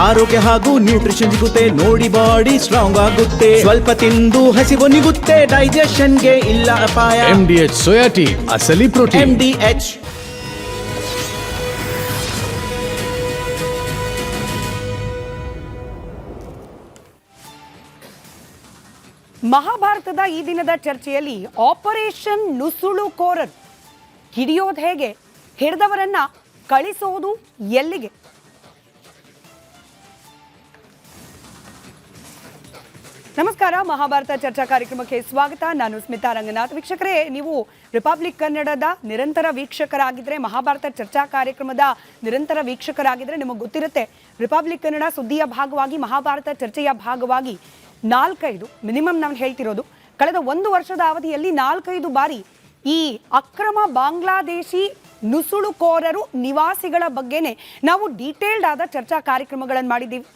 ಆರೋಗ್ಯ ಹಾಗೂ ನ್ಯೂಟ್ರಿಷನ್ ಸಿಗುತ್ತೆ ನೋಡಿ, ಬಾಡಿ ಸ್ಟ್ರಾಂಗ್ ಆಗುತ್ತೆ. ಸ್ವಲ್ಪ ತಿಂದು ಹಸಿವು ನಿಗುತ್ತೆ, ಡೈಜೆಷನ್ಗೆ ಇಲ್ಲ ಅಪಾಯ. MDH ಸೋಯಾ ಟೀ, ಅಸಲಿ ಪ್ರೋಟೀನ್. MDH. ಮಹಾಭಾರತದ ಈ ದಿನದ ಚರ್ಚೆಯಲ್ಲಿ ಆಪರೇಷನ್ ನುಸುಳುಕೋರರು ಹಿಡಿಯೋದು ಹೇಗೆ, ಹಿಡಿದವರನ್ನ ಕಳಿಸೋದು ಎಲ್ಲಿಗೆ? ನಮಸ್ಕಾರ, ಮಹಾಭಾರತ ಚರ್ಚಾ ಕಾರ್ಯಕ್ರಮಕ್ಕೆ ಸ್ವಾಗತ. ನಾನು ಸ್ಮಿತಾ ರಂಗನಾಥ್. ವೀಕ್ಷಕರೇ, ನೀವು ರಿಪಬ್ಲಿಕ್ ಕನ್ನಡದ ನಿರಂತರ ವೀಕ್ಷಕರಾಗಿದ್ದರೆ, ಮಹಾಭಾರತ ಚರ್ಚಾ ಕಾರ್ಯಕ್ರಮದ ನಿರಂತರ ವೀಕ್ಷಕರಾಗಿದ್ದರೆ ನಿಮಗೆ ಗೊತ್ತಿರುತ್ತೆ, ರಿಪಬ್ಲಿಕ್ ಕನ್ನಡ ಸುದ್ದಿಯ ಭಾಗವಾಗಿ, ಮಹಾಭಾರತ ಚರ್ಚೆಯ ಭಾಗವಾಗಿ 4-5 ಮಿನಿಮಮ್ ನಾವು ಹೇಳ್ತಿರೋದು, ಕಳೆದ 1 ವರ್ಷದ ಅವಧಿಯಲ್ಲಿ 4-5 ಬಾರಿ ಈ ಅಕ್ರಮ ಬಾಂಗ್ಲಾದೇಶಿ ನುಸುಳುಕೋರರು ನಿವಾಸಿಗಳ ಬಗ್ಗೆನೇ ನಾವು ಡೀಟೇಲ್ಡ್ ಆದ ಚರ್ಚಾ ಕಾರ್ಯಕ್ರಮಗಳನ್ನು ಮಾಡಿದ್ದೀವಿ.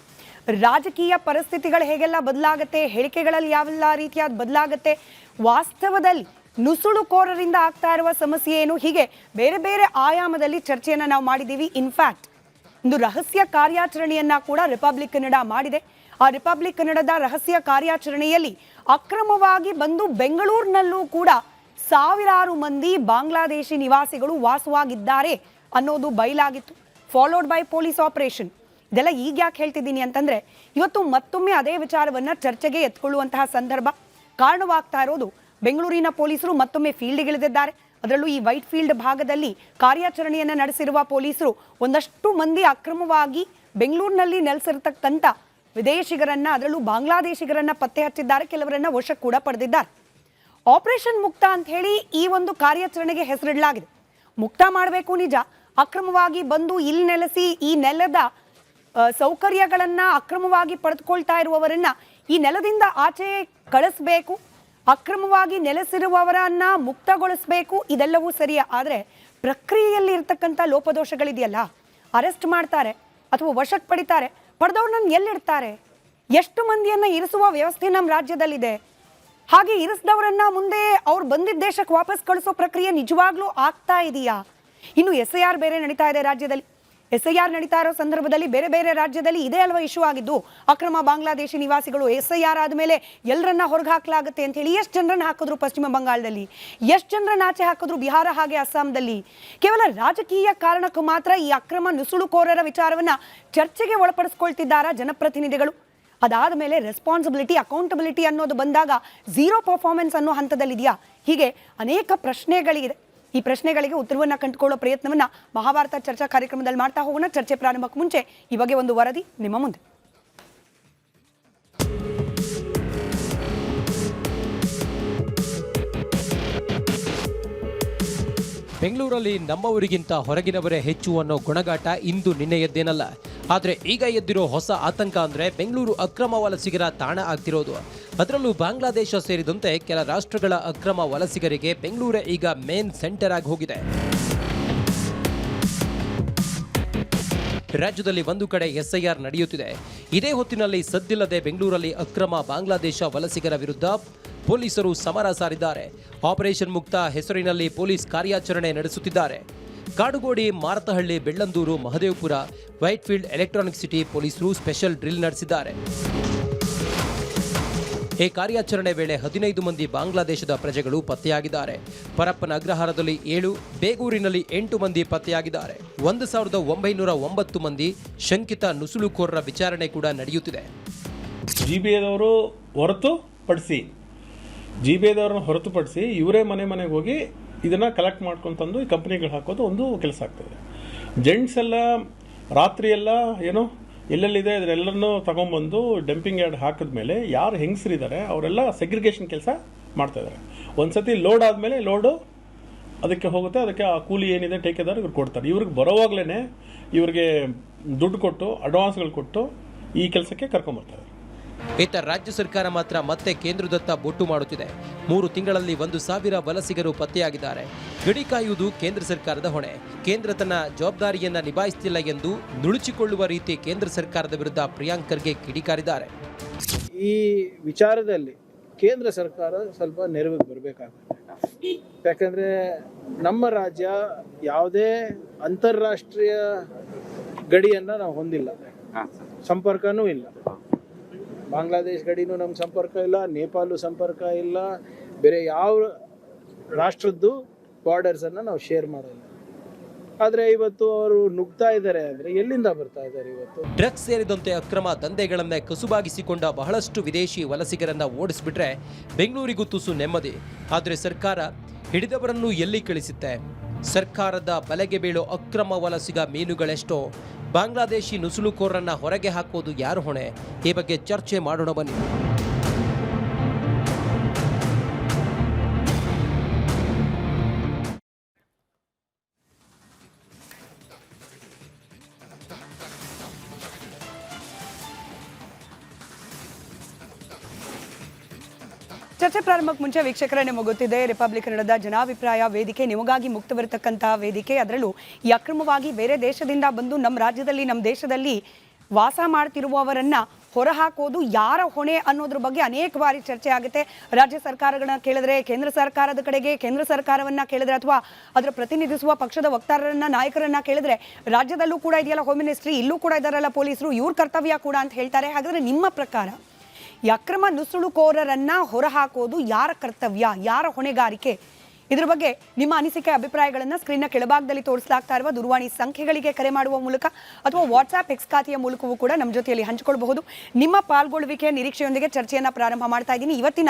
ರಾಜಕೀಯ ಪರಿಸ್ಥಿತಿಗಳು ಹೇಗೆಲ್ಲ ಬದಲಾಗುತ್ತೆ, ಹೇಳಿಕೆಗಳಲ್ಲಿ ಯಾವೆಲ್ಲ ರೀತಿಯಾದ ಬದಲಾಗುತ್ತೆ, ವಾಸ್ತವದಲ್ಲಿ ನುಸುಳುಕೋರರಿಂದ ಆಗ್ತಾ ಇರುವ ಸಮಸ್ಯೆ ಏನು, ಹೀಗೆ ಬೇರೆ ಬೇರೆ ಆಯಾಮದಲ್ಲಿ ಚರ್ಚೆಯನ್ನು ನಾವು ಮಾಡಿದ್ದೀವಿ. ಇನ್ಫ್ಯಾಕ್ಟ್ ಒಂದು ರಹಸ್ಯ ಕಾರ್ಯಾಚರಣೆಯನ್ನು ಕೂಡ ರಿಪಬ್ಲಿಕ್ ಕನ್ನಡ ಮಾಡಿದೆ. ಆ ರಿಪಬ್ಲಿಕ್ ಕನ್ನಡದ ರಹಸ್ಯ ಕಾರ್ಯಾಚರಣೆಯಲ್ಲಿ ಅಕ್ರಮವಾಗಿ ಬಂದು ಬೆಂಗಳೂರಿನಲ್ಲೂ ಕೂಡ ಸಾವಿರಾರು ಮಂದಿ ಬಾಂಗ್ಲಾದೇಶಿ ನಿವಾಸಿಗಳು ವಾಸವಾಗಿದ್ದಾರೆ ಅನ್ನೋದು ಬಯಲಾಗಿತ್ತು. Followed by police operation. ಇದೆಲ್ಲ ಈಗ ಯಾಕೆ ಹೇಳ್ತಿದ್ದೀನಿ ಅಂತಂದರೆ, ಇವತ್ತು ಮತ್ತೊಮ್ಮೆ ಅದೇ ವಿಚಾರವನ್ನು ಚರ್ಚೆಗೆ ಎತ್ಕೊಳ್ಳುವಂತಹ ಸಂದರ್ಭ ಕಾರಣವಾಗ್ತಾ ಇರೋದು. ಬೆಂಗಳೂರಿನ ಪೊಲೀಸರು ಮತ್ತೊಮ್ಮೆ ಫೀಲ್ಡ್ಗಿಳಿದಿದ್ದಾರೆ. ಅದರಲ್ಲೂ ಈ ವೈಟ್ ಫೀಲ್ಡ್ ಭಾಗದಲ್ಲಿ ಕಾರ್ಯಾಚರಣೆಯನ್ನು ನಡೆಸಿರುವ ಪೊಲೀಸರು ಒಂದಷ್ಟು ಮಂದಿ ಅಕ್ರಮವಾಗಿ ಬೆಂಗಳೂರಿನಲ್ಲಿ ನೆಲೆಸಿರ್ತಕ್ಕಂಥ ವಿದೇಶಿಗರನ್ನ, ಅದರಲ್ಲೂ ಬಾಂಗ್ಲಾದೇಶಿಗರನ್ನ ಪತ್ತೆ ಹಚ್ಚಿದ್ದಾರೆ. ಕೆಲವರನ್ನ ವಶಕ್ಕೆ ಕೂಡ ಪಡೆದಿದ್ದಾರೆ. ಆಪರೇಷನ್ ಮುಕ್ತ ಅಂತ ಹೇಳಿ ಈ ಒಂದು ಕಾರ್ಯಾಚರಣೆಗೆ ಹೆಸರಿಡಲಾಗಿದೆ. ಮುಕ್ತ ಮಾಡಬೇಕು ನಿಜ, ಅಕ್ರಮವಾಗಿ ಬಂದು ಇಲ್ಲಿ ನೆಲೆಸಿ ಈ ನೆಲದ ಸೌಕರ್ಯಗಳನ್ನ ಅಕ್ರಮವಾಗಿ ಪಡೆದುಕೊಳ್ತಾ ಇರುವವರನ್ನ ಈ ನೆಲದಿಂದ ಆಚೆ ಕಳಿಸ್ಬೇಕು, ಅಕ್ರಮವಾಗಿ ನೆಲೆಸಿರುವವರನ್ನ ಮುಕ್ತಗೊಳಿಸಬೇಕು. ಇದೆಲ್ಲವೂ ಸರಿಯಾ? ಆದರೆ ಪ್ರಕ್ರಿಯೆಯಲ್ಲಿ ಇರ್ತಕ್ಕಂಥ ಲೋಪದೋಷಗಳಿದೆಯಲ್ಲ, ಅರೆಸ್ಟ್ ಮಾಡ್ತಾರೆ ಅಥವಾ ವಶಕ್ಕೆ ಪಡಿತಾರೆ, ಪಡೆದವ್ರನ್ನ ಎಲ್ಲಿಡ್ತಾರೆ? ಎಷ್ಟು ಮಂದಿಯನ್ನ ಇರಿಸುವ ವ್ಯವಸ್ಥೆ ನಮ್ಮ ರಾಜ್ಯದಲ್ಲಿದೆ? ಹಾಗೆ ಇರಿಸಿದವರನ್ನ ಮುಂದೆ ಅವ್ರು ಬಂದಿದ್ದ ದೇಶಕ್ಕೆ ವಾಪಸ್ ಕಳಿಸೋ ಪ್ರಕ್ರಿಯೆ ನಿಜವಾಗ್ಲೂ ಆಗ್ತಾ ಇದೆಯಾ? ಇನ್ನು SIR ಬೇರೆ ನಡೀತಾ ಇದೆ ರಾಜ್ಯದಲ್ಲಿ. SIR ನಡೀತಾ ಇರೋ ಸಂದರ್ಭದಲ್ಲಿ ಬೇರೆ ಬೇರೆ ರಾಜ್ಯದಲ್ಲಿ ಇದೇ ಅಲ್ವಾ ಇಶ್ಯೂ ಆಗಿದ್ದು, ಅಕ್ರಮ ಬಾಂಗ್ಲಾದೇಶಿ ನಿವಾಸಿಗಳು SIR ಆದಮೇಲೆ ಎಲ್ಲರನ್ನ ಹೊರಗೆ ಹಾಕಲಾಗುತ್ತೆ ಅಂತ ಹೇಳಿ ಎಷ್ಟು ಜನರನ್ನ ಹಾಕಿದ್ರು ಪಶ್ಚಿಮ ಬಂಗಾಳದಲ್ಲಿ, ಎಷ್ಟು ಜನರನ್ನ ಆಚೆ ಹಾಕಿದ್ರು ಬಿಹಾರ ಹಾಗೆ ಅಸ್ಸಾಂದಲ್ಲಿ. ಕೇವಲ ರಾಜಕೀಯ ಕಾರಣಕ್ಕೂ ಮಾತ್ರ ಈ ಅಕ್ರಮ ನುಸುಳುಕೋರರ ವಿಚಾರವನ್ನ ಚರ್ಚೆಗೆ ಒಳಪಡಿಸ್ಕೊಳ್ತಿದ್ದಾರಾ ಜನಪ್ರತಿನಿಧಿಗಳು? ಅದಾದ ಮೇಲೆ ರೆಸ್ಪಾನ್ಸಿಬಿಲಿಟಿ, ಅಕೌಂಟಬಿಲಿಟಿ ಅನ್ನೋದು ಬಂದಾಗ ಝೀರೋ ಪರ್ಫಾರ್ಮೆನ್ಸ್ ಅನ್ನೋ ಹಂತದಲ್ಲಿದೆಯಾ? ಹೀಗೆ ಅನೇಕ ಪ್ರಶ್ನೆಗಳಿದೆ. ಈ ಪ್ರಶ್ನೆಗಳಿಗೆ ಉತ್ತರವನ್ನು ಕಂಡುಕೊಳ್ಳೋ ಪ್ರಯತ್ನವನ್ನು ಮಹಾಭಾರತ ಚರ್ಚಾ ಕಾರ್ಯಕ್ರಮದಲ್ಲಿ ಮಾಡ್ತಾ ಹೋಗೋಣ. ಚರ್ಚೆ ಪ್ರಾರಂಭಕ್ಕೆ ಮುಂಚೆ ಈ ಬಗ್ಗೆ ಒಂದು ವರದಿ ನಿಮ್ಮ ಮುಂದೆ. ಬೆಂಗಳೂರಲ್ಲಿ ನಮ್ಮವರಿಗಿಂತ ಹೊರಗಿನವರೇ ಹೆಚ್ಚು ಅನ್ನೋ ಗುಣಗಾಟ ಇಂದು ನಿನ್ನೆಯದ್ದೇನಲ್ಲ. ಆದರೆ ಈಗ ಎದ್ದಿರೋ ಹೊಸ ಆತಂಕ ಅಂದರೆ ಬೆಂಗಳೂರು ಅಕ್ರಮ ವಲಸಿಗರ ತಾಣ ಆಗ್ತಿರೋದು. ಅದರಲ್ಲೂ ಬಾಂಗ್ಲಾದೇಶ ಸೇರಿದಂತೆ ಕೆಲ ರಾಷ್ಟ್ರಗಳ ಅಕ್ರಮ ವಲಸಿಗರಿಗೆ ಬೆಂಗಳೂರೇ ಈಗ ಮೇನ್ ಸೆಂಟರ್ ಆಗಿ ಹೋಗಿದೆ. ರಾಜ್ಯದಲ್ಲಿ ಒಂದು ಕಡೆ SIR ನಡೆಯುತ್ತಿದೆ. ಇದೇ ಹೊತ್ತಿನಲ್ಲಿ ಸದ್ದಿಲ್ಲದೆ ಬೆಂಗಳೂರಲ್ಲಿ ಅಕ್ರಮ ಬಾಂಗ್ಲಾದೇಶ ವಲಸಿಗರ ವಿರುದ್ಧ ಪೊಲೀಸರು ಸಮರ ಸಾರಿದ್ದಾರೆ. ಆಪರೇಷನ್ ಮುಕ್ತ ಹೆಸರಿನಲ್ಲಿ ಪೊಲೀಸ್ ಕಾರ್ಯಾಚರಣೆ ನಡೆಸುತ್ತಿದ್ದಾರೆ. Kadugodi, Marathahalli, Bellandur, Mahadevapura, white field, electronic city ಪೊಲೀಸರು ಸ್ಪೆಷಲ್ ಡ್ರಿಲ್ ನಡೆಸಿದ್ದಾರೆ. ಈ ಕಾರ್ಯಾಚರಣೆ ವೇಳೆ 15 ಮಂದಿ ಬಾಂಗ್ಲಾದೇಶದ ಪ್ರಜೆಗಳು ಪತ್ತೆಯಾಗಿದ್ದಾರೆ. ಪರಪ್ಪನ ಅಗ್ರಹಾರದಲ್ಲಿ 7, ಬೇಗೂರಿನಲ್ಲಿ 8 ಮಂದಿ ಪತ್ತೆಯಾಗಿದ್ದಾರೆ. 1909 ಮಂದಿ ಶಂಕಿತ ನುಸುಳುಕೋರರ ವಿಚಾರಣೆ ಕೂಡ ನಡೆಯುತ್ತಿದೆ. GBAದವರು ಹೊರತುಪಡಿಸಿ ಇವರೇ ಮನೆಗೆ ಹೋಗಿ ಇದನ್ನು ಕಲೆಕ್ಟ್ ಮಾಡ್ಕೊಂತಂದು ಈ ಕಂಪ್ನಿಗಳು ಹಾಕೋದು ಒಂದು ಕೆಲಸ ಆಗ್ತದೆ. ಜೆಂಟ್ಸ್ ಎಲ್ಲ ರಾತ್ರಿ ಎಲ್ಲ ಏನೋ ಎಲ್ಲೆಲ್ಲಿದೆ ಅದರೆಲ್ಲರನ್ನೂ ತಗೊಂಬಂದು ಡಂಪಿಂಗ್ ಯಾರ್ಡ್ ಹಾಕಿದ್ಮೇಲೆ ಯಾರು ಹೆಂಗಸರಿದ್ದಾರೆ ಅವರೆಲ್ಲ ಸೆಗ್ರಿಗೇಷನ್ ಕೆಲಸ ಮಾಡ್ತಾಯಿದ್ದಾರೆ. ಒಂದು ಸತಿ ಲೋಡ್ ಆದಮೇಲೆ ಲೋಡು ಅದಕ್ಕೆ ಹೋಗುತ್ತೆ, ಅದಕ್ಕೆ ಆ ಕೂಲಿ ಏನಿದೆ ಟೇಕೆದಾರ್ ಇವ್ರು ಕೊಡ್ತಾರೆ. ಇವ್ರಿಗೆ ಬರೋವಾಗಲೇ ಇವ್ರಿಗೆ ದುಡ್ಡು ಕೊಟ್ಟು ಅಡ್ವಾನ್ಸ್ಗಳು ಕೊಟ್ಟು ಈ ಕೆಲಸಕ್ಕೆ ಕರ್ಕೊಂಬರ್ತಾರೆ. ಇತ್ತ ರಾಜ್ಯ ಸರ್ಕಾರ ಮಾತ್ರ ಮತ್ತೆ ಕೇಂದ್ರದತ್ತ ಬೊಟ್ಟು ಮಾಡುತ್ತಿದೆ. 3 ತಿಂಗಳಲ್ಲಿ 1,000 ವಲಸಿಗರು ಪತ್ತೆಯಾಗಿದ್ದಾರೆ. ಗಡಿ ಕಾಯುವುದು ಕೇಂದ್ರ ಸರ್ಕಾರದ ಹೊಣೆ. ಕೇಂದ್ರ ತನ್ನ ಜವಾಬ್ದಾರಿಯನ್ನ ನಿಭಾಯಿಸುತ್ತಿಲ್ಲ ಎಂದು ನುಳುಚಿಕೊಳ್ಳುವ ರೀತಿ ಕೇಂದ್ರ ಸರ್ಕಾರದ ವಿರುದ್ಧ ಪ್ರಿಯಾಂಕ್ ಖರ್ಗೆ ಕಿಡಿಕಾರಿದ್ದಾರೆ. ಈ ವಿಚಾರದಲ್ಲಿ ಕೇಂದ್ರ ಸರ್ಕಾರ ಸ್ವಲ್ಪ ನೆರವಿಗೆ ಬರಬೇಕಾಗುತ್ತೆ. ಯಾಕಂದರೆ ನಮ್ಮ ರಾಜ್ಯ ಯಾವುದೇ ಅಂತಾರಾಷ್ಟ್ರೀಯ ಗಡಿಯನ್ನು ನಾವು ಹೊಂದಿಲ್ಲ. ಸಂಪರ್ಕನೂ ಇಲ್ಲ. ಬಾಂಗ್ಲಾದೇಶ್ ಗಡಿನೂ ನಮ್ಗೆ ಸಂಪರ್ಕ ಇಲ್ಲ, ನೇಪಾಳು ಸಂಪರ್ಕ ಇಲ್ಲ, ಬೇರೆ ಯಾವ ರಾಷ್ಟ್ರದ್ದು ಬಾರ್ಡರ್ಸನ್ನು ನಾವು ಶೇರ್ ಮಾಡೋಲ್ಲ. ಆದರೆ ಇವತ್ತು ಅವರು ನುಗ್ತಾ ಇದ್ದಾರೆ ಅಂದರೆ ಎಲ್ಲಿಂದ ಬರ್ತಾ ಇದ್ದಾರೆ ಇವತ್ತು? ಡ್ರಗ್ಸ್ ಸೇರಿದಂತೆ ಅಕ್ರಮ ದಂಧೆಗಳನ್ನೇ ಕಸುಬಾಗಿಸಿಕೊಂಡ ಬಹಳಷ್ಟು ವಿದೇಶಿ ವಲಸಿಗರನ್ನ ಓಡಿಸ್ಬಿಟ್ರೆ ಬೆಂಗಳೂರಿಗೂ ತುಸು ನೆಮ್ಮದಿ. ಆದರೆ ಸರ್ಕಾರ ಹಿಡಿದವರನ್ನು ಎಲ್ಲಿ ಕಳಿಸುತ್ತೆ? ಸರ್ಕಾರದ ಬಲೆಗೆ ಬೀಳೋ ಅಕ್ರಮ ವಲಸಿಗ ಮೀನುಗಳೆಷ್ಟೋ. ಬಾಂಗ್ಲಾದೇಶಿ ನುಸುಳುಕೋರರನ್ನ ಹೊರಗೆ ಹಾಕೋದು ಯಾರು ಹೊಣೆ? ಈ ಬಗ್ಗೆ ಚರ್ಚೆ ಮಾಡೋಣ ಬನ್ನಿ. ಚರ್ಚೆ ಪ್ರಾರಂಭಕ್ಕೆ ಮುಂಚೆ ವೀಕ್ಷಕರೇ, ನಿಮಗೆ ಗೊತ್ತಿದೆ ರಿಪಬ್ಲಿಕ್ ಕನ್ನಡದ ಜನಾಭಿಪ್ರಾಯ ವೇದಿಕೆ ನಿಮಗಾಗಿ ಮುಕ್ತವಿರತಕ್ಕಂತಹ ವೇದಿಕೆ. ಅದರಲ್ಲೂ ಈ ಅಕ್ರಮವಾಗಿ ಬೇರೆ ದೇಶದಿಂದ ಬಂದು ನಮ್ಮ ರಾಜ್ಯದಲ್ಲಿ ನಮ್ಮ ದೇಶದಲ್ಲಿ ವಾಸ ಮಾಡ್ತಿರುವವರನ್ನ ಹೊರಹಾಕೋದು ಯಾರ ಹೊಣೆ ಅನ್ನೋದ್ರ ಬಗ್ಗೆ ಅನೇಕ ಬಾರಿ ಚರ್ಚೆ ಆಗುತ್ತೆ. ರಾಜ್ಯ ಸರ್ಕಾರಗಳನ್ನ ಕೇಳಿದ್ರೆ, ಕೇಂದ್ರ ಸರ್ಕಾರದ ಕಡೆಗೆ ಕೇಂದ್ರ ಸರ್ಕಾರವನ್ನ ಕೇಳಿದ್ರೆ, ಅಥವಾ ಅದರ ಪ್ರತಿನಿಧಿಸುವ ಪಕ್ಷದ ವಕ್ತಾರರನ್ನ ನಾಯಕರನ್ನ ಕೇಳಿದ್ರೆ, ರಾಜ್ಯದಲ್ಲೂ ಕೂಡ ಇದೆಯಲ್ಲ ಹೋಮ್ ಮಿನಿಸ್ಟ್ರಿ, ಇಲ್ಲೂ ಕೂಡ ಇದಾರಲ್ಲ ಪೊಲೀಸರು, ಇವ್ರ ಕರ್ತವ್ಯ ಕೂಡ ಅಂತ ಹೇಳ್ತಾರೆ. ಹಾಗಾದ್ರೆ ನಿಮ್ಮ ಪ್ರಕಾರ ಈ ಅಕ್ರಮ ನುಸುಳುಕೋರರನ್ನ ಹೊರಹಾಕೋದು ಯಾರ ಕರ್ತವ್ಯ, ಯಾರ ಹೊಣೆಗಾರಿಕೆ? ಇದ್ರ ಬಗ್ಗೆ ನಿಮ್ಮ ಅನಿಸಿಕೆ ಅಭಿಪ್ರಾಯಗಳನ್ನು ಸ್ಕ್ರೀನ್ನ ಕೆಳಭಾಗದಲ್ಲಿ ತೋರಿಸಲಾಗ್ತಾ ಇರುವ ದೂರವಾಣಿ ಸಂಖ್ಯೆಗಳಿಗೆ ಕರೆ ಮಾಡುವ ಮೂಲಕ ಅಥವಾ ವಾಟ್ಸ್ಆ್ಯಪ್ ಎಕ್ಸ್ ಖಾತೆಯ ಮೂಲಕವೂ ಕೂಡ ನಮ್ಮ ಜೊತೆಯಲ್ಲಿ ಹಂಚಿಕೊಳ್ಳಬಹುದು. ನಿಮ್ಮ ಪಾಲ್ಗೊಳ್ಳುವಿಕೆಯ ನಿರೀಕ್ಷೆಯೊಂದಿಗೆ ಚರ್ಚೆಯನ್ನು ಪ್ರಾರಂಭ ಮಾಡ್ತಾ ಇದ್ದೀನಿ. ಇವತ್ತಿನ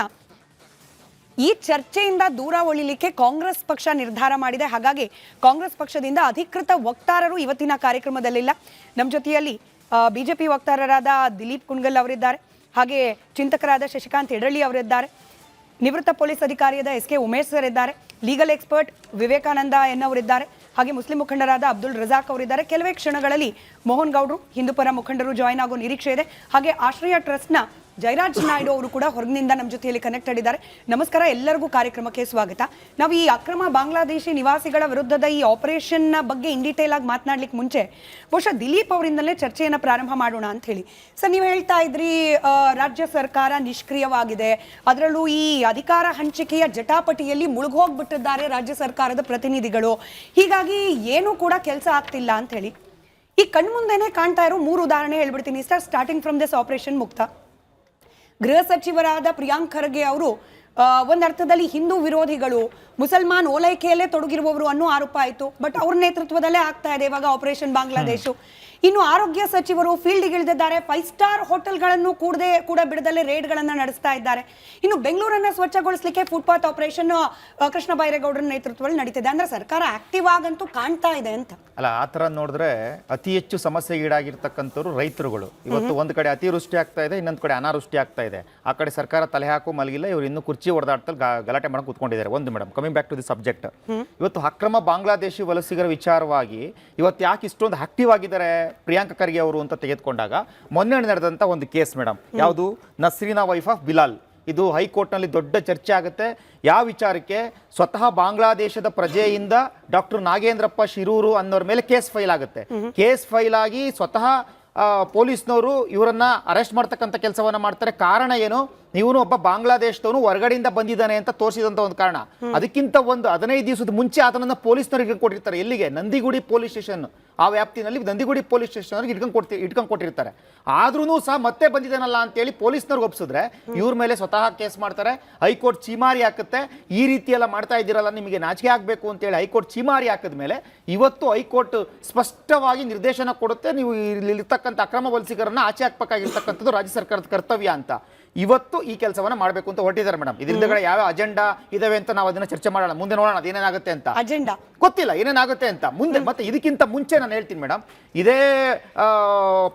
ಈ ಚರ್ಚೆಯಿಂದ ದೂರ ಉಳಿಲಿಕ್ಕೆ ಕಾಂಗ್ರೆಸ್ ಪಕ್ಷ ನಿರ್ಧಾರ ಮಾಡಿದೆ. ಹಾಗಾಗಿ ಕಾಂಗ್ರೆಸ್ ಪಕ್ಷದಿಂದ ಅಧಿಕೃತ ವಕ್ತಾರರು ಇವತ್ತಿನ ಕಾರ್ಯಕ್ರಮದಲ್ಲಿಲ್ಲ. ನಮ್ಮ ಜೊತೆಯಲ್ಲಿ ಬಿಜೆಪಿ ವಕ್ತಾರರಾದ ದಿಲೀಪ್ ಕುಣಗಲ್ ಅವರಿದ್ದಾರೆ, ಹಾಗೆ ಚಿಂತಕರಾದ ಶಶಿಕಾಂತ್ ಯಡಳ್ಳಿ ಅವರಿದ್ದಾರೆ, ನಿವೃತ್ತ ಪೊಲೀಸ್ ಅಧಿಕಾರಿಯಾದ ಎಸ್ ಕೆ ಉಮೇಶ್ ಸರ್ ಇದ್ದಾರೆ, ಲೀಗಲ್ ಎಕ್ಸ್ಪರ್ಟ್ ವಿವೇಕಾನಂದ ಎನ್ ಅವರಿದ್ದಾರೆ, ಹಾಗೆ ಮುಸ್ಲಿಂ ಮುಖಂಡರಾದ ಅಬ್ದುಲ್ ರಜಾಕ್ ಅವರಿದ್ದಾರೆ. ಕೆಲವೇ ಕ್ಷಣಗಳಲ್ಲಿ ಮೋಹನ್ ಗೌಡ್ರು ಹಿಂದೂಪರ ಮುಖಂಡರು ಜಾಯಿನ್ ಆಗೋ ನಿರೀಕ್ಷೆ ಇದೆ. ಹಾಗೆ ಆಶ್ರಯ ಟ್ರಸ್ಟ್ನ ಜಯರಾಜ್ ನಾಯ್ಡು ಅವರು ಕೂಡ ಹೊರಗಿನಿಂದ ನಮ್ಮ ಜೊತೆಯಲ್ಲಿ ಕನೆಕ್ಟೆಡ್ ಇದ್ದಾರೆ. ನಮಸ್ಕಾರ, ಎಲ್ಲರಿಗೂ ಕಾರ್ಯಕ್ರಮಕ್ಕೆ ಸ್ವಾಗತ. ನಾವು ಈ ಅಕ್ರಮ ಬಾಂಗ್ಲಾದೇಶಿ ನಿವಾಸಿಗಳ ವಿರುದ್ಧದ ಈ ಆಪರೇಷನ್ ಬಗ್ಗೆ ಇನ್ ಡೀಟೇಲ್ ಆಗಿ ಮಾತನಾಡ್ಲಿಕ್ಕೆ ಮುಂಚೆ ಬಹುಶಃ ದಿಲೀಪ್ ಅವರಿಂದಲೇ ಚರ್ಚೆಯನ್ನು ಪ್ರಾರಂಭ ಮಾಡೋಣ ಅಂತ ಹೇಳಿ. ಸರ್, ನೀವು ಹೇಳ್ತಾ ಇದ್ರಿ ರಾಜ್ಯ ಸರ್ಕಾರ ನಿಷ್ಕ್ರಿಯವಾಗಿದೆ, ಅದರಲ್ಲೂ ಈ ಅಧಿಕಾರ ಹಂಚಿಕೆಯ ಜಟಾಪಟಿಯಲ್ಲಿ ಮುಳುಗೋಗ್ಬಿಟ್ಟಿದ್ದಾರೆ ರಾಜ್ಯ ಸರ್ಕಾರದ ಪ್ರತಿನಿಧಿಗಳು, ಹೀಗಾಗಿ ಏನೂ ಕೂಡ ಕೆಲಸ ಆಗ್ತಿಲ್ಲ ಅಂತ ಹೇಳಿ. ಈ ಕಣ್ಮುಂದೆನೇ ಕಾಣ್ತಾ ಇರೋ 3 ಉದಾಹರಣೆ ಹೇಳ್ಬಿಡ್ತೀನಿ sir. Starting from this operation ಮುಕ್ತ, ಗೃಹ ಸಚಿವರಾದ ಪ್ರಿಯಾಂಕ್ ಖರ್ಗೆ ಅವರು ಒಂದರ್ಥದಲ್ಲಿ ಹಿಂದೂ ವಿರೋಧಿಗಳು, ಮುಸಲ್ಮಾನ್ ಓಲೈಕೆಯಲ್ಲೇ ತೊಡಗಿರುವವರು ಅನ್ನೋ ಆರೋಪ ಆಯಿತು. ಬಟ್ ಅವ್ರ ನೇತೃತ್ವದಲ್ಲೇ ಆಗ್ತಾ ಇದೆ ಇವಾಗ ಆಪರೇಷನ್ ಬಾಂಗ್ಲಾದೇಶ್. ಇನ್ನು ಆರೋಗ್ಯ ಸಚಿವರು ಫೀಲ್ಡ್ಗೆ ಇಳಿದಿದ್ದಾರೆ, 5 ಸ್ಟಾರ್ ಹೋಟೆಲ್ಗಳನ್ನು ಕೂಡ ಬಿಡದಲ್ಲೇ ರೇಡ್ಗಳನ್ನು ನಡೆಸ್ತಾ ಇದ್ದಾರೆ. ಇನ್ನು ಬೆಂಗಳೂರನ್ನ ಸ್ವಚ್ಛಗೊಳಿಸಲಿಕ್ಕೆ ಫುಟ್ಪಾತ್ ಆಪರೇಷನ್ ಕೃಷ್ಣ ಬೈರೇಗೌಡರ ನೇತೃತ್ವದಲ್ಲಿ ನಡೀತಿದೆ. ಅಂದ್ರೆ ಸರ್ಕಾರ ಆಕ್ಟಿವ್ ಆಗಂತೂ ಕಾಣ್ತಾ ಇದೆ ಅಂತ ಅಲ್ಲ. ಆ ಥರ ನೋಡಿದ್ರೆ ಅತಿ ಹೆಚ್ಚು ಸಮಸ್ಯೆಗೀಡಾಗಿರ್ತಕ್ಕಂಥವ್ರು ರೈತರುಗಳು. ಇವತ್ತು ಒಂದು ಕಡೆ ಅತಿವೃಷ್ಟಿ ಆಗ್ತಾ ಇದೆ, ಇನ್ನೊಂದು ಕಡೆ ಅನಾವೃಷ್ಟಿ ಆಗ್ತಾ ಇದೆ. ಆ ಕಡೆ ಸರ್ಕಾರ ತಲೆ ಹಾಕು ಮಲಗಿಲ್ಲ, ಇವರು ಇನ್ನೂ ಕುರ್ಚಿ ಹೊಡೆದಾಡ್ತಲ್ಲಿ ಗಲಾಟೆ ಮಾಡಕ್ಕೆ ಕೂತ್ಕೊಂಡಿದ್ದಾರೆ. ಒಂದು madam, coming back to the subject, ಇವತ್ತು ಅಕ್ರಮ ಬಾಂಗ್ಲಾದೇಶಿ ವಲಸಿಗರ ವಿಚಾರವಾಗಿ ಇವತ್ತು ಯಾಕೆ ಇಷ್ಟೊಂದು ಆಕ್ಟಿವ್ ಆಗಿದ್ದಾರೆ ಪ್ರಿಯಾಂಕ ಖರ್ಗೆ ಅವರು ಅಂತ ತೆಗೆದುಕೊಂಡಾಗ, ಮೊನ್ನೆ ನಡೆದಂಥ ಒಂದು ಕೇಸ್ ಮೇಡಮ್, ಯಾವುದು ನಸ್ರೀನಾ ವೈಫ್ ಆಫ್ ಬಿಲಾಲ್, ಇದು ಹೈಕೋರ್ಟ್ನಲ್ಲಿ ದೊಡ್ಡ ಚರ್ಚೆ ಆಗುತ್ತೆ. ಯಾವ ವಿಚಾರಕ್ಕೆ? ಸ್ವತಃ ಬಾಂಗ್ಲಾದೇಶದ ಪ್ರಜೆಯಿಂದ ಡಾಕ್ಟರ್ ನಾಗೇಂದ್ರಪ್ಪ ಶಿರೂರು ಅನ್ನೋರ ಮೇಲೆ ಕೇಸ್ ಫೈಲ್ ಆಗುತ್ತೆ. ಕೇಸ್ ಫೈಲ್ ಆಗಿ ಸ್ವತಃ ಪೊಲೀಸ್ನವರು ಇವರನ್ನ ಅರೆಸ್ಟ್ ಮಾಡ್ತಕ್ಕಂಥ ಕೆಲಸವನ್ನ ಮಾಡ್ತಾರೆ. ಕಾರಣ ಏನು? ಇವನು ಒಬ್ಬ ಬಾಂಗ್ಲಾದೇಶದವನು ಹೊರಗಡೆಯಿಂದ ಬಂದಿದ್ದಾನೆ ಅಂತ ತೋರಿಸಿದಂಥ ಒಂದು ಕಾರಣ. ಅದಕ್ಕಿಂತ ಒಂದು 15 ದಿವಸದ ಮುಂಚೆ ಆತನನ್ನ ಪೊಲೀಸ್ನವ್ರಿಗೆ ಕೊಟ್ಟಿರ್ತಾರೆ. ಎಲ್ಲಿಗೆ? ನಂದಿಗುಡಿ ಪೊಲೀಸ್ ಸ್ಟೇಷನ್, ಆ ವ್ಯಾಪ್ತಿನಲ್ಲಿ ನಂದಿಗುಡಿ ಪೊಲೀಸ್ ಸ್ಟೇಷನ್ ಅವ್ರಿಗೆ ಇಟ್ಕೊಂಡು ಕೊಟ್ಟಿರ್ತಾರೆ. ಆದ್ರೂ ಸಹ ಮತ್ತೆ ಬಂದಿದ್ದಾನಲ್ಲ ಅಂತೇಳಿ ಪೊಲೀಸ್ನವ್ರಿಗೆ ಒಪ್ಪಿಸಿದ್ರೆ ಇವ್ರ ಮೇಲೆ ಸ್ವತಃ ಕೇಸ್ ಮಾಡ್ತಾರೆ. ಹೈಕೋರ್ಟ್ ಚೀಮಾರಿ ಹಾಕುತ್ತೆ. ಈ ರೀತಿ ಎಲ್ಲ ಮಾಡ್ತಾ ಇದ್ದೀರಲ್ಲ, ನಿಮಗೆ ನಾಚಿಕೆ ಆಗಬೇಕು ಅಂತೇಳಿ ಹೈಕೋರ್ಟ್ ಚೀಮಾರಿ ಹಾಕಿದ ಮೇಲೆ ಇವತ್ತು ಹೈಕೋರ್ಟ್ ಸ್ಪಷ್ಟವಾಗಿ ನಿರ್ದೇಶನ ಕೊಡುತ್ತೆ, ನೀವು ಇಲ್ಲಿರ್ತಕ್ಕಂಥ ಅಕ್ರಮ ವಲಸಿಗರನ್ನ ಆಚೆ ಹಾಕಬೇಕಾಗಿರ್ತಕ್ಕಂಥದ್ದು ರಾಜ್ಯ ಸರ್ಕಾರದ ಕರ್ತವ್ಯ ಅಂತ. ಇವತ್ತು ಈ ಕೆಲಸವನ್ನ ಮಾಡಬೇಕು ಅಂತ ಹೊರಟಿದ್ದಾರೆ ಮೇಡಮ್. ಇದರಿಂದ ಯಾವ ಅಜೆಂಡಾ ಇದಾವೆ ಅಂತ ನಾವು ಅದನ್ನ ಚರ್ಚೆ ಮಾಡೋಣ, ಮುಂದೆ ನೋಡೋಣ ಅದೇನೇನಾಗುತ್ತೆ ಅಂತ. ಅಜೆಂಡಾ ಗೊತ್ತಿಲ್ಲ ಏನೇನಾಗುತ್ತೆ ಅಂತ ಮುಂದೆ. ಮತ್ತೆ ಇದಕ್ಕಿಂತ ಮುಂಚೆ ನಾನು ಹೇಳ್ತೀನಿ ಮೇಡಮ್, ಇದೇ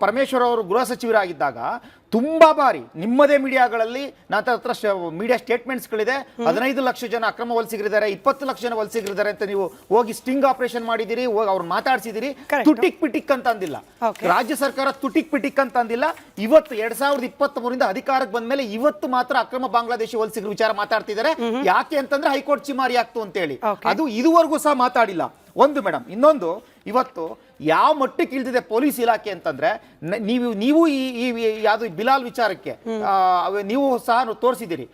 ಪರಮೇಶ್ವರ್ ಅವರು ಗೃಹ ಸಚಿವರಾಗಿದ್ದಾಗ ತುಂಬಾ ಬಾರಿ ನಿಮ್ಮದೇ ಮೀಡಿಯಾಗಳಲ್ಲಿ ನನ್ನ ಹತ್ರ ಮೀಡಿಯಾ ಸ್ಟೇಟ್ಮೆಂಟ್ಸ್ಗಳಿದೆ. 15 ಲಕ್ಷ ಜನ ಅಕ್ರಮ ವಲಸಿಗರಿದ್ದಾರೆ, 20 ಲಕ್ಷ ಜನ ವಲಸಿಗರಿದ್ದಾರೆ ಅಂತ ನೀವು ಹೋಗಿ ಸ್ಟಿಂಗ್ ಆಪರೇಷನ್ ಮಾಡಿದಿರಿ, ಹೋಗಿ ಅವ್ರನ್ನ ಮಾತಾಡ್ಸಿದಿರಿ. ತುಟಿಕ್ ಪಿಟಿಕ್ ಅಂತ ಅಂದಿಲ್ಲ ರಾಜ್ಯ ಸರ್ಕಾರ, ತುಟಿಕ್ ಪಿಟಿಕ್ ಅಂತ ಅಂದಿಲ್ಲ. ಇವತ್ತು 2023ರಿಂದ ಅಧಿಕಾರಕ್ಕೆ ಬಂದ ಮೇಲೆ ಇವತ್ತು ಮಾತ್ರ ಅಕ್ರಮ ಬಾಂಗ್ಲಾದೇಶಿ ವಲಸಿಗರ ವಿಚಾರ ಮಾತಾಡ್ತಿದ್ದಾರೆ. ಯಾಕೆ ಅಂತಂದ್ರೆ ಹೈಕೋರ್ಟ್ ಚಿಮಾರಿ ಆಗ್ತು ಅಂತೇಳಿ. ಅದು ಇದುವರೆಗೂ ಸಹ ಮಾತಾಡಿಲ್ಲ. ಒಂದು ಮೇಡಮ್, ಇನ್ನೊಂದು, ಇವತ್ತು ಯಾವ ಮಟ್ಟಕ್ಕೆ ಇಳಿದಿದೆ ಪೊಲೀಸ್ ಇಲಾಖೆ ಅಂತಂದ್ರೆ, ನೀವು ಈ ಯಾವುದು ಬಿಲಾಲ್ ವಿಚಾರಕ್ಕೆ ನೀವು ಸಹ ತೋರಿಸಿದಿರಿ.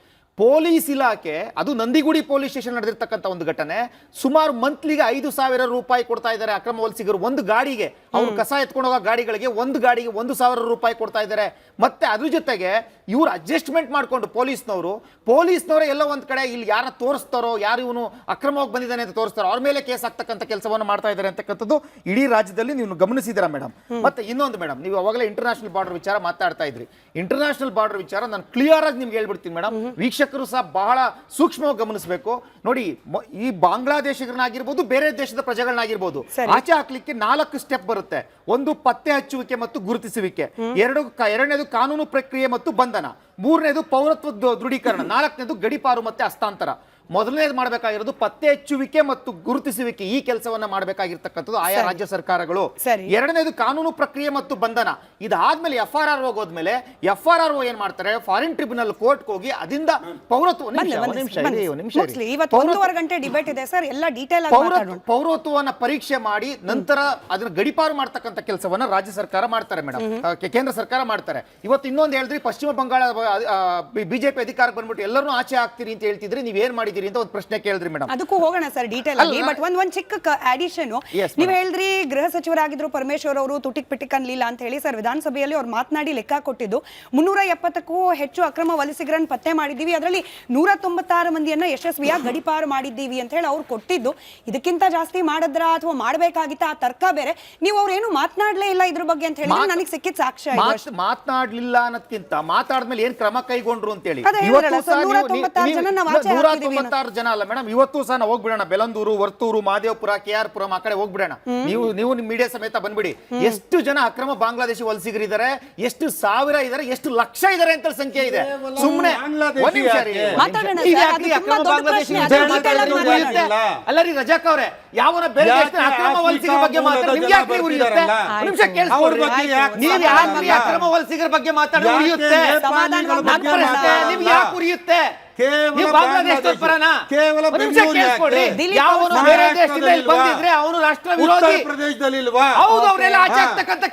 ಪೊಲೀಸ್ ಇಲಾಖೆ, ಅದು ನಂದಿಗುಡಿ ಪೊಲೀಸ್ ಸ್ಟೇಷನ್ ನಡೆದಿರ್ತಕ್ಕಂಥ ಒಂದು ಘಟನೆ, ಸುಮಾರು ಮಂತ್ಲಿಗೆ 5,000 ರೂಪಾಯಿ ಕೊಡ್ತಾ ಇದ್ದಾರೆ ಅಕ್ರಮ ವಲಸಿಗರು. ಒಂದು ಗಾಡಿಗೆ, ಅವ್ರು ಕಸ ಎತ್ಕೊಂಡು ಹೋಗೋ ಗಾಡಿಗಳಿಗೆ ಒಂದು ಗಾಡಿಗೆ 1,000 ರೂಪಾಯಿ ಕೊಡ್ತಾ ಇದ್ದಾರೆ. ಮತ್ತೆ ಅದ್ರ ಜೊತೆಗೆ ಇವ್ರು ಅಡ್ಜಸ್ಟ್ಮೆಂಟ್ ಮಾಡ್ಕೊಂಡು ಪೊಲೀಸ್ನವರೇ ಎಲ್ಲೋ ಒಂದ್ ಕಡೆ ಇಲ್ಲಿ ಯಾರ ತೋರಿಸ್ತಾರೋ, ಯಾರು ಇವನು ಅಕ್ರಮವಾಗಿ ಬಂದಿದ್ದಾನೆ ಅಂತ ತೋರಿಸ್ತಾರೋ ಅವ್ರ ಮೇಲೆ ಕೇಸ್ ಆಗ್ತಕ್ಕಂಥ ಕೆಲಸವನ್ನು ಮಾಡ್ತಾ ಇದ್ದಾರೆ ಅಂತಕ್ಕಂಥದ್ದು ಇಡೀ ರಾಜ್ಯದಲ್ಲಿ ನೀವು ಗಮನಿಸಿದ್ದೀರಾ ಮೇಡಮ್. ಮತ್ತೆ ಇನ್ನೊಂದು ಮೇಡಮ್, ನೀವು ಅವಾಗಲೇ ಇಂಟರ್ನ್ಯಾಷನಲ್ ಬಾರ್ಡರ್ ವಿಚಾರ ಮಾತಾಡ್ತಾ ಇದ್ರಿ. ಇಂಟರ್ನ್ಯಾಷನಲ್ ಬಾರ್ಡರ್ ವಿಚಾರ ನಾನು ಕ್ಲಿಯರ್ ಆಗಿ ನಿಮ್ಗೆ ಹೇಳ್ಬಿಡ್ತೀನಿ ಮೇಡಮ್, ವೀಕ್ಷಕರು ಸಹ ಬಹಳ ಸೂಕ್ಷ್ಮವಾಗಿ ಗಮನಿಸಬೇಕು. ನೋಡಿ, ಈ ಬಾಂಗ್ಲಾದೇಶಿಗರನ್ನಾಗಿರ್ಬೋದು, ಬೇರೆ ದೇಶದ ಪ್ರಜೆಗಳನ್ನಾಗಿರ್ಬೋದು ಆಚೆ ಹಾಕ್ಲಿಕ್ಕೆ 4 ಸ್ಟೆಪ್ ಬರುತ್ತೆ. ಒಂದು ಪತ್ತೆ ಹಚ್ಚುವಿಕೆ ಮತ್ತು ಗುರುತಿಸುವಿಕೆ, ಎರಡನೇದು ಕಾನೂನು ಪ್ರಕ್ರಿಯೆ ಮತ್ತು ಬಂಧನ, ಮೂರನೇದು ಪೌರತ್ವ ದೃಢೀಕರಣ, 4ನೇದು ಗಡೀಪಾರು ಮತ್ತೆ ಹಸ್ತಾಂತರ. ಮೊದಲನೇದು ಮಾಡಬೇಕಾಗಿರೋದು ಪತ್ತೆ ಹಚ್ಚುವಿಕೆ ಮತ್ತು ಗುರುತಿಸುವಿಕೆ, ಈ ಕೆಲಸವನ್ನ ಮಾಡಬೇಕಾಗಿರ್ತಕ್ಕಂಥದ್ದು ಆಯಾ ರಾಜ್ಯ ಸರ್ಕಾರಗಳು. ಎರಡನೇದು ಕಾನೂನು ಪ್ರಕ್ರಿಯೆ ಮತ್ತು ಬಂಧನ. ಇದಾದ್ಮೇಲೆ FRR ಹೋಗೋದ್ಮೇಲೆ FRR ಏನ್ ಮಾಡ್ತಾರೆ, ಫಾರಿನ್ ಟ್ರಿಬ್ಯುನಲ್ ಕೋರ್ಟ್ ಹೋಗಿ ಅದರಿಂದ ಪೌರತ್ವ ಪೌರತ್ವವನ್ನ ಪರೀಕ್ಷೆ ಮಾಡಿ ನಂತರ ಅದನ್ನ ಗಡೀಪಾರು ಮಾಡ್ತಕ್ಕಂಥ ಕೆಲಸವನ್ನ ರಾಜ್ಯ ಸರ್ಕಾರ ಮಾಡ್ತಾರೆ ಮೇಡಮ್, ಕೇಂದ್ರ ಸರ್ಕಾರ ಮಾಡ್ತಾರೆ. ಇವತ್ತು ಇನ್ನೊಂದು ಹೇಳಿದ್ರಿ, ಪಶ್ಚಿಮ ಬಂಗಾಳ ಬಿಜೆಪಿ ಅಧಿಕಾರಕ್ಕೆ ಬಂದ್ಬಿಟ್ಟು ಎಲ್ಲರೂ ಆಚೆ ಹಾಕ್ತೀರಿ ಅಂತ ಹೇಳ್ತಿದ್ರಿ, ನೀವೇನ್ ಮಾಡಿ ಅಂತ ಒಂದು ಪ್ರಶ್ನೆ ಕೇಳಿದ್ರಿ ಮೇಡಮ್. ಅದಕ್ಕೂ ಹೋಗೋಣ ಸರ್ ಡೀಟೇಲ್ ಆಗಿ. ಬಟ್ ಒಂದ್ ಚಿಕ್ಕ ಅಡಿಷನ್, ನೀವು ಹೇಳಿದ್ರಿ ಗೃಹ ಸಚಿವರಾಗಿದ್ರು ಪರಮೇಶ್ವರ್ ಅವರು ತುಟಿಕ್ ಪಿಟಿಕ್ ಅನ್ಲಿಲ್ಲ ಅಂತ ಹೇಳಿ. ಸರ್, ವಿಧಾನಸಭೆಯಲ್ಲಿ ಅವ್ರು ಮಾತನಾಡಿ ಲೆಕ್ಕ ಕೊಟ್ಟಿದ್ದು 370ಕ್ಕೂ ಹೆಚ್ಚು ಅಕ್ರಮ ವಲಸಿಗರನ್ನು ಪತ್ತೆ ಮಾಡಿದ್ದೀವಿ, ಅದರಲ್ಲಿ 196 ಮಂದಿಯನ್ನ ಯಶಸ್ವಿಯಾಗಿ ಗಡೀಪಾರು ಮಾಡಿದ್ದೀವಿ ಅಂತ ಹೇಳಿ ಅವ್ರು ಕೊಟ್ಟಿದ್ದು. ಇದಕ್ಕಿಂತ ಜಾಸ್ತಿ ಮಾಡಿದ್ರ ಅಥವಾ ಮಾಡಬೇಕಾಗಿತ್ತ, ಆ ತರ್ಕ ಬೇರೆ. ನೀವು ಅವ್ರೇನು ಮಾತನಾಡ್ಲೇ ಇಲ್ಲ ಇದ್ರ ಬಗ್ಗೆ ಅಂತ ಹೇಳಿ ನನಗೆ ಸಿಕ್ಕಿದ ಸಾಕ್ಷ್ಯ. ಮಾತನಾಡ್ಲಿಲ್ಲ ಅನ್ನೋದಕ್ಕಿಂತ ಮಾತಾಡ್ಮೇಲೆ ಏನ್ ಕ್ರಮ ಕೈಗೊಂಡ್ರು ಅಂತ ಹೇಳಿ 196 ಜನ ಅಲ್ಲ ಮೇಡಮ್, ಇವತ್ತು ಸಹ ನಾವು ಹೋಗ್ಬಿಡೋಣ, ಬೆಲಂದೂರು, ವರ್ತೂರು, ಮಾದೇವಪುರ, KR ಪುರಂ ಆ ಕಡೆ ಹೋಗ್ಬಿಡೋಣ. ನೀವು ನಿಮ್ ಮೀಡಿಯಾ ಸಮೇತ ಬಂದ್ಬಿಡಿ. ಎಷ್ಟು ಜನ ಅಕ್ರಮ ಬಾಂಗ್ಲಾದೇಶಿ ವಲಸಿಗರಿದ್ದಾರೆ, ಎಷ್ಟು ಸಾವಿರ ಇದ್ದಾರೆ, ಎಷ್ಟು ಲಕ್ಷ ಇದ್ದಾರೆ ಅಂತ ಸಂಖ್ಯೆ ಇದೆ. ಸುಮ್ಮನೆ ಅಲ್ಲ ರೀ ರಜಾಕ್ ಅವರೇ, ಯಾವನ ಬೇರೆ ಅಕ್ರಮ ವಲಸಿಗರ ಬಗ್ಗೆ ಮಾತಾಡಿ ನಿಮ್ಗೆ ಯಾಕೆ ಉರಿಯುತ್ತೆ? ನಿಮಿಷ ಕೇಳಿಸ್ಕೊಳ್ಳಿ, ನೀವು ಯಾಕೆ ಅಕ್ರಮ ವಲಸಿಗರ ಬಗ್ಗೆ ಮಾತಾಡಿ ಉರಿಯುತ್ತೆ? ನಿಮ್ಗೆ ಯಾಕೆ ಉರಿಯುತ್ತೆ?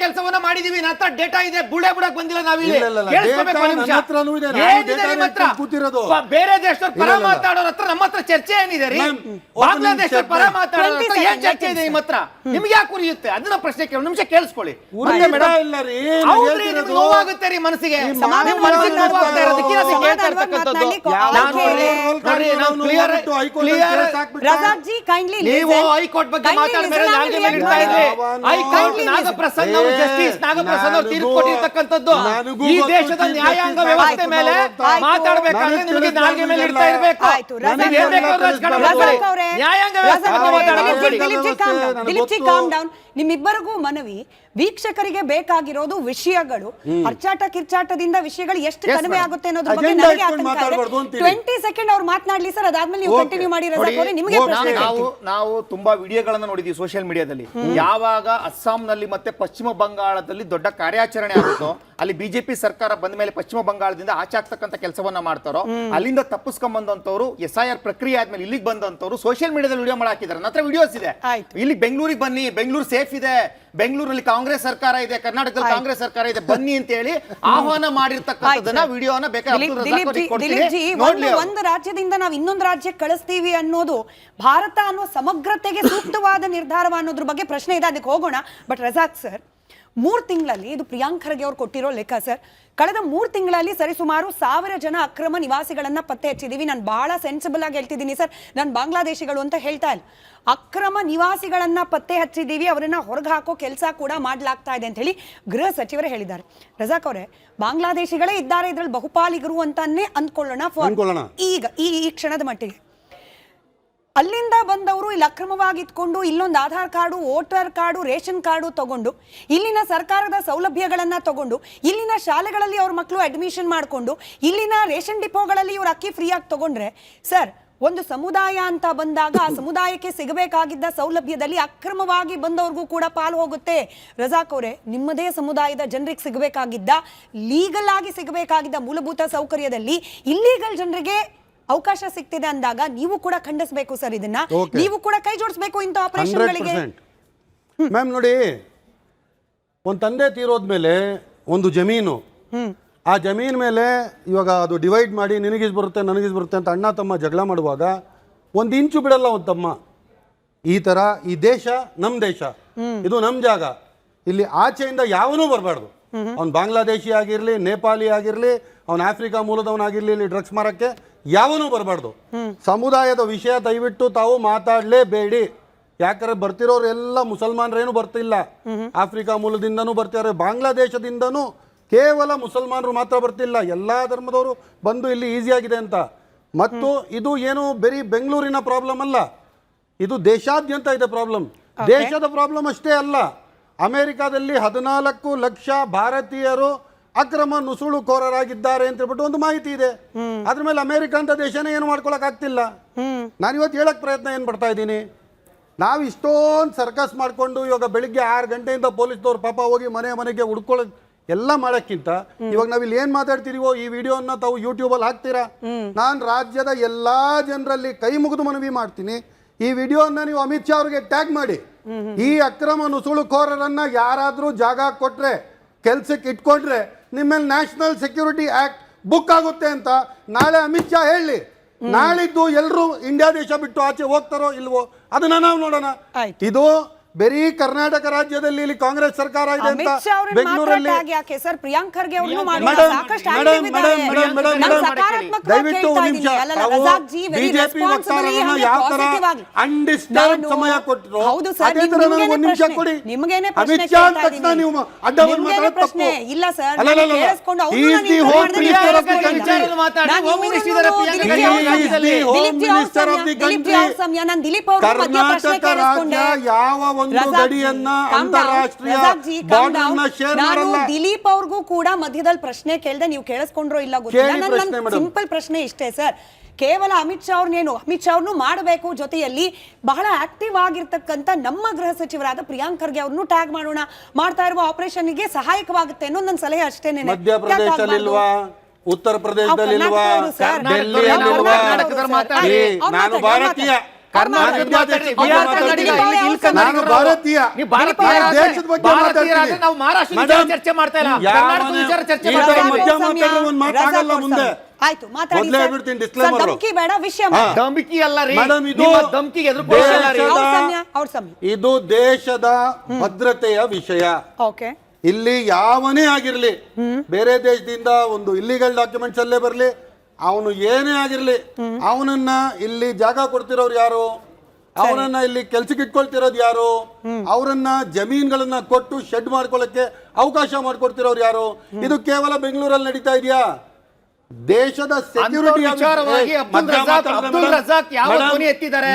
ಕೆಲಸವನ್ನ ಮಾಡಿದೀವಿ, ನಂತರ ಡೇಟಾ ಇದೆ, ಬುಡ ಬುಡಕ್ ಬಂದಿಲ್ಲ. ನಾವಿಲ್ಲಿ ಬೇರೆ ದೇಶದ ಪರ ಮಾತಾಡೋರ ಹತ್ರ ನಮ್ಮ ಹತ್ರ ಚರ್ಚೆ ಏನಿದೆ ರೀ? ಬಾಂಗ್ಲಾದೇಶದ ಪರ ಮಾತಾಡೋರ ಹತ್ರ ಏನ್ ಚರ್ಚೆ ಇದೆ ನಿಮ್ಮ ಹತ್ರ? ನಿಮ್ಗೆ ಯಾಕೆ ಉರಿಯುತ್ತೆ? ಅದನ್ನ ಪ್ರಶ್ನೆ ಕೇಳಿ ನಿಮಿಷ ಕೇಳಿಸ್ಕೊಳ್ಳಿ. ನೋವಾಗುತ್ತೆ ರೀ ಮನಸ್ಸಿಗೆ, ನೀವು ಹೈಕೋರ್ಟ್ ಬಗ್ಗೆ ಮಾತಾಡ್ತಾರೆ. ನಾಗಪ್ರಸನ್ನ ಅವರು ತೀರ್ಪು ಕೊಟ್ಟಿರ್ತಕ್ಕಂಥದ್ದು ಈ ದೇಶದ ನ್ಯಾಯಾಂಗ ವ್ಯವಸ್ಥೆ ಮೇಲೆ ಮಾತಾಡಬೇಕಾದ್ರೆ ನಿಮಗೆ ನಾಲ್ಗೆ ಮೇಲೆ ಇಡ್ತಾ ಇರಬೇಕು. ನ್ಯಾಯಾಂಗ ವ್ಯವಸ್ಥೆ. ನಿಮ್ಮಿಬ್ಬರಿಗೂ ಮನವಿ, ವೀಕ್ಷಕರಿಗೆ ಬೇಕಾಗಿರೋದು ವಿಷಯಗಳು. ಅರ್ಚಾಟ ಕಿರ್ಚಾಟದಿಂದ ವಿಷಯಗಳು ಎಷ್ಟು ಕಡಿಮೆ ಆಗುತ್ತೆ ಅನ್ನೋದ್ರ ಬಗ್ಗೆ ನನಗೆ ಆತಂಕ ಇದೆ. 20 ಸೆಕೆಂಡ್ ಅವ್ರು ಮಾತನಾಡ್ಲಿ ಸರ್, ಅದಾದ್ಮೇಲೆ ನೀವು ಕಂಟಿನ್ಯೂ ಮಾಡಿ. ನಿಮಗೆ ನಾವು ತುಂಬಾ ವಿಡಿಯೋಗಳನ್ನ ನೋಡಿದ್ವಿ ಸೋಷಿಯಲ್ ಮೀಡಿಯಾದಲ್ಲಿ. ಯಾವಾಗ ಅಸ್ಸಾಂನಲ್ಲಿ ಮತ್ತೆ ಪಶ್ಚಿಮ ಬಂಗಾಳದಲ್ಲಿ ದೊಡ್ಡ ಕಾರ್ಯಾಚರಣೆ ಆಗುತ್ತೋ, ಅಲ್ಲಿ ಬಿಜೆಪಿ ಸರ್ಕಾರ ಬಂದ ಮೇಲೆ ಪಶ್ಚಿಮ ಬಂಗಾಳದಿಂದ ಆಚೆ ಆಗ್ತಕ್ಕಂಥ ಕೆಲಸವನ್ನ ಮಾಡ್ತಾರೋ, ಅಲ್ಲಿಂದ ತಪ್ಪಿಸ್ಕೊಂಡ್ ಬಂದಂತವ್ರು SIR ಪ್ರಕ್ರಿಯೆ ಆದ್ಮೇಲೆ ಇಲ್ಲಿಗೆ ಬಂದಂತವ್ರು ಸೋಷಿಯಲ್ ಮೀಡಿಯಾದಲ್ಲಿ ವಿಡಿಯೋ ಮಾಡಾಕಿದ್ದಾರೆ. ನನ್ನ ಹತ್ರ ವಿಡಿಯೋಸ್ ಇದೆ. ಇಲ್ಲಿ ಬೆಂಗಳೂರಿಗೆ ಬನ್ನಿ, ಬೆಂಗಳೂರು ಸೇಫ್ ಇದೆ, ಬೆಂಗಳೂರಲ್ಲಿ ಕಾಂಗ್ರೆಸ್ ಸರ್ಕಾರ ಇದೆ, ಕರ್ನಾಟಕದಲ್ಲಿ ಕಾಂಗ್ರೆಸ್ ಸರ್ಕಾರ ಇದೆ, ಬನ್ನಿ ಅಂತ ಹೇಳಿ ಆಹ್ವಾನ ಮಾಡಿರ್ತಕ್ಕಂಥದ್ದನ್ನ ವಿಡಿಯೋನ ಒಂದು ರಾಜ್ಯದಿಂದ ನಾವು ಇನ್ನೊಂದು ರಾಜ್ಯಕ್ಕೆ ಕಳಿಸ್ತೀವಿ ಅನ್ನೋದು ಭಾರತ ಅನ್ನೋ ಸಮಗ್ರತೆಗೆ ಸೂಕ್ತವಾದ ನಿರ್ಧಾರವ ಅನ್ನೋದ್ರ ಬಗ್ಗೆ ಪ್ರಶ್ನೆ ಇದೆ. ಅದಕ್ಕೆ ಹೋಗೋಣ. ಬಟ್ ರಜಾಕ್ ಸರ್, 3 ತಿಂಗಳಲ್ಲಿ, ಇದು ಪ್ರಿಯಾಂಕ್ ಖರ್ಗೆ ಅವ್ರು ಕೊಟ್ಟಿರೋ ಲೆಕ್ಕ ಸರ್, ಕಳೆದ 3 ತಿಂಗಳಲ್ಲಿ ಸರಿಸುಮಾರು 1000 ಜನ ಅಕ್ರಮ ನಿವಾಸಿಗಳನ್ನ ಪತ್ತೆ ಹಚ್ಚಿದೀವಿ. ನಾನು ಬಹಳ ಸೆನ್ಸಿಬಲ್ ಆಗಿ ಹೇಳ್ತಿದ್ದೀನಿ ಸರ್, ನಾನು ಬಾಂಗ್ಲಾದೇಶಿಗಳು ಅಂತ ಹೇಳ್ತಾ ಇಲ್ಲ. ಅಕ್ರಮ ನಿವಾಸಿಗಳನ್ನ ಪತ್ತೆ ಹಚ್ಚಿದೀವಿ, ಅವರನ್ನ ಹೊರಗೆ ಹಾಕೋ ಕೆಲಸ ಕೂಡ ಮಾಡ್ಲಾಗ್ತಾ ಇದೆ ಅಂತ ಹೇಳಿ ಗೃಹ ಸಚಿವರೇ ಹೇಳಿದ್ದಾರೆ. ರಜಾಕ್ ಅವರೇ, ಬಾಂಗ್ಲಾದೇಶಿಗಳೇ ಇದ್ದಾರೆ ಇದ್ರಲ್ಲಿ ಬಹುಪಾಲಿಗರು ಅಂತಾನೆ ಅಂದ್ಕೊಳ್ಳೋಣ ಈಗ ಈ ಕ್ಷಣದ ಮಟ್ಟಿಗೆ. ಅಲ್ಲಿಂದ ಬಂದವರು ಇಲ್ಲಿ ಅಕ್ರಮವಾಗಿ ಇಟ್ಕೊಂಡು ಇಲ್ಲೊಂದು Aadhaar card, voter card, ration card ತಗೊಂಡು, ಇಲ್ಲಿನ ಸರ್ಕಾರದ ಸೌಲಭ್ಯಗಳನ್ನ ತಗೊಂಡು, ಇಲ್ಲಿನ ಶಾಲೆಗಳಲ್ಲಿ ಅವ್ರ ಮಕ್ಕಳು ಅಡ್ಮಿಷನ್ ಮಾಡಿಕೊಂಡು, ಇಲ್ಲಿನ ರೇಷನ್ ಡಿಪೋಗಳಲ್ಲಿ ಇವ್ರು ಅಕ್ಕಿ ಫ್ರೀಯಾಗಿ ತಗೊಂಡ್ರೆ, ಸರ್ ಒಂದು ಸಮುದಾಯ ಅಂತ ಬಂದಾಗ ಆ ಸಮುದಾಯಕ್ಕೆ ಸಿಗಬೇಕಾಗಿದ್ದ ಸೌಲಭ್ಯದಲ್ಲಿ ಅಕ್ರಮವಾಗಿ ಬಂದವ್ರಿಗೂ ಕೂಡ ಪಾಲು ಹೋಗುತ್ತೆ. ರಜಾಕ್ ಅವರೇ, ನಿಮ್ಮದೇ ಸಮುದಾಯದ ಜನರಿಗೆ ಸಿಗಬೇಕಾಗಿದ್ದ, ಲೀಗಲ್ ಆಗಿ ಸಿಗಬೇಕಾಗಿದ್ದ ಮೂಲಭೂತ ಸೌಕರ್ಯದಲ್ಲಿ ಇಲ್ಲೀಗಲ್ ಜನರಿಗೆ ಅವಕಾಶ ಸಿಗ್ತಿದೆ ಅಂದಾಗ ನೀವು ಕೂಡ ಖಂಡಿಸಬೇಕು ಸರ್. ಇದನ್ನ ನೀವು ಕೂಡ ಕೈ ಜೋಡಿಸಬೇಕು ಇಂಥ ಆಪರೇಷನ್ಗಳಿಗೆ. ಮ್ಯಾಮ್ ನೋಡಿ, ಒಂದು ತಂದೆ ತೀರೋದ್ಮೇಲೆ ಒಂದು ಜಮೀನು ಆ ಜಮೀನ್ ಮೇಲೆ ಇವಾಗ ಅದು ಡಿವೈಡ್ ಮಾಡಿ ನಿನಗಿಸ್ ಬರುತ್ತೆ ನನಗಿಸ್ ಬರುತ್ತೆ ಅಂತ ಅಣ್ಣ ತಮ್ಮ ಜಗಳ ಮಾಡುವಾಗ ಒಂದು ಇಂಚು ಬಿಡಲ್ಲ ಒಂದು ತಮ್ಮ. ಈ ಥರ ಈ ದೇಶ ನಮ್ಮ ದೇಶ, ಇದು ನಮ್ಮ ಜಾಗ, ಇಲ್ಲಿ ಆಚೆಯಿಂದ ಯಾವನೂ ಬರಬಾರ್ದು. ಅವ್ನು ಬಾಂಗ್ಲಾದೇಶಿ ಆಗಿರಲಿ, ನೇಪಾಳಿ ಆಗಿರಲಿ, ಅವ್ನು ಆಫ್ರಿಕಾ ಮೂಲದವನಾಗಿರಲಿ, ಇಲ್ಲಿ ಡ್ರಗ್ಸ್ ಮಾರಕ್ಕೆ ಯಾವನೂ ಬರಬಾರ್ದು. ಸಮುದಾಯದ ವಿಷಯ ದಯವಿಟ್ಟು ತಾವು ಮಾತಾಡಲೇಬೇಡಿ. ಯಾಕಂದ್ರೆ ಬರ್ತಿರೋರು ಎಲ್ಲ ಮುಸಲ್ಮಾನರೇನು ಬರ್ತಿಲ್ಲ, ಆಫ್ರಿಕಾ ಮೂಲದಿಂದನೂ ಬರ್ತಿದ್ದಾರೆ, ಬಾಂಗ್ಲಾದೇಶದಿಂದನೂ ಕೇವಲ ಮುಸಲ್ಮಾನರು ಮಾತ್ರ ಬರ್ತಿಲ್ಲ, ಎಲ್ಲ ಧರ್ಮದವರು ಬಂದು ಇಲ್ಲಿ ಈಸಿಯಾಗಿದೆ ಅಂತ. ಮತ್ತು ಇದು ಏನು ಬರೀ ಬೆಂಗಳೂರಿನ ಪ್ರಾಬ್ಲಮ್ ಅಲ್ಲ, ಇದು ದೇಶಾದ್ಯಂತ ಇದೆ ಪ್ರಾಬ್ಲಮ್. ದೇಶದ ಪ್ರಾಬ್ಲಮ್ ಅಷ್ಟೇ ಅಲ್ಲ, ಅಮೆರಿಕಾದಲ್ಲಿ 14 ಲಕ್ಷ ಭಾರತೀಯರು ಅಕ್ರಮ ನುಸುಳುಕೋರರಾಗಿದ್ದಾರೆ ಅಂತ ಹೇಳ್ಬಿಟ್ಟು ಒಂದು ಮಾಹಿತಿ ಇದೆ. ಅದ್ರ ಮೇಲೆ ಅಮೆರಿಕ ಅಂತ ದೇಶನೇ ಏನು ಮಾಡ್ಕೊಳಕ್ ಆಗ್ತಿಲ್ಲ. ನಾನು ಇವತ್ತು ಹೇಳಕ್ ಪ್ರಯತ್ನ ಏನು ಪಡ್ತಾ ಇದ್ದೀನಿ, ನಾವು ಇಷ್ಟೊಂದು ಸರ್ಕಸ್ ಮಾಡಿಕೊಂಡು ಇವಾಗ ಬೆಳಿಗ್ಗೆ 6 ಗಂಟೆಯಿಂದ ಪೊಲೀಸ್ದವ್ರು ಪಾಪ ಹೋಗಿ ಮನೆಗೆ ಹುಡ್ಕೊಳ್ಳೋದು ಎಲ್ಲ ಮಾಡೋಕ್ಕಿಂತ ಇವಾಗ ನಾವಿಲ್ಲಿ ಏನು ಮಾತಾಡ್ತಿದೀವೋ ಈ ವಿಡಿಯೋನ ತಾವು ಯೂಟ್ಯೂಬಲ್ಲಿ ಹಾಕ್ತೀರಾ. ನಾನು ರಾಜ್ಯದ ಎಲ್ಲ ಜನರಲ್ಲಿ ಕೈ ಮುಗಿದು ಮನವಿ ಮಾಡ್ತೀನಿ, ಈ ವಿಡಿಯೋನ ನೀವು ಅಮಿತ್ ಶಾ ಅವ್ರಿಗೆ ಟ್ಯಾಗ್ ಮಾಡಿ. ಈ ಅಕ್ರಮ ನುಸುಳುಕೋರರನ್ನ ಯಾರಾದರೂ ಜಾಗ ಕೊಟ್ರೆ, ಕೆಲ್ಸಕ್ಕೆ ಇಟ್ಕೊಂಡ್ರೆ ನಿಮ್ಮ ಮೇಲೆ ನ್ಯಾಷನಲ್ ಸೆಕ್ಯೂರಿಟಿ ಆಕ್ಟ್ ಬುಕ್ ಆಗುತ್ತೆ ಅಂತ ನಾಳೆ ಅಮಿತ್ ಶಾ ಹೇಳಿ. ನಾಳಿದ್ದು ಎಲ್ಲರೂ ಇಂಡಿಯಾ ದೇಶ ಬಿಟ್ಟು ಆಚೆ ಹೋಗ್ತಾರೋ ಇಲ್ವೋ ಅದನ್ನ ನಾವು ನೋಡೋಣ. ಇದು ಬರೀ ಕರ್ನಾಟಕ ರಾಜ್ಯದಲ್ಲಿ ಇಲ್ಲಿ ಕಾಂಗ್ರೆಸ್ ಸರ್ಕಾರ ಇದೆ ಅಂತ ಬೆಂಗಳೂರಲ್ಲಿ ದಯವಿಟ್ಟು ನಿಮಿಷ ಬಿಜೆಪಿ ವಕ್ತಾರರನ್ನ ಯಾವ ತರ ಅನ್ಡಿಸ್ಟರ್ಬ್ ಸಮಯ ಕೊಟ್ಟರು ಅದೇ ತರ ನನಗೆ ಒಂದು ನಿಮಿಷ ಕೊಡಿ. ಅಮಿತ್ ಶಾ ಅಂದ ತಕ್ಷಣ ನೀವು ಅಡ್ಡವನ್ನು ಮಾತಾಡೋದು ತಪ್ಪು. ಕರ್ನಾಟಕ ರಾಜ್ಯ ಯಾವ ಒಂದು ಗಡಿಯನ್ನ ಅಂತಾರಾಷ್ಟ್ರೀಯ ಬಾರ್ಡರ್ನ ಶೇರ್ ಮಾಡಲ್ಲ. ದಿಲೀಪ್ ಅವ್ರಿಗೂ ಕೂಡ ಮಧ್ಯದಲ್ಲಿ ಪ್ರಶ್ನೆ ಕೇಳ್ದೆ, ನೀವು ಕೇಳಿಸ್ಕೊಂಡ್ರೋ ಇಲ್ಲ ಗೊತ್ತಿಲ್ಲ. ನನ್ನ ಸಿಂಪಲ್ ಪ್ರಶ್ನೆ ಇಷ್ಟೇ ಸರ್, ಕೇವಲ ಅಮಿತ್ ಶಾ ಅವ್ರನ್ನು ಮಾಡಬೇಕು, ಜೊತೆಯಲ್ಲಿ ಬಹಳ ಆಕ್ಟಿವ್ ಆಗಿರ್ತಕ್ಕಂಥ ನಮ್ಮ ಗೃಹ ಸಚಿವರಾದ ಪ್ರಿಯಾಂಕ್ ಖರ್ಗೆ ಅವ್ರನ್ನು ಟ್ಯಾಗ್ ಮಾಡೋಣ, ಮಾಡ್ತಾ ಇರುವ ಆಪರೇಷನ್ಗೆ ಸಹಾಯಕವಾಗುತ್ತೆ ಅನ್ನೋ ನನ್ನ ಸಲಹೆ ಅಷ್ಟೇನೆ. ಮಧ್ಯಪ್ರದೇಶದಲ್ಲಿ ಇಲ್ವಾ, ಉತ್ತರ ಪ್ರದೇಶದಲ್ಲಿ ಇಲ್ವಾ, ಡೆಲ್ಲಿಯಲ್ಲಿಲ್ವಾ? ನಾನು ಭಾರತೀಯ, ನಾನು ಭಾರತೀಯ, ದೇಶದ ಬಗ್ಗೆ ಮಾತಾಡ್ತೀನಿ. ಚರ್ಚೆ ಮಾಡ್ತಾ ಇಲ್ಲ, ಮಾತಾಗಲ್ಲ ಮುಂದೆ. ಆಯ್ತು ಮಾತಾಡಿ, ಧಮ್ಕಿ ಅಲ್ಲ ರೀ ಮೇಡಮ್, ಇದು ದೇಶದ ಭದ್ರತೆಯ ವಿಷಯ. ಓಕೆ, ಇಲ್ಲಿ ಯಾವನೇ ಆಗಿರ್ಲಿ, ಬೇರೆ ದೇಶದಿಂದ ಒಂದು ಇಲ್ಲಿಗಲ್ ಡಾಕ್ಯುಮೆಂಟ್ಸ್ ಅಲ್ಲೇ ಬರ್ಲಿ, ಅವನು ಏನೇ ಆಗಿರ್ಲಿ, ಅವನನ್ನ ಇಲ್ಲಿ ಜಾಗ ಕೊಡ್ತಿರೋರು ಯಾರು, ಅವನನ್ನ ಇಲ್ಲಿ ಕೆಲ್ಸಕ್ಕೆ ಇಟ್ಕೊಳ್ತಿರೋದು ಯಾರು, ಅವರನ್ನ ಜಮೀನ್ಗಳನ್ನ ಕೊಟ್ಟು ಶೆಡ್ ಮಾಡ್ಕೊಳ್ಳಕ್ಕೆ ಅವಕಾಶ ಮಾಡ್ಕೊಡ್ತಿರೋರು ಯಾರು? ಇದು ಕೇವಲ ಬೆಂಗಳೂರಲ್ಲಿ ನಡೀತಾ ಇದೆಯಾ? ದೇಶದ ಸೆಕ್ಯೂರಿಟಿ ವಿಚಾರವಾಗಿ ಅಬ್ದುಲ್ ರಜಾಕ್ ಯಾವ ಧ್ವನಿ ಎತ್ತಿದ್ದಾರೆ?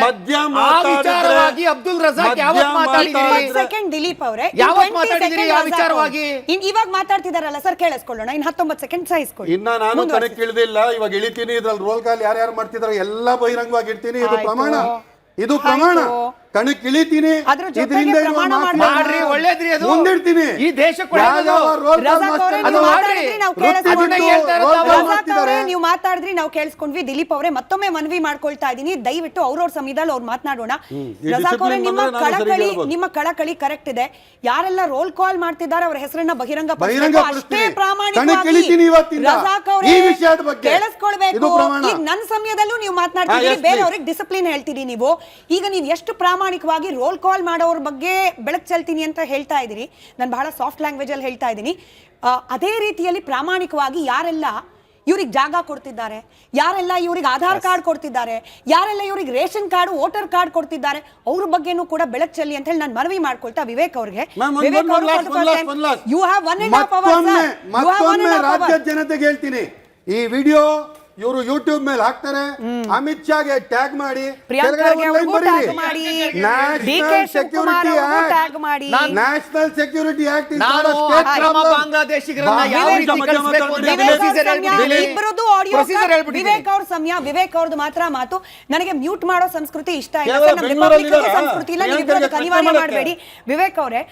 ವಿಚಾರವಾಗಿ ಅಬ್ದುಲ್ ರಜಾಕ್ ಯಾವತ್ತು ಮಾತಾಡಿದಿರಿ? ಸೆಕೆಂಡ್ ದಿಲೀಪ್ ಅವರೇ ಯಾವತ್ತು ಮಾತಾಡಿದಿರಿ ಆ ವಿಚಾರವಾಗಿ? ಇವಾಗ ಮಾತಾಡ್ತಿದಾರಲ್ಲ ಸರ್, ಕೇಳಿಸ್ಕೊಳ್ಳೋಣ. ಇನ್ನು 19 ಸೆಕೆಂಡ್ ಸಹಿಸ್ಕೊಳ್ಳಿ. ಇನ್ನ ನಾನು ಕಣಕ್ಕೆ ಇಳಿದಿಲ್ಲ, ಇವಾಗ ಇಳಿತೀನಿ. ಇದ್ರಲ್ಲಿ ರೋಲ್ ಕಾಲ್ ಯಾರ್ಯಾರು ಮಾಡ್ತಿದಾರೆ ಎಲ್ಲ ಬಹಿರಂಗವಾಗಿ ಇಡ್ತೀನಿ. ಇದು ಪ್ರಮಾಣ, ಇದು ಪ್ರಮಾಣ. ಕಣಕ್ಕೆ ಇಳಿತೀನಿ, ಇದರಿಂದ ಮಾಡ್ರಿ, ಒಳ್ಳೇದ್ರಿ, ಅದು ಮುಂದಿಡ್ತೀನಿ. ಈ ದೇಶಕ್ಕೆ ನೀವು ಮಾತಾಡಿದ್ರಿ, ನಾವು ಕೇಳಿಸ್ಕೊಂಡ್ವಿ. ದಿಲೀಪ್ ಅವರೇ ಮತ್ತೊಮ್ಮೆ ಮನವಿ ಮಾಡ್ಕೊಳ್ತಾ ಇದೀನಿ, ದಯವಿಟ್ಟು ಅವ್ರವ್ರ ಸಮಯದಲ್ಲಿ ಅವ್ರು ಮಾತನಾಡೋಣ. ರಜಾಕ್ ಅವರೇ, ನಿಮ್ಮ ಕಳಕಳಿ ಕರೆಕ್ಟ್ ಇದೆ. ಯಾರೆಲ್ಲ ರೋಲ್ ಕಾಲ್ ಮಾಡ್ತಿದ್ದಾರೆ ಅವರ ಹೆಸರನ್ನ ಬಹಿರಂಗ ಅಷ್ಟೇ ಪ್ರಾಮಾಣಿಕವಾಗಿ ರಜಾಕ್ ಅವರೇ ಕೇಳಿಸ್ಕೊಳ್ಬೇಕು. ಈಗ ನನ್ನ ಸಮಯದಲ್ಲೂ ನೀವು ಮಾತನಾಡ್ತಿದ್ದೀರಿ, ಬೇರೆಯವ್ರಿಗೆ ಡಿಸಿಪ್ಲಿನ್ ಹೇಳ್ತೀರಿ ನೀವು. ಈಗ ನೀವು ಎಷ್ಟು ಪ್ರಾಮಾಣಿಕವಾಗಿ ರೋಲ್ ಕಾಲ್ ಮಾಡೋರ ಬಗ್ಗೆ ಬೆಳಕು ಚೆಲ್ತೀನಿ ಅಂತ ಹೇಳ್ತಾ ಇದ್ದೀರಿ. ನಾನು ಬಹಳ ಸಾಫ್ಟ್ ಲ್ಯಾಂಗ್ವೇಜ್ ಅಲ್ಲಿ ಹೇಳ್ತಾ ಇದ್ದೀನಿ. ಅದೇ ರೀತಿಯಲ್ಲಿ ಪ್ರಾಮಾಣಿಕವಾಗಿ ಯಾರೆಲ್ಲ ಇವ್ರಿಗೆ ಜಾಗ ಕೊಡ್ತಿದ್ದಾರೆ, ಯಾರೆಲ್ಲ ಇವ್ರಿಗೆ ಆಧಾರ್ ಕಾರ್ಡ್ ಕೊಡ್ತಿದ್ದಾರೆ, ಯಾರೆಲ್ಲ ಇವ್ರಿಗೆ ರೇಷನ್ ಕಾರ್ಡ್, ವೋಟರ್ ಕಾರ್ಡ್ ಕೊಡ್ತಿದ್ದಾರೆ, ಅವ್ರ ಬಗ್ಗೆನೂ ಕೂಡ ಬೆಳಕು ಚೆಲ್ಲಿ ಅಂತ ಹೇಳಿ ನಾನು ಮನವಿ ಮಾಡ್ಕೊಳ್ತಾ ವಿವೇಕ್ ಅವ್ರಿಗೆ. ರಾಜ್ಯ ಜನತೆಗೆ ಹೇಳ್ತೀನಿ, ಈ ವಿಡಿಯೋ ಇವರು ಯೂಟ್ಯೂಬ್ ಮೇಲೆ ಹಾಕ್ತಾರೆ, ಅಮಿತ್ ಶಾಗೆ ಟ್ಯಾಗ್ ಮಾಡಿ, ನ್ಯಾಷನಲ್ ಸೆಕ್ಯೂರಿಟಿ ಆಕ್ಟ್ ವಿವೇಕ್ ಅವ್ರ ಸಮಯ, ವಿವೇಕ್ ಅವ್ರದ್ದು ಮಾತ್ರ ಮಾತು. ನನಗೆ ಮ್ಯೂಟ್ ಮಾಡೋ ಸಂಸ್ಕೃತಿ ಇಷ್ಟ ಇಲ್ಲ, ಸಂಸ್ಕೃತಿ ಇಲ್ಲ, ನೀವು ಅನಿವಾರ್ಯ ಮಾಡಬೇಡಿ. ವಿವೇಕ್ ಅವರೇ,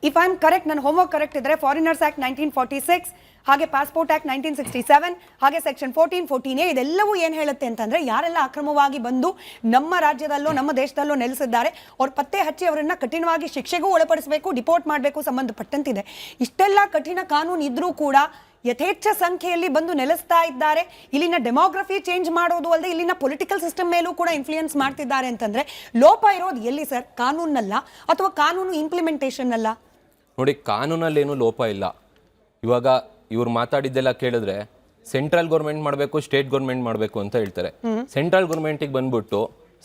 ಇಫ್ ಐ ಆಮ್ ಕರೆಕ್ಟ್, ನನ್ನ ಹೋಮ್ವರ್ಕ್ ಕರೆಕ್ಟ್ ಇದ್ರೆ ಫಾರಿನರ್ಸ್ ಆಕ್ಟ್ 1946, ಹಾಗೆ ಪಾಸ್ಪೋರ್ಟ್ ಆಕ್ಟ್ 1967, ಹಾಗೆ ಸೆಕ್ಷನ್ 1414A ಇದೆಲ್ಲವೂ ಏನು ಹೇಳುತ್ತೆ ಅಂತಂದ್ರೆ, ಯಾರೆಲ್ಲ ಅಕ್ರಮವಾಗಿ ಬಂದು ನಮ್ಮ ರಾಜ್ಯದಲ್ಲೋ ನಮ್ಮ ದೇಶದಲ್ಲೋ ನೆಲೆಸಿದ್ದಾರೆ ಅವ್ರ ಪತ್ತೆ ಹಚ್ಚಿ ಅವರನ್ನ ಕಠಿಣವಾಗಿ ಶಿಕ್ಷೆಗೂ ಒಳಪಡಿಸಬೇಕು, ಡಿಪೋರ್ಟ್ ಮಾಡಬೇಕು ಸಂಬಂಧಪಟ್ಟಂತಿದೆ. ಇಷ್ಟೆಲ್ಲ ಕಠಿಣ ಕಾನೂನು ಇದ್ರೂ ಕೂಡ ಯಥೇಚ್ಛ ಸಂಖ್ಯೆಯಲ್ಲಿ ಬಂದು ನೆಲೆಸ್ತಾ ಇದ್ದಾರೆ, ಇಲ್ಲಿನ ಡೆಮೋಗ್ರಫಿ ಚೇಂಜ್ ಮಾಡೋದು ಅಲ್ಲದೆ ಇಲ್ಲಿನ ಪೊಲಿಟಿಕಲ್ ಸಿಸ್ಟಮ್ ಮೇಲೂ ಕೂಡ ಇನ್ಫ್ಲೂಯೆನ್ಸ್ ಮಾಡ್ತಿದ್ದಾರೆ ಅಂತಂದ್ರೆ ಲೋಪ ಇರೋದು ಎಲ್ಲಿ ಸರ್? ಕಾನೂನಲ್ಲ ಅಥವಾ ಕಾನೂನು ಇಂಪ್ಲಿಮೆಂಟೇಷನ್ ಅಲ್ಲ? ನೋಡಿ, ಕಾನೂನಲ್ಲೇನು ಲೋಪ ಇಲ್ಲ. ಇವಾಗ ಇವ್ರು ಮಾತಾಡಿದ್ದೆಲ್ಲ ಕೇಳಿದ್ರೆ ಸೆಂಟ್ರಲ್ ಗೌರ್ಮೆಂಟ್ ಮಾಡಬೇಕು, ಸ್ಟೇಟ್ ಗೌರ್ಮೆಂಟ್ ಮಾಡಬೇಕು ಅಂತ ಹೇಳ್ತಾರೆ. ಸೆಂಟ್ರಲ್ ಗೌರ್ಮೆಂಟಿಗೆ ಬಂದ್ಬಿಟ್ಟು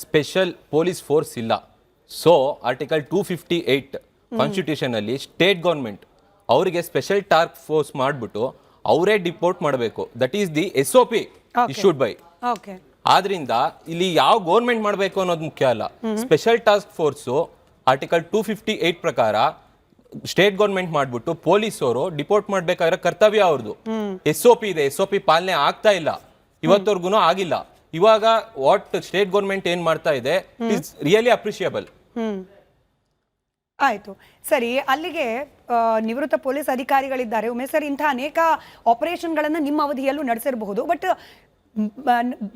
ಸ್ಪೆಷಲ್ ಪೊಲೀಸ್ ಫೋರ್ಸ್ ಇಲ್ಲ. ಸೊ ಆರ್ಟಿಕಲ್ 258 ಕಾನ್ಸ್ಟಿಟ್ಯೂಷನ್ ಅಲ್ಲಿ ಸ್ಟೇಟ್ ಗೌರ್ಮೆಂಟ್ ಅವರಿಗೆ ಸ್ಪೆಷಲ್ ಟಾಸ್ಕ್ ಫೋರ್ಸ್ ಮಾಡಿಬಿಟ್ಟು ಅವರೇ ಡಿಪೋರ್ಟ್ ಮಾಡಬೇಕು. That is the SOP issued by. ಆದ್ರಿಂದ ಇಲ್ಲಿ ಯಾವ ಗೌರ್ಮೆಂಟ್ ಮಾಡಬೇಕು ಅನ್ನೋದು ಮುಖ್ಯ ಅಲ್ಲ. ಸ್ಪೆಷಲ್ ಟಾಸ್ಕ್ ಫೋರ್ಸು ಆರ್ಟಿಕಲ್ 258 ಪ್ರಕಾರ ಸ್ಟೇಟ್ ಗೌರ್ಮೆಂಟ್ ಮಾಡ್ಬಿಟ್ಟು ಪೊಲೀಸರು ಡಿಪೋರ್ಟ್ ಮಾಡ್ಬೇಕಾಗಿರೋ ಕರ್ತವ್ಯ ಅವ್ರದ್ದು. SOP ಇದೆ, SOP ಪಾಲನೆ ಆಗ್ತಾ ಇಲ್ಲ, ಇವತ್ತವರೆಗೂ ಆಗಿಲ್ಲ. ಇವಾಗ ವಾಟ್ ಸ್ಟೇಟ್ ಗೌರ್ಮೆಂಟ್ ಏನ್ ಮಾಡ್ತಾ ಇದೆ ಇಸ್ ರಿಯಲಿ ಅಪ್ರಿಷಿಯಬಲ್. ಆಯ್ತು, ಸರಿ. ಅಲ್ಲಿಗೆ ನಿವೃತ್ತ ಪೊಲೀಸ್ ಅಧಿಕಾರಿಗಳಿದ್ದಾರೆ ಉಮೇಶ್ ಸರ್. ಇಂಥ ಅನೇಕ ಆಪರೇಷನ್ಗಳನ್ನು ನಿಮ್ಮ ಅವಧಿಯಲ್ಲೂ ನಡೆಸಿರಬಹುದು. ಬಟ್